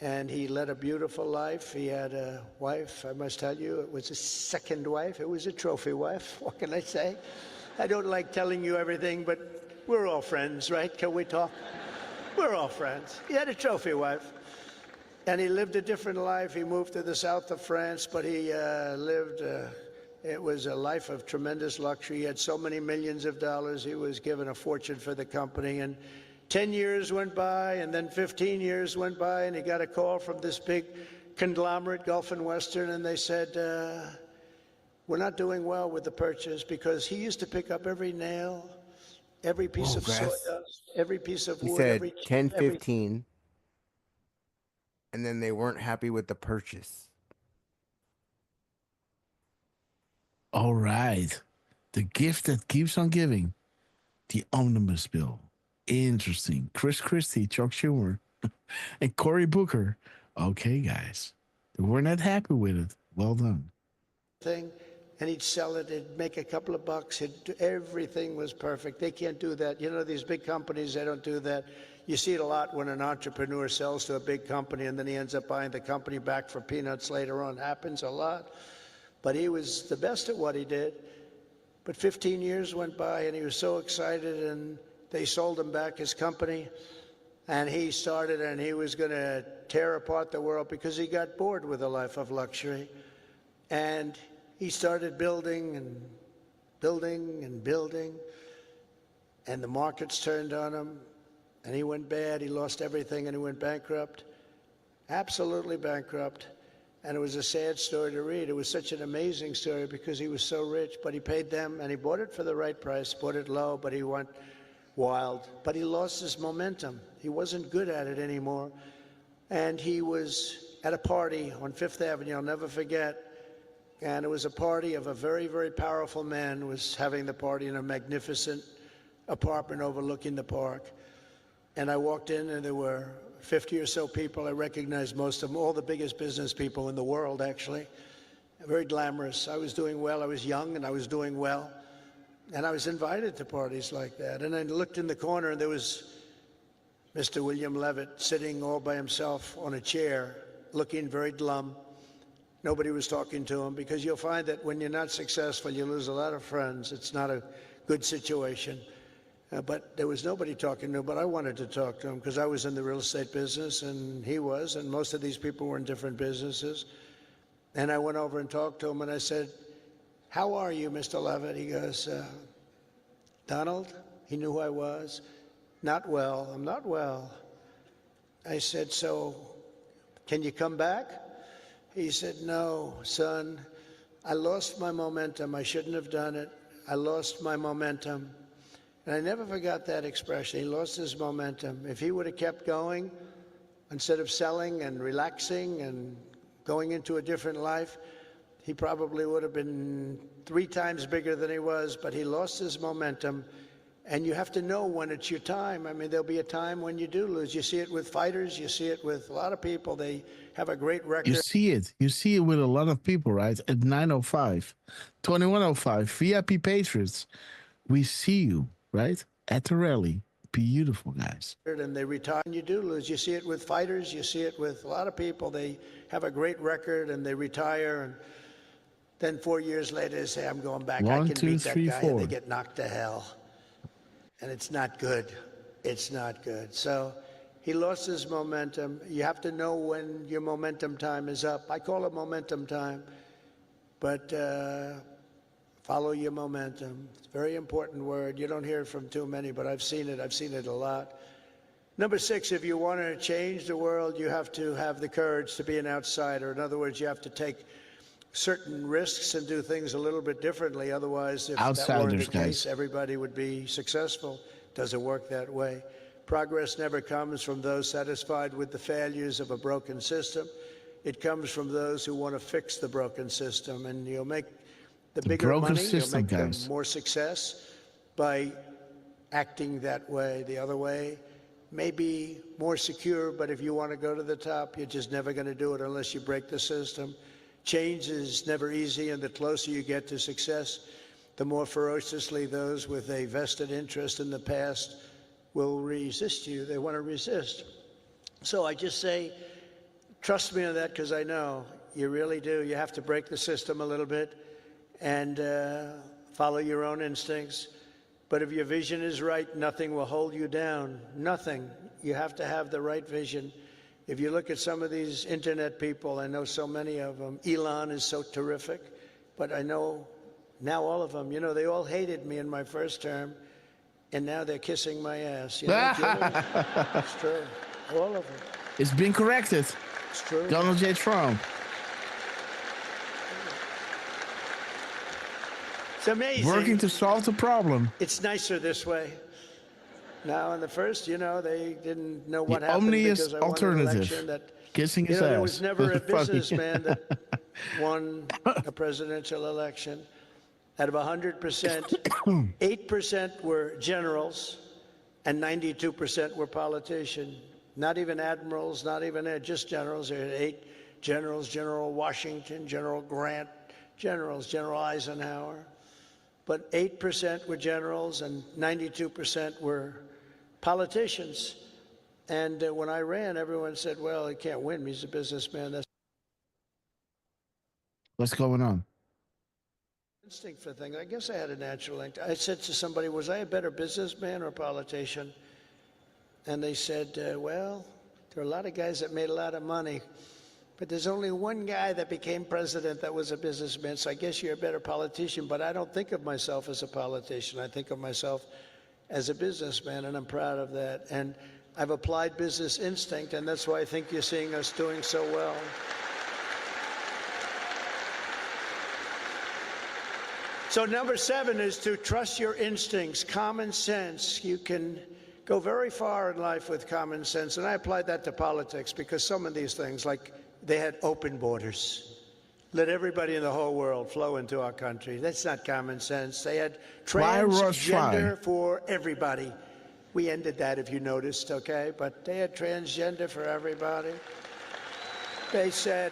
And he led a beautiful life. He had a wife, I must tell you, it was a second wife. It was a trophy wife. What can I say? I don't like telling you everything, but we're all friends, right? Can we talk? We're all friends. He had a trophy wife. And he lived a different life. He moved to the south of France, but he lived, it was a life of tremendous luxury. He had so many millions of dollars. He was given a fortune for the company. And 10 years went by, and then 15 years went by, and he got a call from this big conglomerate, Gulf and Western, and they said, we're not doing well with the purchase, because he used to pick up every nail, every piece of sawdust, every piece of wood. He said every 10, 15, and then they weren't happy with the purchase. All right. The gift that keeps on giving. The omnibus bill. Interesting. Chris Christie, Chuck Schumer, and Cory Booker. Okay, guys. They were not happy with it. Well done. Thing, and he'd sell it, he'd make a couple of bucks, everything was perfect. They can't do that. You know, these big companies, they don't do that. You see it a lot when an entrepreneur sells to a big company and then he ends up buying the company back for peanuts later on. Happens a lot. But he was the best at what he did. But 15 years went by and he was so excited, and they sold him back his company, and he started, and he was going to tear apart the world because he got bored with a life of luxury. And he started building and building and building, and the markets turned on him, and he went bad. He lost everything, and he went bankrupt, absolutely bankrupt. And it was a sad story to read. It was such an amazing story because he was so rich, but he paid them, and he bought it for the right price, bought it low, but he went wild. But he lost his momentum. He wasn't good at it anymore. And he was at a party on Fifth Avenue, I'll never forget. And it was a party of a very, very powerful man who was having the party in a magnificent apartment overlooking the park. And I walked in, and there were 50 or so people. I recognized most of them, all the biggest business people in the world, actually. Very glamorous. I was doing well. I was young, and I was doing well. And I was invited to parties like that. And I looked in the corner, and there was Mr. William Levitt sitting all by himself on a chair, looking very glum. Nobody was talking to him, because you'll find that when you're not successful, you lose a lot of friends. It's not a good situation. But there was nobody talking to him, but I wanted to talk to him because I was in the real estate business, and he was, and most of these people were in different businesses. And I went over and talked to him, and I said, how are you, Mr. Levitt? He goes, Donald, he knew who I was. Not well. I'm not well. I said, so can you come back? He said, no, son, I lost my momentum. I shouldn't have done it. I lost my momentum. And I never forgot that expression. He lost his momentum. If he would have kept going, instead of selling and relaxing and going into a different life, he probably would have been 3 times bigger than he was, but he lost his momentum. And you have to know when it's your time. I mean, there'll be a time when you do lose. You see it with fighters. You see it with a lot of people. They have a great record. You see it. You see it with a lot of people, right? At 9:05, 21:05, VIP Patriots. We see you, right? At the rally. Beautiful, guys. And they retire, and you do lose. You see it with fighters. You see it with a lot of people. They have a great record, and they retire, and then 4 years later they say, I'm going back. 1, I can 2, beat that 3, guy. 4. And they get knocked to hell. And it's not good. It's not good. So he lost his momentum. You have to know when your momentum time is up. I call it momentum time. But follow your momentum. It's a very important word. You don't hear it from too many, but I've seen it. I've seen it a lot. Number 6, if you want to change the world, you have to have the courage to be an outsider. In other words, you have to take certain risks and do things a little bit differently. Otherwise, if that weren't Outsiders, the guys. case, everybody would be successful. Doesn't work that way. Progress never comes from those satisfied with the failures of a broken system. It comes from those who want to fix the broken system. And you'll make the bigger broken money, system, you'll make guys. the more success by acting that way. The other way may be more secure, but if you want to go to the top, you're just never going to do it unless you break the system. Change is never easy, and the closer you get to success, the more ferociously those with a vested interest in the past will resist you. They want to resist. So I just say, trust me on that, because I know you really do. You have to break the system a little bit and follow your own instincts. But if your vision is right, nothing will hold you down. Nothing. You have to have the right vision. If you look at some of these internet people, I know so many of them. Elon is so terrific, but I know now all of them, you know, they all hated me in my first term, and now they're kissing my ass. You know, it's true. All of them. It's been corrected. It's true. Donald J. Trump. It's amazing. Working to solve the problem. It's nicer this way. Now, in the first, you know, they didn't know what The happened omnious because I won an alternative. election that, Kissing you his know, ass. there was never a Funny. businessman that won a presidential election. Out of 100%, 8% were generals and 92% were politicians. Not even admirals, not even just generals. There are 8 generals: General Washington, General Grant, generals, General Eisenhower. But 8% were generals and 92% were politicians. And when I ran, everyone said, well, he can't win. He's a businessman. That's What's going on? instinct for things. I guess I had a natural instinct. I said to somebody, was I a better businessman or politician? And they said, well, there are a lot of guys that made a lot of money, but there's only one guy that became president that was a businessman, so I guess you're a better politician. But I don't think of myself as a politician. I think of myself as a businessman, and I'm proud of that. And I've applied business instinct, and that's why I think you're seeing us doing so well. So number 7 is to trust your instincts, common sense. You can go very far in life with common sense, and I applied that to politics because some of these things, like they had open borders, let everybody in the whole world flow into our country. That's not common sense. They had transgender for everybody. We ended that, if you noticed, okay? But they had transgender for everybody. They said,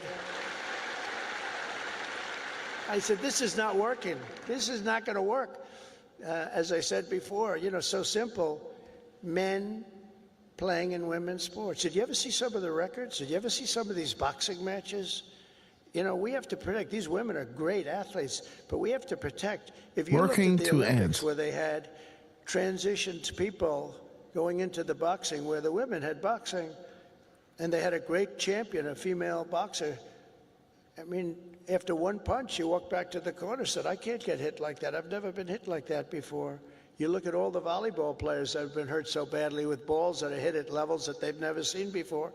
I said, this is not working. This is not going to work. As I said before, you know, so simple. Men playing in women's sports. Did you ever see some of the records? Did you ever see some of these boxing matches? You know, we have to protect. These women are great athletes, but we have to protect. If you look at the Olympics where they had transitioned people going into the boxing, where the women had boxing, and they had a great champion, a female boxer. I mean, after one punch, she walked back to the corner, said, I can't get hit like that. I've never been hit like that before. You look at all the volleyball players that have been hurt so badly with balls that are hit at levels that they've never seen before.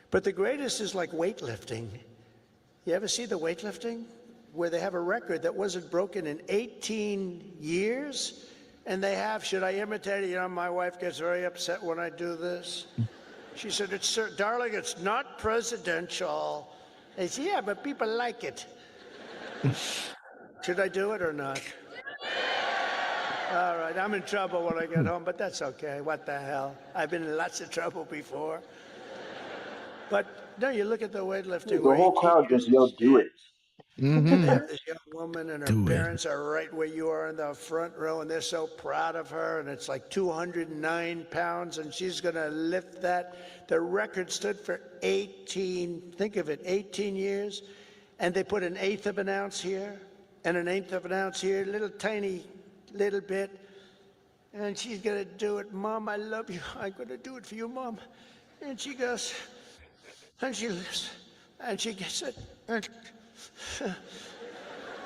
But the greatest is like weightlifting. You ever see the weightlifting? Where they have a record that wasn't broken in 18 years? And they have, should I imitate it? You know, my wife gets very upset when I do this. She said, darling, it's not presidential. I said, yeah, but people like it. Should I do it or not? All right, I'm in trouble when I get home, but that's okay. What the hell? I've been in lots of trouble before. But no, you look at the weightlifting. The whole crowd just yelled, do it. They have this young woman, and her parents are right where you are in the front row, and they're so proud of her, and it's like 209 pounds, and she's going to lift that. The record stood for 18, think of it, 18 years, and they put 1/8 of an ounce here and 1/8 of an ounce here, little tiny little bit, and she's going to do it. Mom, I love you. I'm going to do it for you, Mom. And she goes, and she lifts, and she gets it, and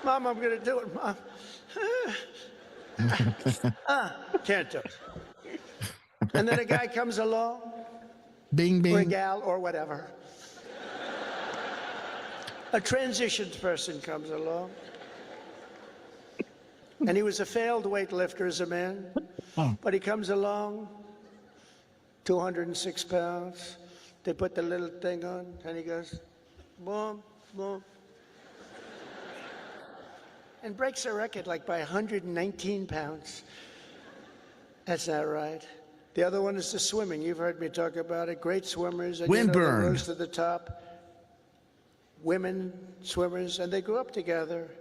Mom, I'm going to do it, Mom. Can't do it. And then a guy comes along, bing, bing, or a gal, or whatever. A transitioned person comes along. And he was a failed weightlifter as a man. But he comes along, 206 pounds. They put the little thing on, and he goes, boom, boom. And breaks a record like by 119 pounds. That's not right. The other one is the swimming. You've heard me talk about it. Great swimmers. And you know, they rose to the top. Women swimmers, and they grew up together.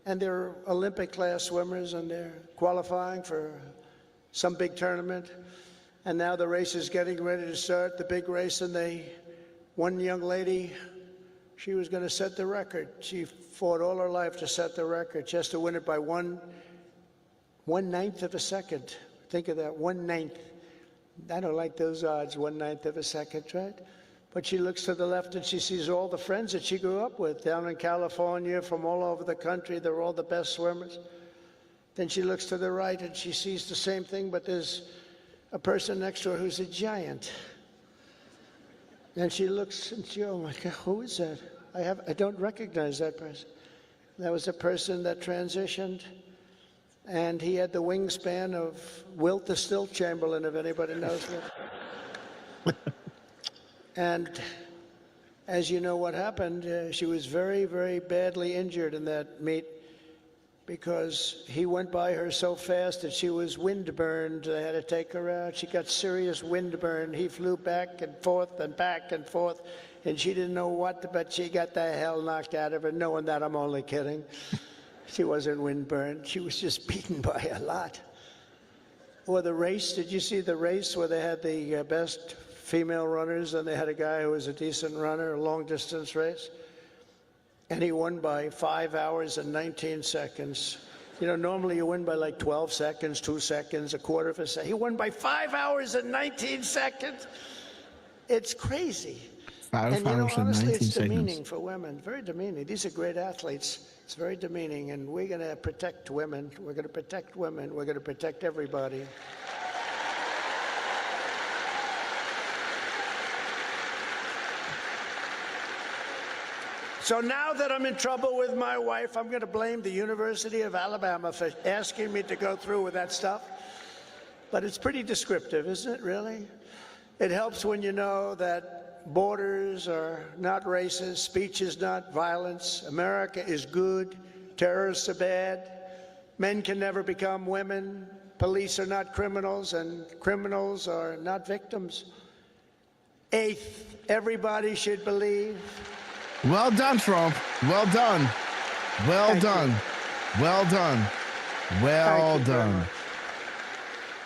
And they're Olympic class swimmers, and they're qualifying for some big tournament. And now the race is getting ready to start, the big race, and one young lady, she was going to set the record. She fought all her life to set the record, just to win it by one ninth of a second. Think of that, 1/9. I don't like those odds, 1/9 of a second, right? But she looks to the left and she sees all the friends that she grew up with down in California, from all over the country. They're all the best swimmers. Then she looks to the right and she sees the same thing, but there's a person next to her who's a giant. And she looks and she, oh my God, who is that? I don't recognize that person. That was a person that transitioned, and he had the wingspan of Wilt the Stilt Chamberlain, if anybody knows that. And as you know what happened, she was very, very badly injured in that meet, because he went by her so fast that she was windburned. They had to take her out. She got serious windburn. He flew back and forth and back and forth, and she didn't know what, but she got the hell knocked out of her, knowing that I'm only kidding. She wasn't windburned. She was just beaten by a lot. Or the race, did you see the race where they had the best female runners, and they had a guy who was a decent runner, a long-distance race? And he won by 5 hours and 19 seconds. You know, normally you win by like 12 seconds, 2 seconds, a quarter of a second. He won by 5 hours and 19 seconds. It's crazy. 5 and, you know, hours and honestly, 19 it's seconds. demeaning for women. Very demeaning. These are great athletes. It's very demeaning, and we're going to protect women. We're going to protect women. We're going to protect everybody. So now that I'm in trouble with my wife, I'm going to blame the University of Alabama for asking me to go through with that stuff. But it's pretty descriptive, isn't it, really? It helps when you know that borders are not racist, speech is not violence, America is good, terrorists are bad, men can never become women, police are not criminals, and criminals are not victims. Eighth, everybody should believe. Well done, Trump. Well done. Well done. Well done. Well done.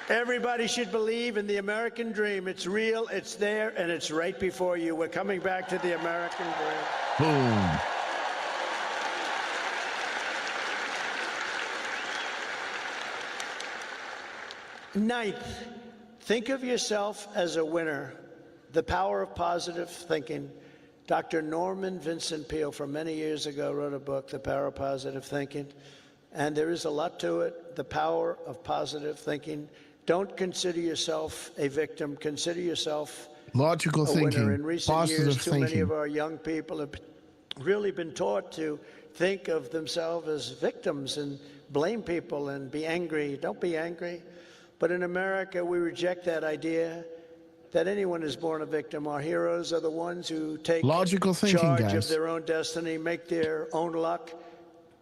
Everybody should believe in the American dream. It's real, it's there, and it's right before you. We're coming back to the American dream. Boom. Ninth, think of yourself as a winner. The power of positive thinking. Dr. Norman Vincent Peale, from many years ago, wrote a book, The Power of Positive Thinking, and there is a lot to it. The power of positive thinking. Don't consider yourself a victim. Consider yourself logical a thinking. winner. In recent Positive years, too thinking. many of our young people have really been taught to think of themselves as victims and blame people and be angry. Don't be angry. But in America, we reject that idea that anyone is born a victim. Our heroes are the ones who take logical thinking, charge guys. of their own destiny, make their own luck,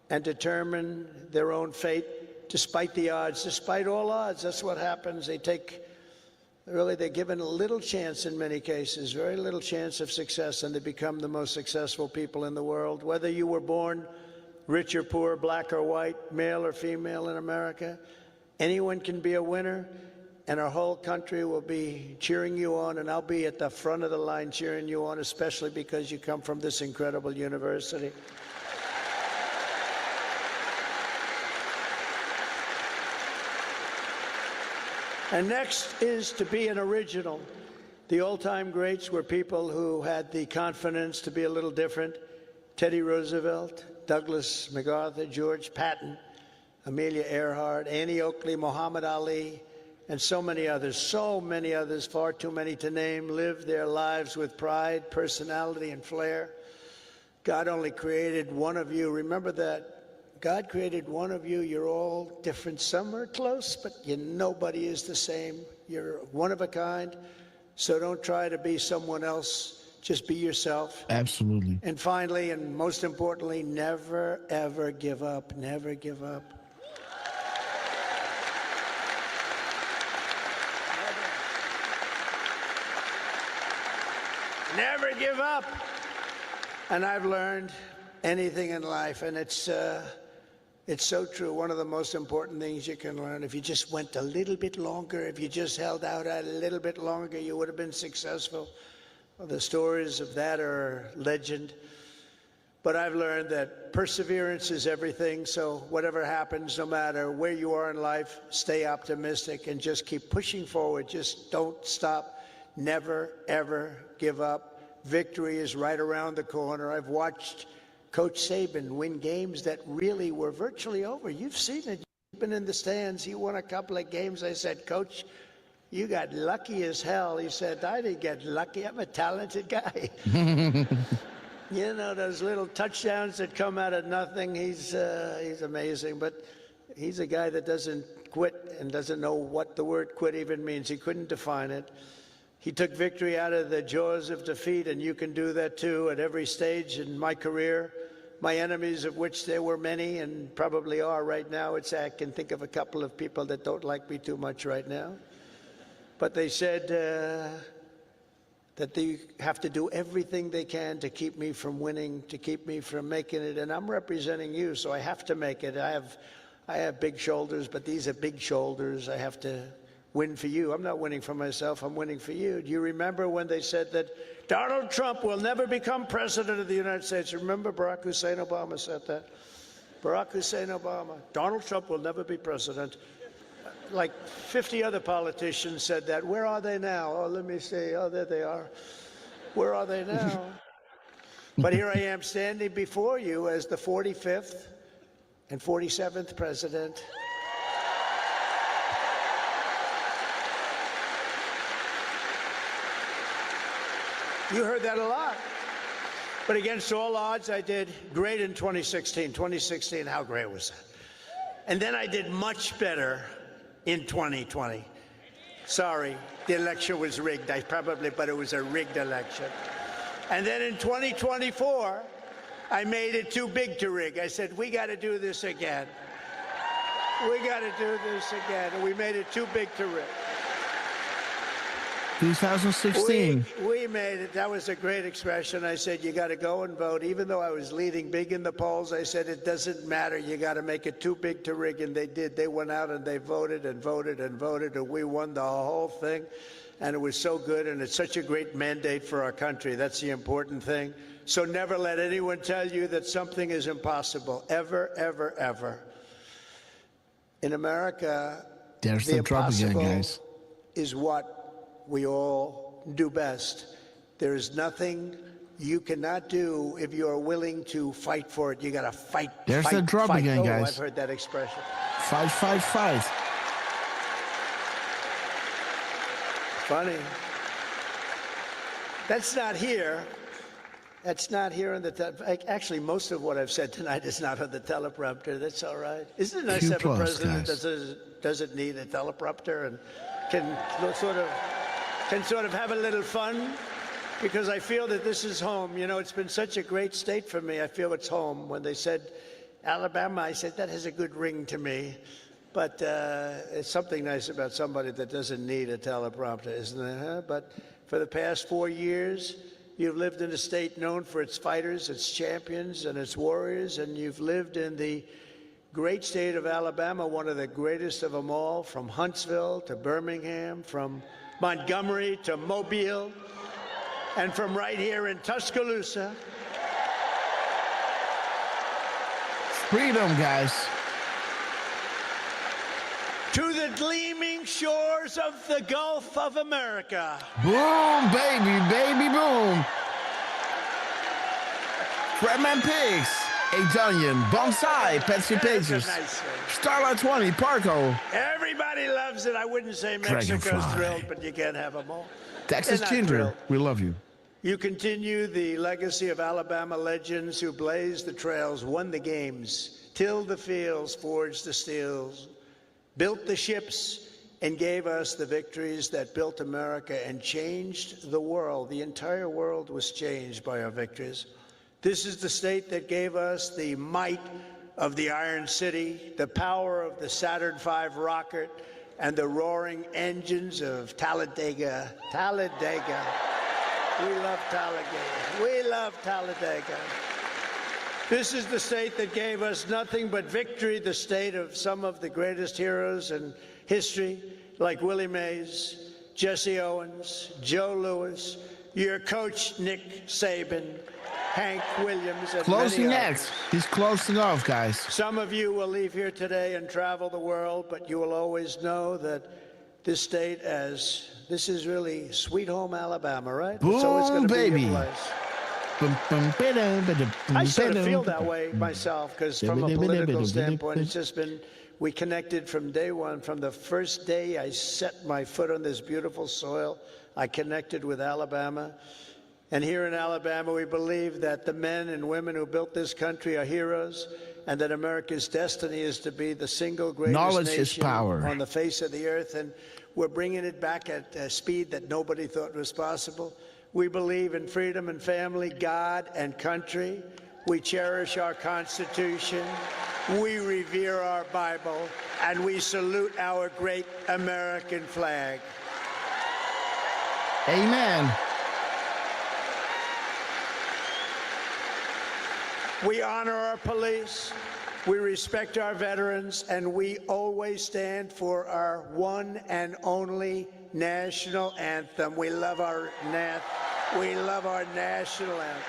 and determine their own fate despite the odds, despite all odds. That's what happens. They're given a little chance in many cases, very little chance of success, and they become the most successful people in the world. Whether you were born rich or poor, black or white, male or female in America, anyone can be a winner. And our whole country will be cheering you on, and I'll be at the front of the line cheering you on, especially because you come from this incredible university. And next is to be an original. The old-time greats were people who had the confidence to be a little different. Teddy Roosevelt, Douglas MacArthur, George Patton, Amelia Earhart, Annie Oakley, Muhammad Ali, and so many others, far too many to name, lived their lives with pride, personality, and flair. God only created one of you. Remember that. God created one of you. You're all different. Some are close, but nobody is the same. You're one of a kind. So don't try to be someone else. Just be yourself. Absolutely. And finally, and most importantly, never, ever give up. Never give up. Never give up. And I've learned anything in life, and it's so true. One of the most important things you can learn, if you just went a little bit longer, if you just held out a little bit longer, you would have been successful. Well, the stories of that are legend. But I've learned that perseverance is everything. So whatever happens, no matter where you are in life, stay optimistic and just keep pushing forward. Just don't stop. Never, ever give up. Victory is right around the corner. I've watched Coach Saban win games that really were virtually over. You've seen it. You've been in the stands. He won a couple of games. I said, Coach, you got lucky as hell. He said, I didn't get lucky. I'm a talented guy. You know, those little touchdowns that come out of nothing. He's amazing. But he's a guy that doesn't quit and doesn't know what the word quit even means. He couldn't define it. He took victory out of the jaws of defeat, and you can do that too at every stage in my career. My enemies, of which there were many and probably are right now, I can think of a couple of people that don't like me too much right now. But they said that they have to do everything they can to keep me from winning, to keep me from making it. And I'm representing you, so I have to make it. I have big shoulders, but these are big shoulders. I have to win for you. I'm not winning for myself. I'm winning for you. Do you remember when they said that Donald Trump will never become president of the United States? Remember Barack Hussein Obama said that? Barack Hussein Obama. Donald Trump will never be president. Like 50 other politicians said that. Where are they now? Oh, let me see. Oh, there they are. Where are they now? But here I am standing before you as the 45th and 47th president. You heard that a lot. But against all odds, I did great in 2016. 2016, how great was that? And then I did much better in 2020. Sorry, the election was rigged. But it was a rigged election. And then in 2024, I made it too big to rig. I said, we got to do this again. We got to do this again. And we made it too big to rig. 2016. We made it. That was a great expression. I said, you got to go and vote. Even though I was leading big in the polls, I said, it doesn't matter. You got to make it too big to rig. And they did. They went out and they voted and voted and voted. And we won the whole thing. And it was so good. And it's such a great mandate for our country. That's the important thing. So never let anyone tell you that something is impossible. Ever, ever, ever. In America, there's the the trouble again, impossible guys. Is what we all do best. There is nothing you cannot do if you are willing to fight for it. You got to fight. There's fight, the drop fight. again, guys. I've heard that expression. Fight, fight, fight. Funny. That's not here. That's not here on the actually, most of what I've said tonight is not on the teleprompter. That's all right. Isn't it nice to have a president that doesn't need a teleprompter and can sort of have a little fun? Because I feel that this is home. You know, it's been such a great state for me. I feel it's home. When they said Alabama, I said, that has a good ring to me. But it's something nice about somebody that doesn't need a teleprompter, isn't it? Huh? But for the past 4 years, you've lived in a state known for its fighters, its champions, and its warriors, and you've lived in the great state of Alabama, one of the greatest of them all, from Huntsville to Birmingham, from Montgomery to Mobile, and from right here in Tuscaloosa. Freedom, guys. To the gleaming shores of the Gulf of America. Boom, baby, baby, boom. Fredman Pigs, A. Dunyan, Bonsai, Patsy Pages, Nice Starlight 20, Parco. Everybody loves it. I wouldn't say Mexico's thrilled, but you can't have them all. Texas They're not Ginger, thrilled. we love you. You continue the legacy of Alabama legends who blazed the trails, won the games, tilled the fields, forged the steels, built the ships, and gave us the victories that built America and changed the world. The entire world was changed by our victories. This is the state that gave us the might of the Iron City, the power of the Saturn V rocket, and the roaring engines of Talladega. Talladega. We love Talladega. We love Talladega. This is the state that gave us nothing but victory, the state of some of the greatest heroes in history, like Willie Mays, Jesse Owens, Joe Louis, your coach, Nick Saban, Hank Williams, and Closing many next. others. He's closing off, guys. Some of you will leave here today and travel the world, but you will always know that this state this is really sweet home Alabama, right? Boom, it's always going to be baby. your place. I sort of feel that way myself because from a political standpoint, it's just been, we connected from day one. From the first day I set my foot on this beautiful soil, I connected with Alabama. And here in Alabama, we believe that the men and women who built this country are heroes and that America's destiny is to be the single greatest Knowledge is nation power. on the face of the earth. And we're bringing it back at a speed that nobody thought was possible. We believe in freedom and family, God and country. We cherish our Constitution. We revere our Bible. And we salute our great American flag. Amen. We honor our police, we respect our veterans, and we always stand for our one and only national anthem. We love our national anthem.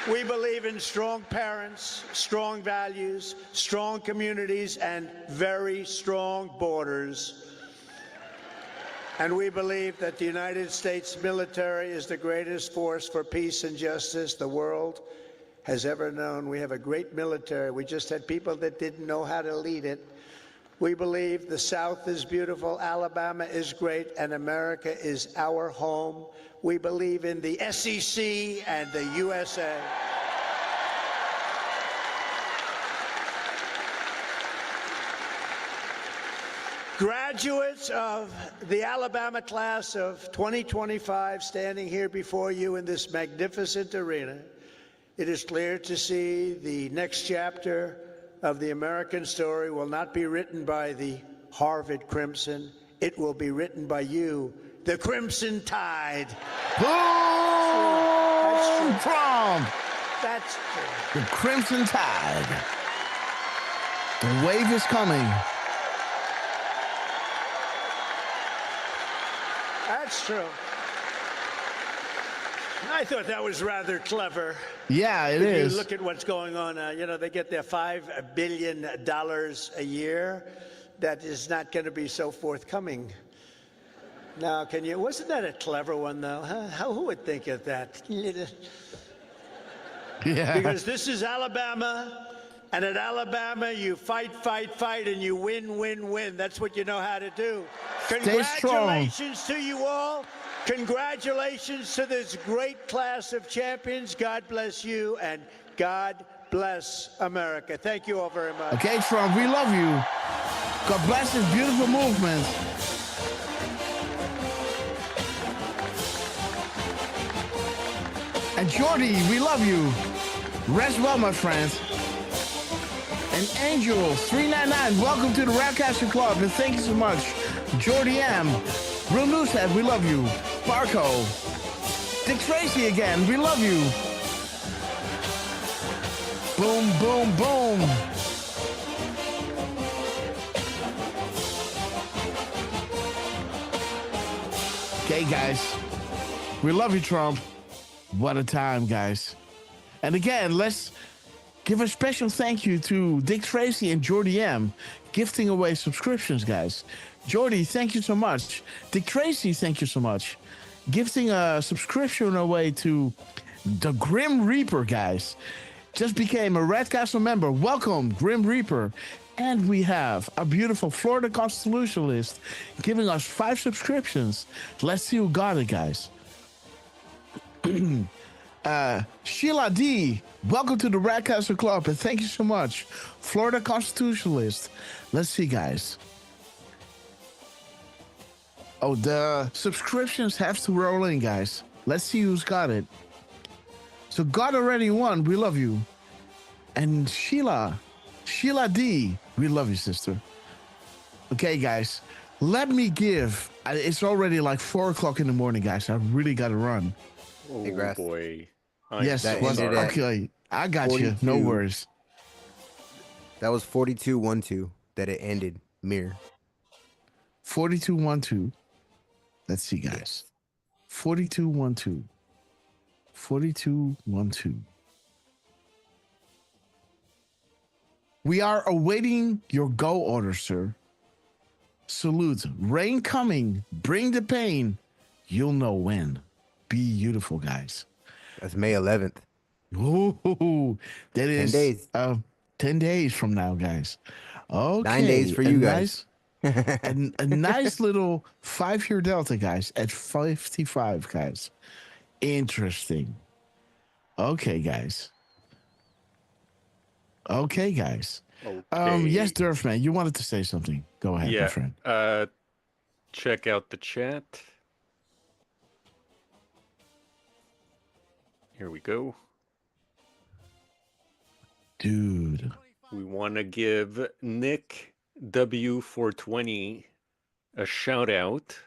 We believe in strong parents, strong values, strong communities, and very strong borders. And we believe that the United States military is the greatest force for peace and justice the world has ever known. We have a great military. We just had people that didn't know how to lead it. We believe the South is beautiful, Alabama is great, and America is our home. We believe in the SEC and the USA. Graduates of the Alabama class of 2025 standing here before you in this magnificent arena, it is clear to see the next chapter of the American story will not be written by the Harvard Crimson. It will be written by you, the Crimson Tide. Boom! From That's true. the Crimson Tide. The wave is coming. That's true. I thought that was rather clever. Yeah, it if is. You look at what's going on. They get their $5 billion a year. That is not going to be so forthcoming. Now, wasn't that a clever one, though? Huh? Who would think of that? Yeah. Because this is Alabama, and at Alabama, you fight, and you win. That's what you know how to do. Stay strong. Congratulations to you all. Congratulations to this great class of champions. God bless you, and God bless America. Thank you all very much. Okay, Trump, we love you. God bless this beautiful movement. And Jordy, we love you. Rest well, my friends. And Angel 399, welcome to the Rapcaster Club, and thank you so much. Jordy M, Real Newshead, we love you. Barco, Dick Tracy again, we love you. Boom, boom, boom. Okay, guys, we love you, Trump. What a time, guys. And again, let's give a special thank you to Dick Tracy and Jordy M, gifting away subscriptions, guys. Jordy, thank you so much. Dick Tracy, thank you so much. Gifting a subscription away to the Grim Reaper, guys. Just became a Red Castle member. Welcome, Grim Reaper. And we have a beautiful Florida Constitutionalist giving us 5 subscriptions. Let's see who got it, guys. Sheila D, welcome to the Radcaster Club, and thank you so much. Florida Constitutionalist. Let's see, guys. Oh, the subscriptions have to roll in, guys. Let's see who's got it. So God already won. We love you. And Sheila D, we love you, sister. Okay, guys, let me give. It's already like 4 o'clock in the morning, guys. I really got to run. Oh, boy. Yes, okay. I got 42. you. No worries. That was 42-12 that it ended. Mirror. 42-12. Let's see, guys. 42-12. 42-12. We are awaiting your go order, sir. Salute. Rain coming. Bring the pain. You'll know when. Beautiful, guys. That's May 11th. Ooh, that is 10 days. 10 days from now, guys. Okay. 9 days for you guys. A nice little 5-year delta, guys, at 55, guys. Interesting. Okay, guys. Okay, guys. Okay. Yes, Durfman, you wanted to say something. Go ahead, my friend. Check out the chat. Here we go. Dude. We want to give Nick W420 a shout out.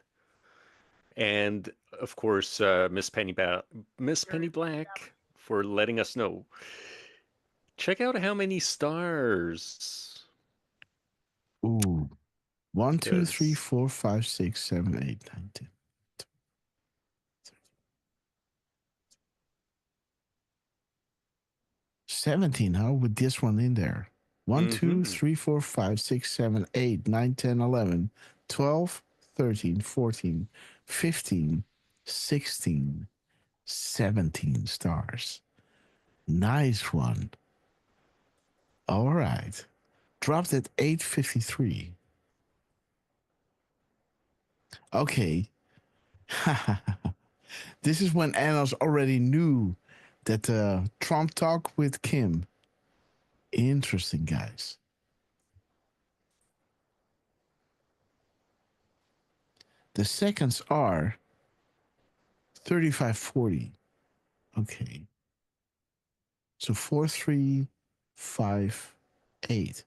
And of course, Miss Penny Black for letting us know. Check out how many stars. Ooh. 1, 2, 3, 4, 5, 6, 7, 8, 9, 10. 17, huh? With this one in there. 1, 2, 3, 4, 5, 6, 7, 8, 9, 10, 11, 12, 13, 14, 15, 16, 17 stars. Nice one. All right. Dropped at 853. Okay. This is when Anos already knew that Trump talk with Kim. Interesting, guys. The seconds are 3540. Okay. So 4358.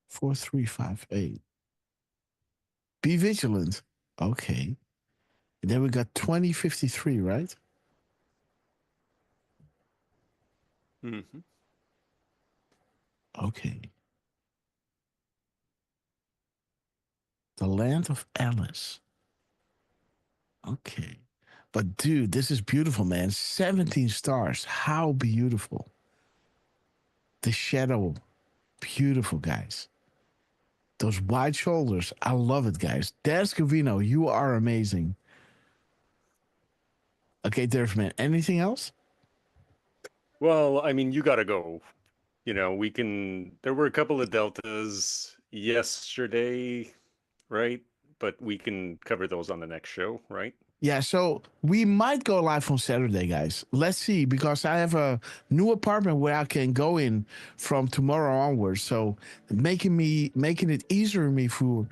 Four, 3, 5, 8. Be vigilant. Okay. And then we got 2053, right? Mm-hmm. Okay. The Land of Alice. Okay. But dude, this is beautiful, man. 17 stars. How beautiful. The shadow. Beautiful, guys. Those wide shoulders. I love it, guys. Des Gavino, you are amazing. Okay, Durfman, anything else? Well, I mean, you got to go. You know, there were a couple of deltas yesterday, right? But we can cover those on the next show, right? Yeah, so we might go live on Saturday, guys. Let's see, because I have a new apartment where I can go in from tomorrow onwards. So making it easier for me for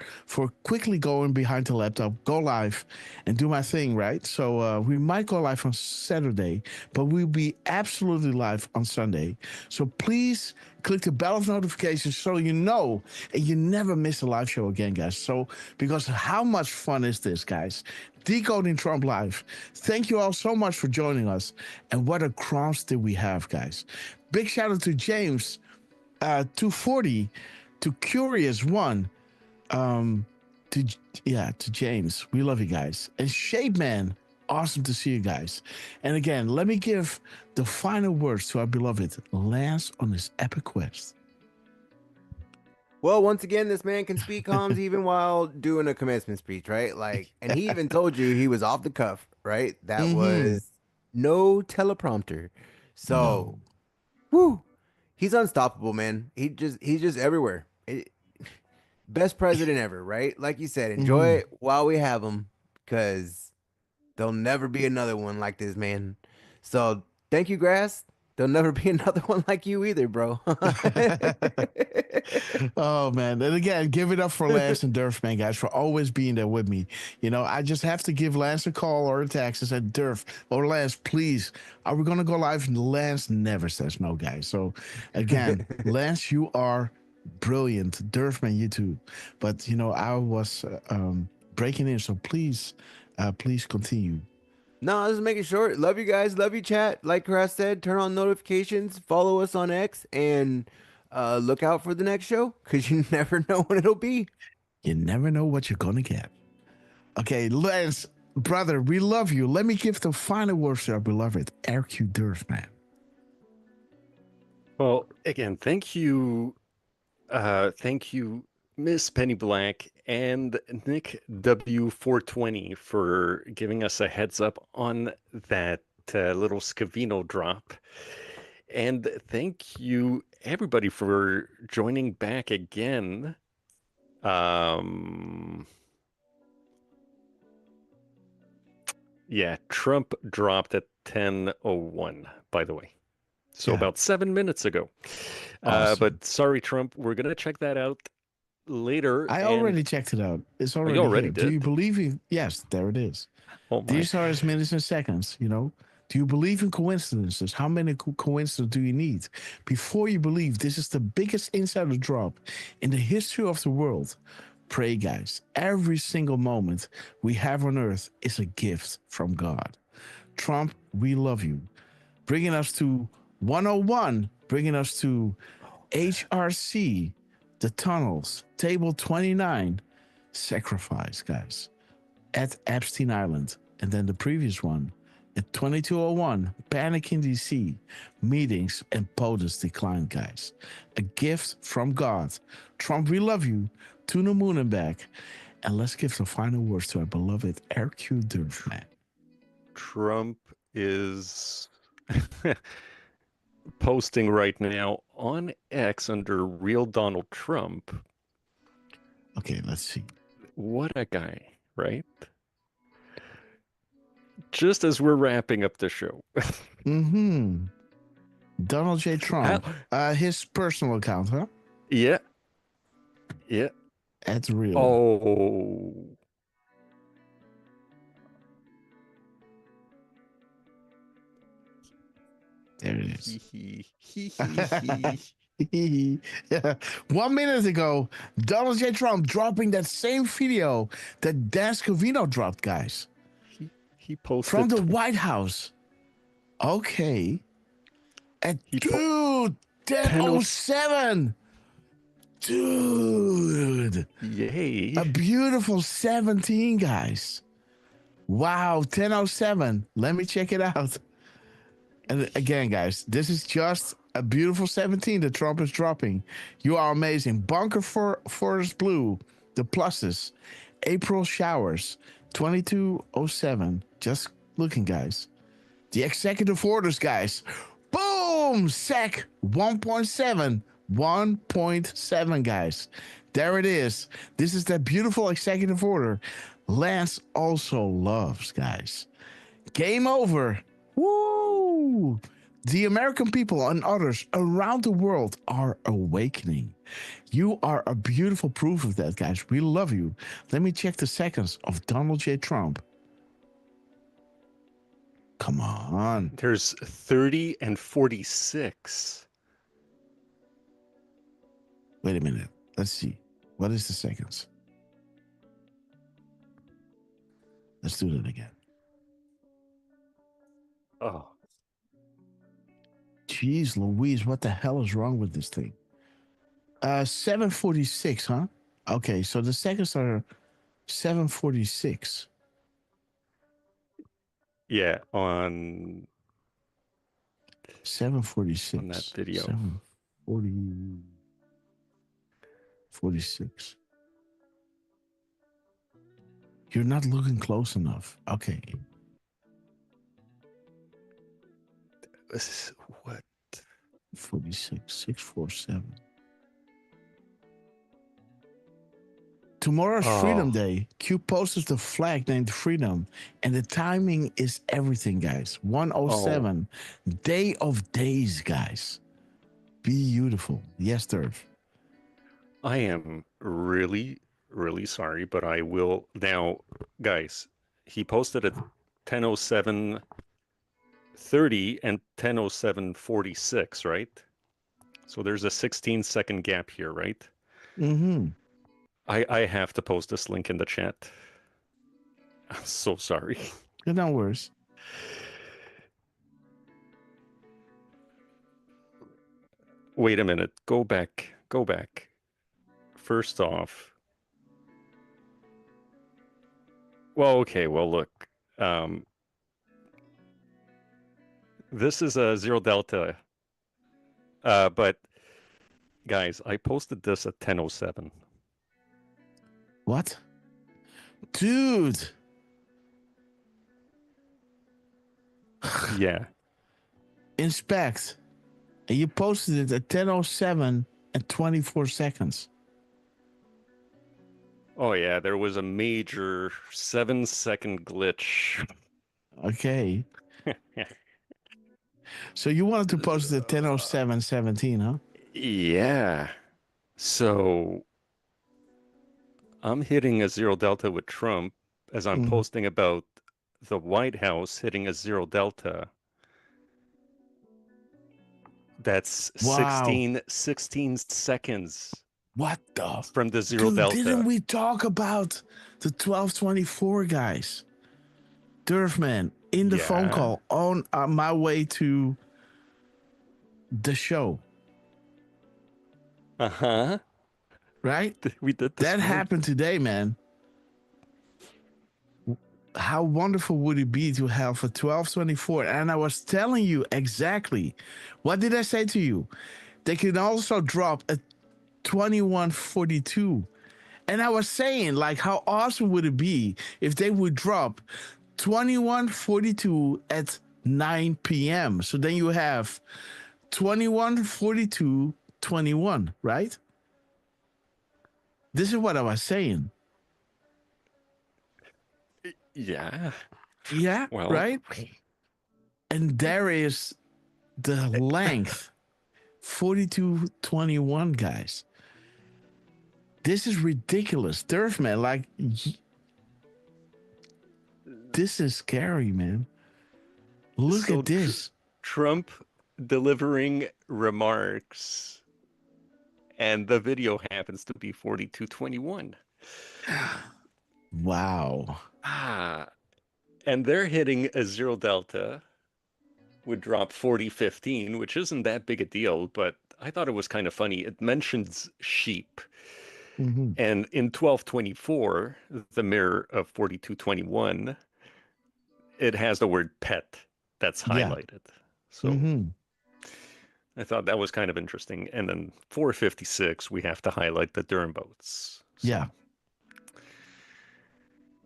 quickly going behind the laptop, go live, and do my thing, right? So we might go live on Saturday, but we'll be absolutely live on Sunday. So please click the bell of notifications so you know and you never miss a live show again, guys. So because how much fun is this, guys? Decoding Trump Live. Thank you all so much for joining us. And what a cross did we have, guys. Big shout out to James, 240, to Curious One, to James. We love you guys. And Shape Man, awesome to see you guys. And again, let me give the final words to our beloved Lance on his epic quest. Well, once again, this man can speak comms even while doing a commencement speech, right? Like, and he even told you he was off the cuff, right? That was no teleprompter. So, whew, he's unstoppable, man. He's just everywhere. best president ever, right? Like you said, enjoy it while we have him, because there'll never be another one like this, man. So thank you, Grass. There'll never be another one like you either, bro. Oh man. And again, give it up for Lance and Durf, man, guys, for always being there with me. You know, I just have to give Lance a call or a text and say, Durf or Lance, please, are we gonna go live? And Lance never says no, guys. So again, Lance, you are brilliant. Durf, man, you too. But you know, I was breaking in, so please continue. No, I was just making sure. Love you guys. Love you, chat. Like Grass said, turn on notifications, follow us on X, and look out for the next show, because you never know when it'll be. You never know what you're gonna get. Okay, Lance, brother, we love you. Let me give the final words to our beloved RQ Durf, man. Well, again, thank you, Miss Penny Black and Nick W420 for giving us a heads up on that little Scavino drop. And thank you, everybody, for joining back again. Yeah, Trump dropped at 10:01, by the way. So about 7 minutes ago. Awesome. But sorry, Trump, we're going to check that out later. I already checked it out. It's already you already here. did? Do you believe in? Yes, there it is. Oh my. These are as minutes and seconds, you know. Do you believe in coincidences? How many coincidences do you need? Before you believe, this is the biggest insider drop in the history of the world. Pray, guys. Every single moment we have on earth is a gift from God. Trump, we love you. Bringing us to 101, bringing us to HRC, the tunnels, table 29, sacrifice, guys, at Epstein Island. And then the previous one at 2201, panic in DC, meetings and POTUS decline, guys. A gift from God. Trump, we love you. To the moon and back. And let's give the final words to our beloved RQ Durf, man. Trump is posting right now on X under Real Donald Trump. Okay, let's see. What a guy, right? Just as we're wrapping up the show. Donald J. Trump. His personal account, huh? Yeah. Yeah. That's real. Oh. There it is. 1 minute ago, Donald J. Trump dropping that same video that Dan Scavino dropped, guys. He posted from the White House. Okay. And dude, 10:07. Dude. Yay. A beautiful 17, guys. Wow, 10:07. Let me check it out. And again, guys, this is just a beautiful 17 that Trump is dropping. You are amazing. Bunker Forest Blue, the pluses. April showers, 22:07. Just looking, guys. The executive orders, guys. Boom! SEC 1.7. 1.7, guys. There it is. This is that beautiful executive order Lance also loves, guys. Game over. Woo! The American people and others around the world are awakening. You are a beautiful proof of that, guys. We love you. Let me check the seconds of Donald J. Trump. Come on. There's 30 and 46. Wait a minute. Let's see. What is the seconds? Let's do that again. Oh. Jeez Louise, what the hell is wrong with this thing? 7:46, huh? Okay, so the seconds are 7:46. Yeah, on 7:46 on that video. 46. You're not looking close enough. Okay. What? 46, 647. Tomorrow's Freedom Oh. Day. Q posted the flag named Freedom, and the timing is everything, guys. 107, day of days, guys. Beautiful. Yes, Turf. I am really, really sorry, but I will now, guys. He posted at 10:07:30 and 10:07:46, right? So there's a 16-second gap here, right? Mm-hmm. I have to post this link in the chat. I'm so sorry. No worries. Wait a minute. Go back. Go back. First off. Well, okay. Well, look. This is a Zero Delta. But guys, I posted this at 10:07. What? Dude. Yeah. Inspect. And you posted it at 10:07 and 24 seconds. Oh yeah, there was a major 7-second glitch. Okay. So you wanted to post it at 10:07:17, huh? Yeah. So I'm hitting a Zero Delta with Trump as I'm posting about the White House hitting a Zero Delta. That's Wow. 16 seconds. What the? From the Zero Dude, Delta. didn't we talk about the 1224 guys? Durfman in the phone Yeah. call on my way to the show. Uh-huh. Right? We did this. That happened today, man. How wonderful would it be to have a 1224? And I was telling you exactly. What did I say to you? They can also drop a 2142. And I was saying, like, how awesome would it be if they would drop 2142 at 9 p.m. So then you have 2142 21, right? This is what I was saying. Yeah. Yeah, Well, right? And there is the length 4221, guys. This is ridiculous. Durfman, like, this is scary, man. Look at this. Trump delivering remarks, and the video happens to be 4221. Wow. And they're hitting a Zero Delta, would drop 4015, which isn't that big a deal, but I thought it was kind of funny. It mentions sheep. Mm-hmm. And in 1224, the mirror of 4221, it has the word pet that's highlighted. So I thought that was kind of interesting. And then 456, we have to highlight the Durham boats. So, yeah.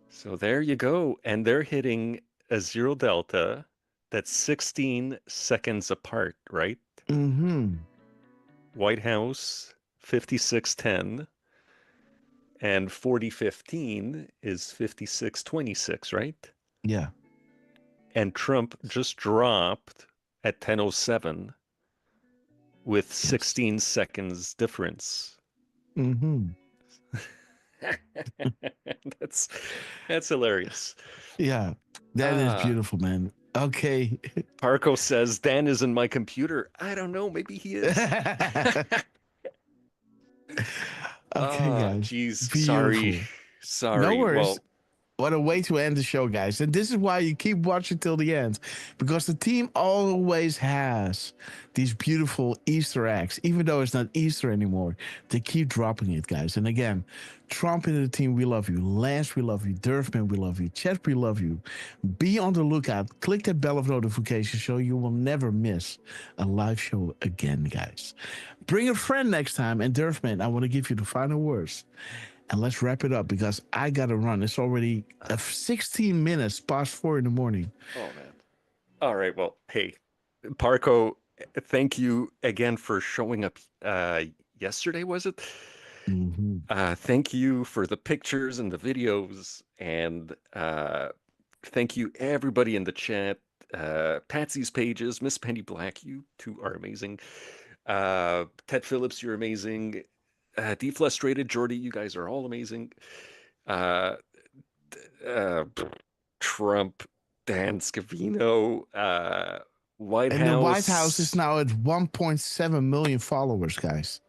So there you go. And they're hitting a Zero Delta that's 16 seconds apart, right? Mm-hmm. White House, 5610. And 4015 is 5626, right? Yeah. And Trump just dropped at 10:07 with 16 seconds difference. Mm-hmm. That's hilarious. Yeah, that is beautiful, man. Okay. Parco says Dan is in my computer. I don't know. Maybe he is. Okay, guys. Jeez. Beautiful. Sorry. No worries. Well, what a way to end the show, guys. And this is why you keep watching till the end, because the team always has these beautiful Easter eggs, even though it's not Easter anymore. They keep dropping it, guys. And again, Trump and the team, we love you. Lance, we love you. Durfman, we love you. Chet, we love you. Be on the lookout. Click that bell of notification so you will never miss a live show again, guys. Bring a friend next time. And Durfman, I want to give you the final words. And let's wrap it up because I got to run. It's already 16 minutes past 4 in the morning. oh, man. All right. Well, hey, Parco, thank you again for showing up yesterday, was it? Thank you for the pictures and the videos, and thank you everybody in the chat. Patsy's Pages, Miss Penny Black, you two are amazing. Ted Phillips, you're amazing. Deflustrated, Jordy, you guys are all amazing. Trump, Dan Scavino, White House. And the White House is now at 1.7 million followers, guys.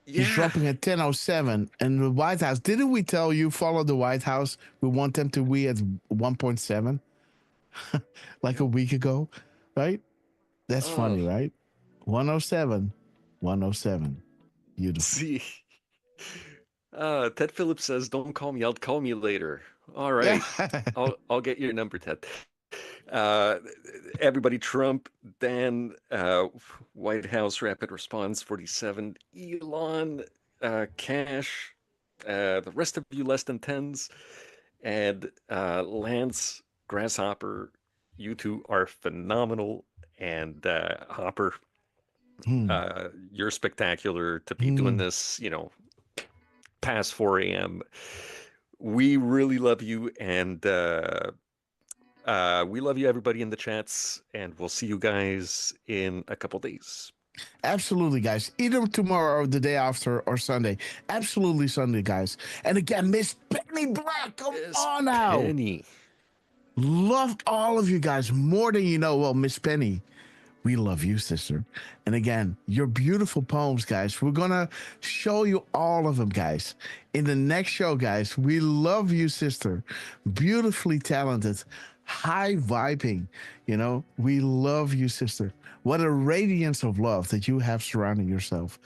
He's dropping at 10:07. And the White House, didn't we tell you, follow the White House? We want them to be at 1.7 like a week ago, right? That's funny, right? 107, 107. Beautiful. See, Ted Phillips says, "Don't call me. I'll call me later." All right, I'll get your number, Ted. Everybody, Trump, Dan, White House, Rapid Response 47, Elon, Cash, the rest of you less than tens, and Lance, Grasshopper. You two are phenomenal, and Hopper, you're spectacular to be doing this, past 4 a.m. We really love you, and we love you, everybody in the chats, and we'll see you guys in a couple days. Absolutely, guys. Either tomorrow or the day after or Sunday. Absolutely Sunday, guys. And again, Miss Penny Black, come on now. Penny. Love all of you guys more than you know. Well, Miss Penny, we love you, sister. And again, your beautiful poems, guys. We're going to show you all of them, guys. In the next show, guys, we love you, sister. Beautifully talented, high vibing. We love you, sister. What a radiance of love that you have surrounding yourself.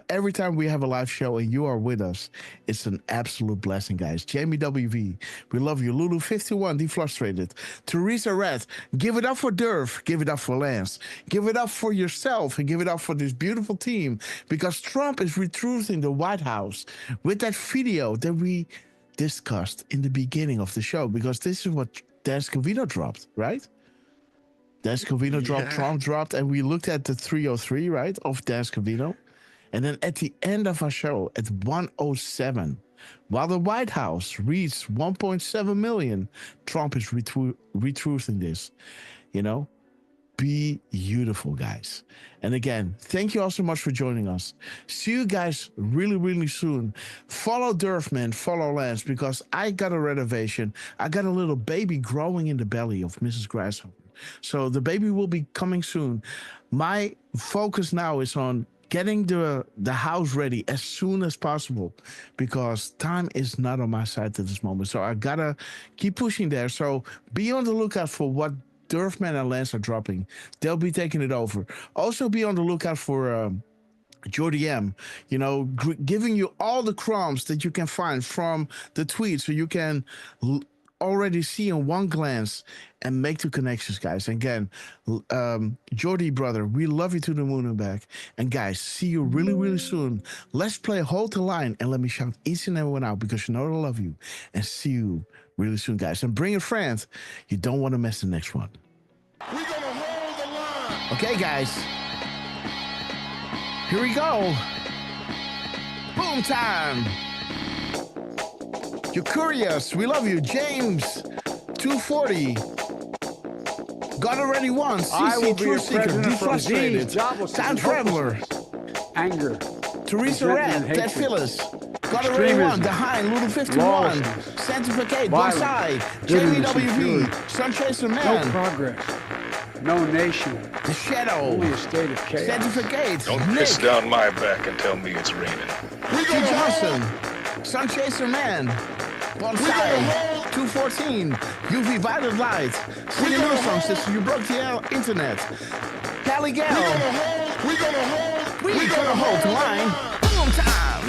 Every time we have a live show and you are with us, it's an absolute blessing, guys. Jamie WV, we love you. Lulu51, Deflustrated. Teresa Red, give it up for Durf. Give it up for Lance. Give it up for yourself and give it up for this beautiful team, because Trump is retruthing the White House with that video that we discussed in the beginning of the show, because this is what Dan Scavino dropped, right? Dan Scavino dropped, Trump dropped, and we looked at the 303, right, of Dan Scavino. And then at the end of our show, at 107, while the White House reached 1.7 million, Trump is retruthing this. Beautiful, guys. And again, thank you all so much for joining us. See you guys really, really soon. Follow Durfman, follow Lance, because I got a renovation. I got a little baby growing in the belly of Mrs. Grasshopper. So the baby will be coming soon. My focus now is on getting the house ready as soon as possible, because time is not on my side at this moment. So I gotta keep pushing there. So be on the lookout for what Durfman and Lance are dropping. They'll be taking it over. Also be on the lookout for Jordy M, giving you all the crumbs that you can find from the tweet, so you can already see in one glance and make the connections, guys. Again, Jordy, brother, we love you to the moon and back. And guys, see you really, really soon. Let's play Hold the Line, and let me shout each and every one out, because I love you. And see you really soon, guys. And bring a friend. You don't want to miss the next one. We're going to hold the line. Okay, guys. Here we go. Boom time. You're curious. We love you. James, 240. God already won. CC, True Seeker, Deflustrated. Time Traveler. Anger. Teresa Red, Ted Phyllis. God already won. The Hind, Lulu 51. Sanctificate, Bonsai. Jamie WV. Sunchaser Man. No progress. No nation. The Shadow. Only a state of chaos. Sanctificate. Don't Nick. piss down my back and tell me it's raining. T. Johnson. Sunchaser Man. Bonsai. 214. UV Violet Light. Sing a new song, sister. You broke the internet. Callie Gale. We're going to hold. We're gonna hold the line. Boom time.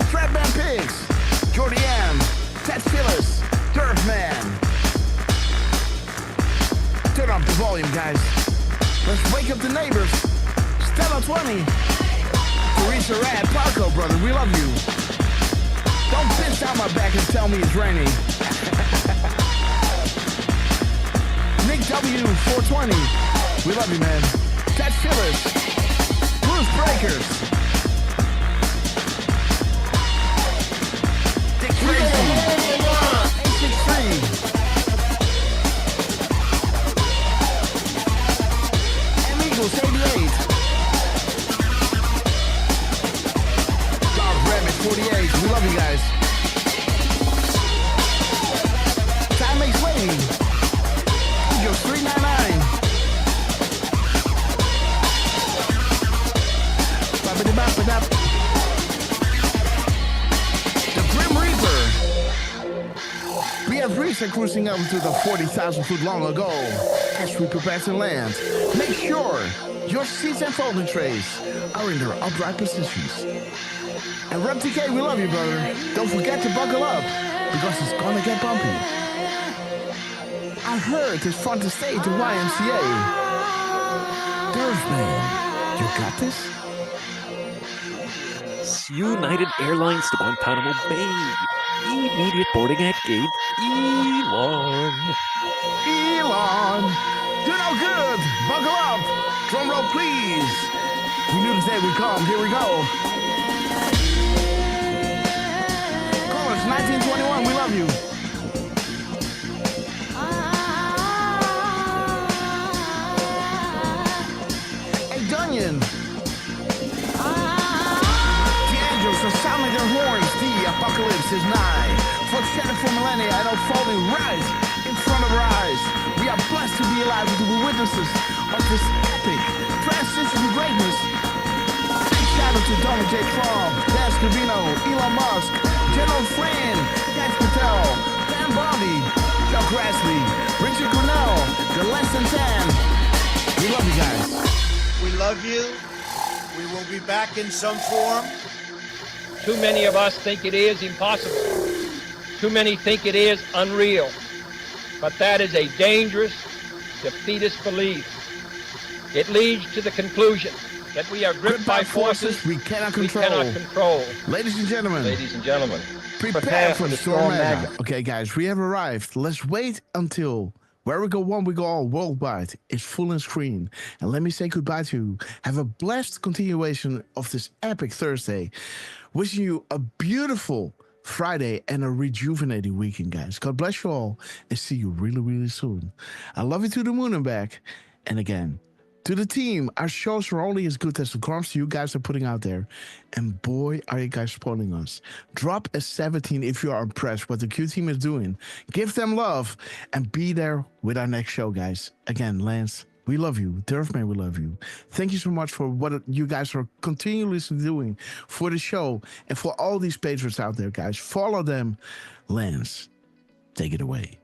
Flatman Pigs. Jordy M. Ted Phyllis. Durfman. Turn up the volume, guys. Let's wake up the neighbors. Stella 20. Teresa Rad. Parco, brother. We love you. Don't piss down my back and tell me it's raining. Nick W. 420. We love you, man. Ted Phyllis. Bruce Breakers. 48. We love you guys. Time makes waiting. Yo, 399. The Grim Reaper. We have reached and cruising up to the 40,000 foot long ago. As we prepare to land, make sure your seats and folding trays are in their upright positions. And Rep TK, we love you, brother. Don't forget to buckle up, because it's gonna get bumpy. I heard it's fun to stay at the YMCA. Man, you got this? United Airlines to Guantanamo Bay. Immediate boarding at gate Elon. Elon, you're no good. Buckle up. Drum roll, please. We knew this day would come. Here we go. Chorus 1921. We love you. Hey, Dunyan. So sounding their horns, the apocalypse is nigh. For shattered for millennia and unfolding right in front of our eyes. We are blessed to be alive and to be witnesses of this epic transition to greatness. Big shout out to Donald J. Trump, Dan Scavino, Elon Musk, General Flynn, Cash Patel, Dan Bondi, Chuck Grassley, Richard Cornell, the Less Than 10. We love you guys. We love you. We will be back in some form. Too many of us think it is impossible. Too many think it is unreal. But that is a dangerous, defeatist belief. It leads to the conclusion that we are gripped by forces we cannot control. Ladies and gentlemen. Prepare for the storm mega. Okay, guys, we have arrived. Let's wait until Where We Go One, We Go All worldwide is full on screen. And let me say goodbye to you. Have a blessed continuation of this epic Thursday. Wishing you a beautiful Friday and a rejuvenating weekend, guys. God bless you all and see you really, really soon. I love you to the moon and back. And again, to the team, our shows are only as good as the crumbs you guys are putting out there. And boy, are you guys spoiling us. Drop a 17 if you are impressed what the Q team is doing. Give them love and be there with our next show, guys. Again, Lance, we love you. Durfman, we love you. Thank you so much for what you guys are continuously doing for the show and for all these patrons out there, guys. Follow them. Lance, take it away.